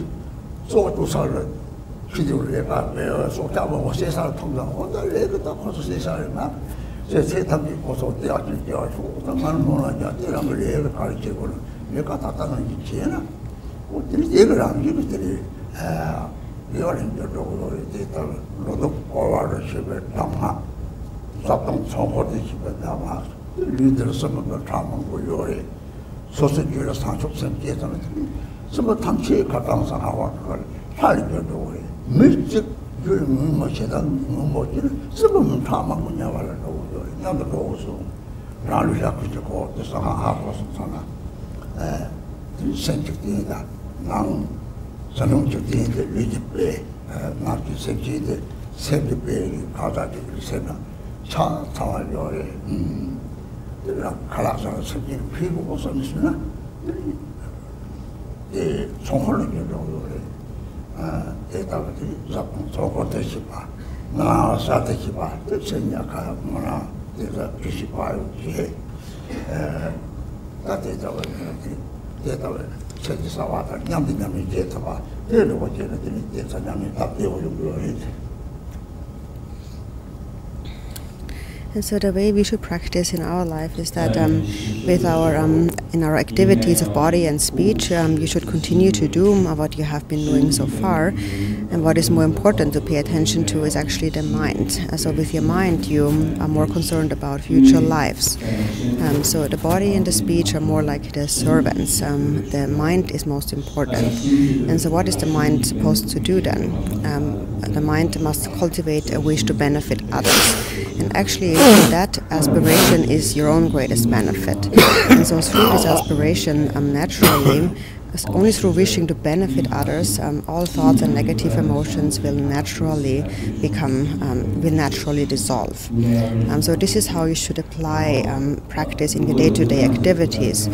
쏘도살을 기도를 내가 왜 속잡고 세상을 통장 오늘 내가 커서 세상을 막 세상이 고소 대학을 되어서 당하는 뭐냐 이런 걸 내가 가르치고는 내가 다다는 지체나 어떻게 얘기를 안 이것들이 이거는 저쪽으로 이제 또 로도 꼬와를 집에 담아 잡동 총호대 집에다가 리더 선물을 담고 요래 소설주의 상속성 계산을 좀 당시에 가까운 상황을 살려도 그래 밀집 주는 것이든 뭐지 좀 담고 냐와라고 요래 나도 그러고서 나를 잡고 그래서 하고서 sana sentiktiğinde nan sanımcıktığında 리집에 나기 생기데 생기베 가자지 세나 차 타와요에 갈아서 생기 피고 벗어니스나 예 총홀로 요래 대답이 잡고 저거 대시바 나 사대시바 뜻이냐가 뭐나 대답 대시바요 예 다대답을 대답을 세지사와다 냠디냠이 대답아 대로고 제네들이 대사냥이 답대고 요래. And so the way we should practice in our life is that with our in our activities of body and speech, you should continue to do what you have been doing so far. And what is more important to pay attention to is actually the mind. So with your mind, you are more concerned about future lives. So the body and the speech are more like the servants. The mind is most important. And so what is the mind supposed to do then? The mind must cultivate a wish to benefit others. And actually, that aspiration is your own greatest benefit. And so through this aspiration, naturally, only through wishing to benefit others, all thoughts and negative emotions will naturally dissolve. So this is how you should apply practice in your day-to-day activities.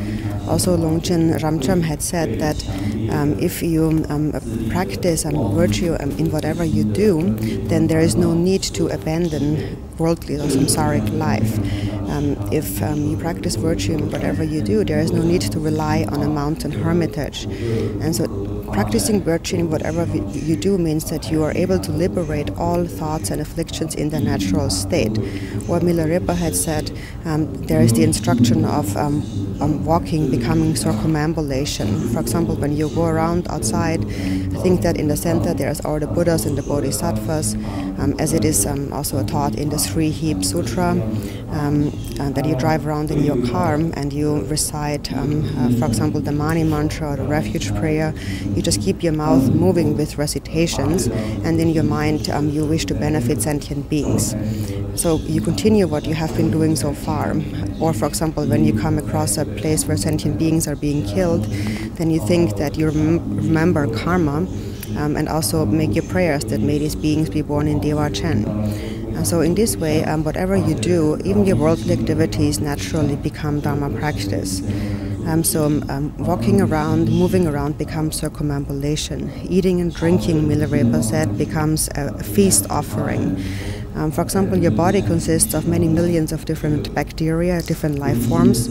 Also, Longchen Ramcham had said that if you practice virtue in whatever you do, then there is no need to abandon worldly or samsaric life. If you practice virtue in whatever you do, there is no need to rely on a mountain hermitage. And so practicing virtue in whatever you do means that you are able to liberate all thoughts and afflictions in their natural state. Or Milarepa had said, there is the instruction of walking, becoming circumambulation. For example, when you go around outside, think that in the center there's all the Buddhas and the Bodhisattvas, as it is also taught in the Sri Heap Sutra, that you drive around in your car and you recite, for example, the Mani mantra or the refuge prayer. You just keep your mouth moving with recitations, and in your mind you wish to benefit sentient beings. So you continue what you have been doing so far. Or for example, when you come across a place where sentient beings are being killed, then you think that you remember karma and also make your prayers that may these beings be born in Deva Chen. So in this way, whatever you do, even your worldly activities naturally become Dharma practice. Walking around, moving around becomes circumambulation. Eating and drinking, Milarepa said, becomes a feast offering. For example, your body consists of many millions of different bacteria, different life forms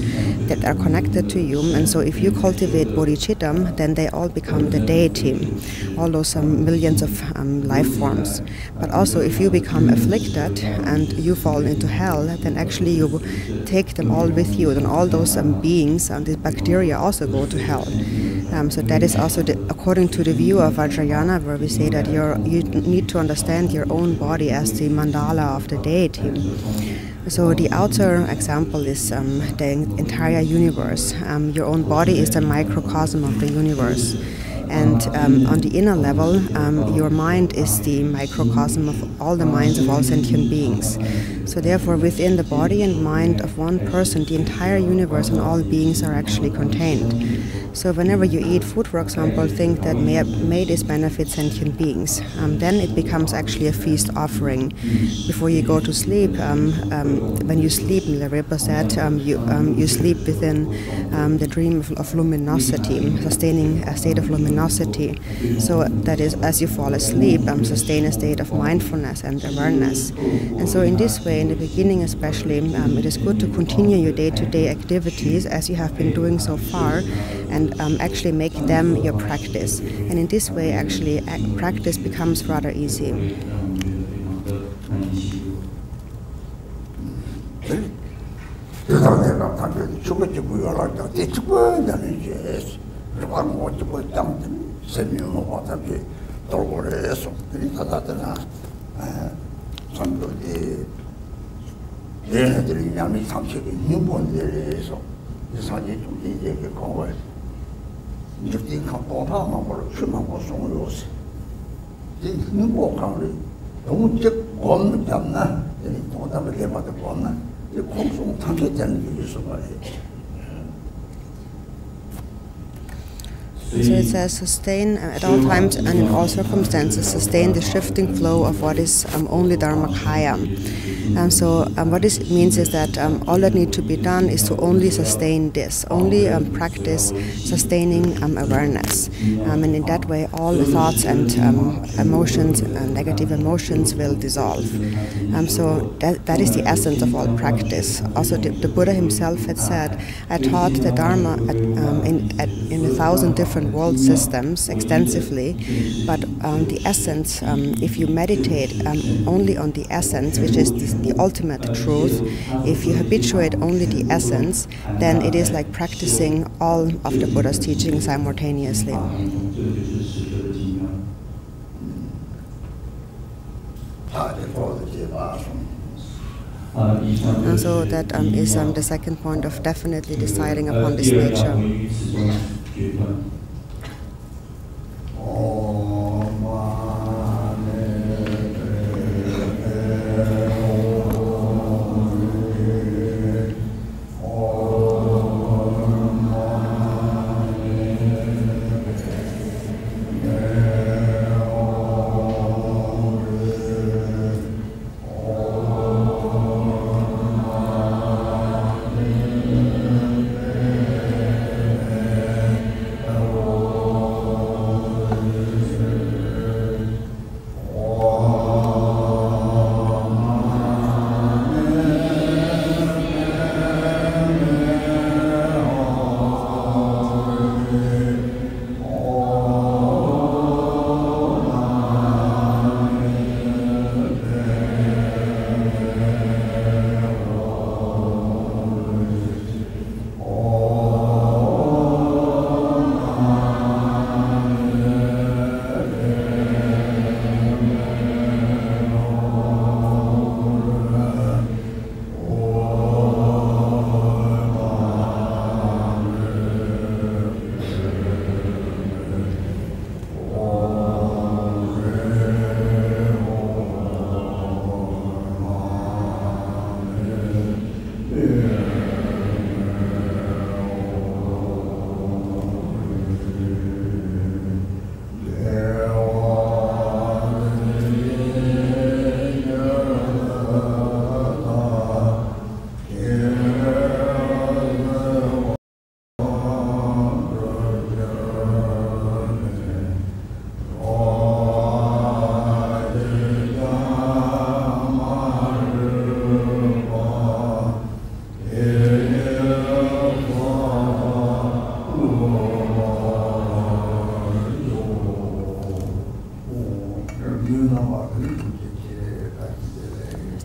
that are connected to you. And so if you cultivate bodhicitta, then they all become the deity, all those millions of life forms. But also if you become afflicted and you fall into hell, then actually you take them all with you. Then all those beings and the bacteria also go to hell. So that is also according to the view of Vajrayana, where we say that you need to understand your own body as the mandala of the deity. So the outer example is the entire universe. Your own body is the microcosm of the universe. And on the inner level, your mind is the microcosm of all the minds of all sentient beings. So therefore, within the body and mind of one person, the entire universe and all beings are actually contained. So whenever you eat food, for example, think that may this benefit sentient beings. Then it becomes actually a feast offering. Before you go to sleep, when you sleep, Milarepa said, you sleep within the dream of luminosity, sustaining a state of luminosity. So that is, as you fall asleep, sustain a state of mindfulness and awareness. And so in this way, in the beginning especially, it is good to continue your day-to-day activities as you have been doing so far, and actually make them your practice. And in this way, actually, practice becomes rather easy. 얘네들이 양이 삼식이 일본들에서 사진 좀 이제 공부해. 이제 강동타만 걸어 출만 고송을 요새. 이 일본 강을 너무 즉 겁는 잡나? 이 동담을 해봐도 겁나? 이 공송 tanke되는 게 있어 말이야. So it says sustain at all times and in all circumstances, sustain the shifting flow of what is only Dharmakaya. So what this means is that all that needs to be done is to only sustain this, only practice sustaining awareness. And in that way, all the thoughts and emotions, negative emotions will dissolve. So that is the essence of all practice. Also, the Buddha himself had said, I taught the Dharma in 1,000 different world systems extensively, but the essence, if you meditate only on the essence, which is the ultimate truth, if you habituate only the essence, then it is like practicing all of the Buddha's teachings simultaneously. And so that is the second point of definitely deciding upon this nature.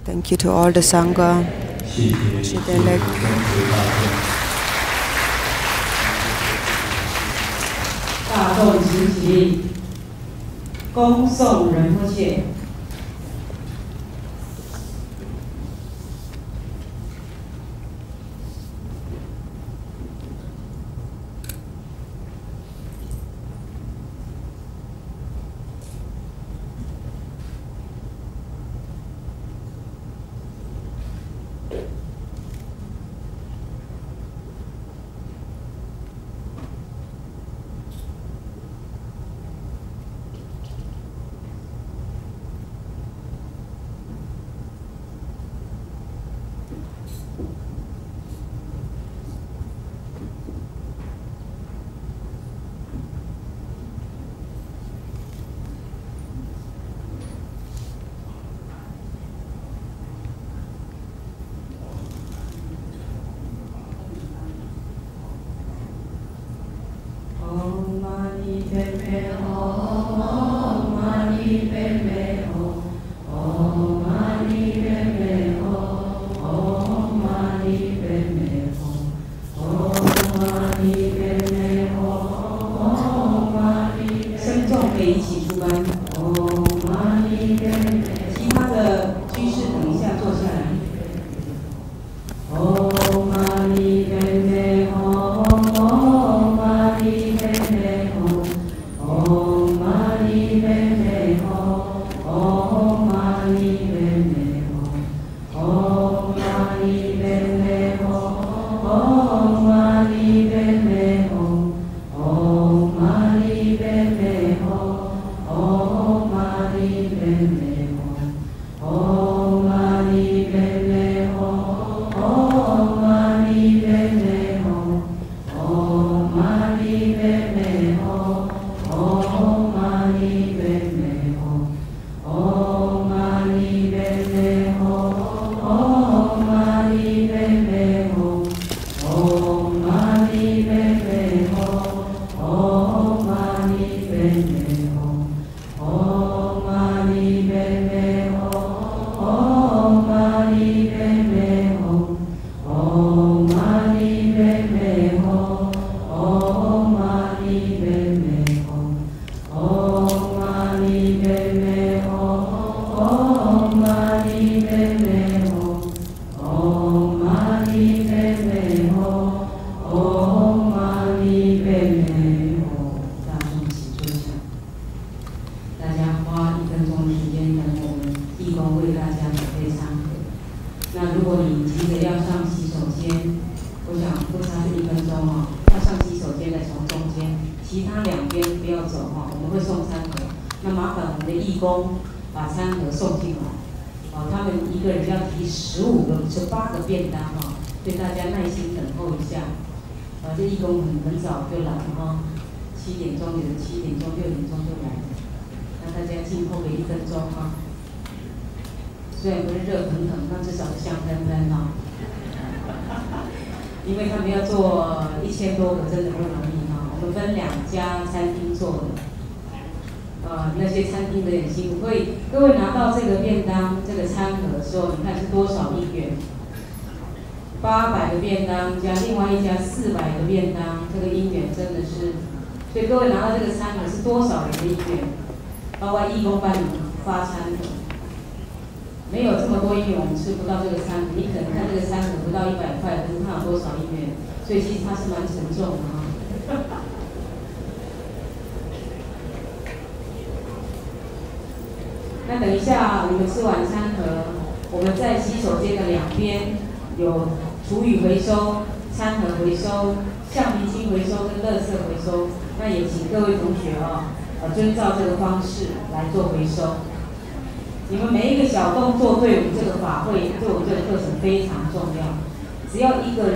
Thank you to all the Sangha. 大众齐齐，恭送仁波切。虽然不是热腾腾，但至少是香喷喷哈。因为他们要做1000多个，真的不容易哈。我们分2家餐厅做的，那些餐厅的也辛苦。所以各位拿到这个便当、这个餐盒的时候，你看是多少1元？800个便当加另外一家400个便当，这个1元真的是。所以各位拿到这个餐盒是多少人的1元？包括义工帮你发餐盒。没有这么多1元，我们吃不到这个餐盒。你可能看这个餐盒不到100块，可是它有多少1元？所以其实它是蛮沉重的哈。那等一下你们吃完餐盒，我们在洗手间的2边有厨余回收、餐盒回收、橡皮筋回收跟垃圾回收。那也请各位同学遵照这个方式来做回收。你们每一个小动作对我们这个法会、对我们这个课程非常重要。只要一个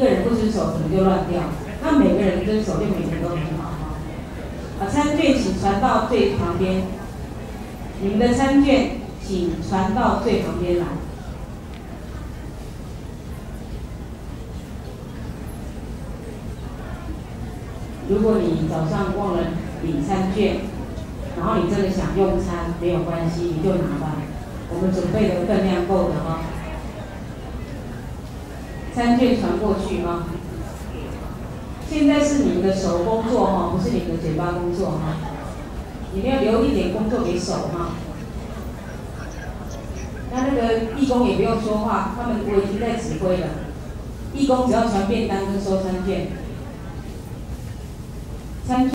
人不遵守，可能就乱掉。那每个人遵守，就每个人都很好哈。餐券请传到最旁边，你们的餐券请传到最旁边来。如果你早上忘了领餐券，然后你真的想用餐，没有关系，你就拿吧。我们准备的分量够的哈。餐券传过去哈。现在是你们的手工作哈，不是你们的嘴巴工作哈。你们要留一点工作给手哈。那个义工也不用说话，我已经在指挥了。义工只要传便当跟收餐券。餐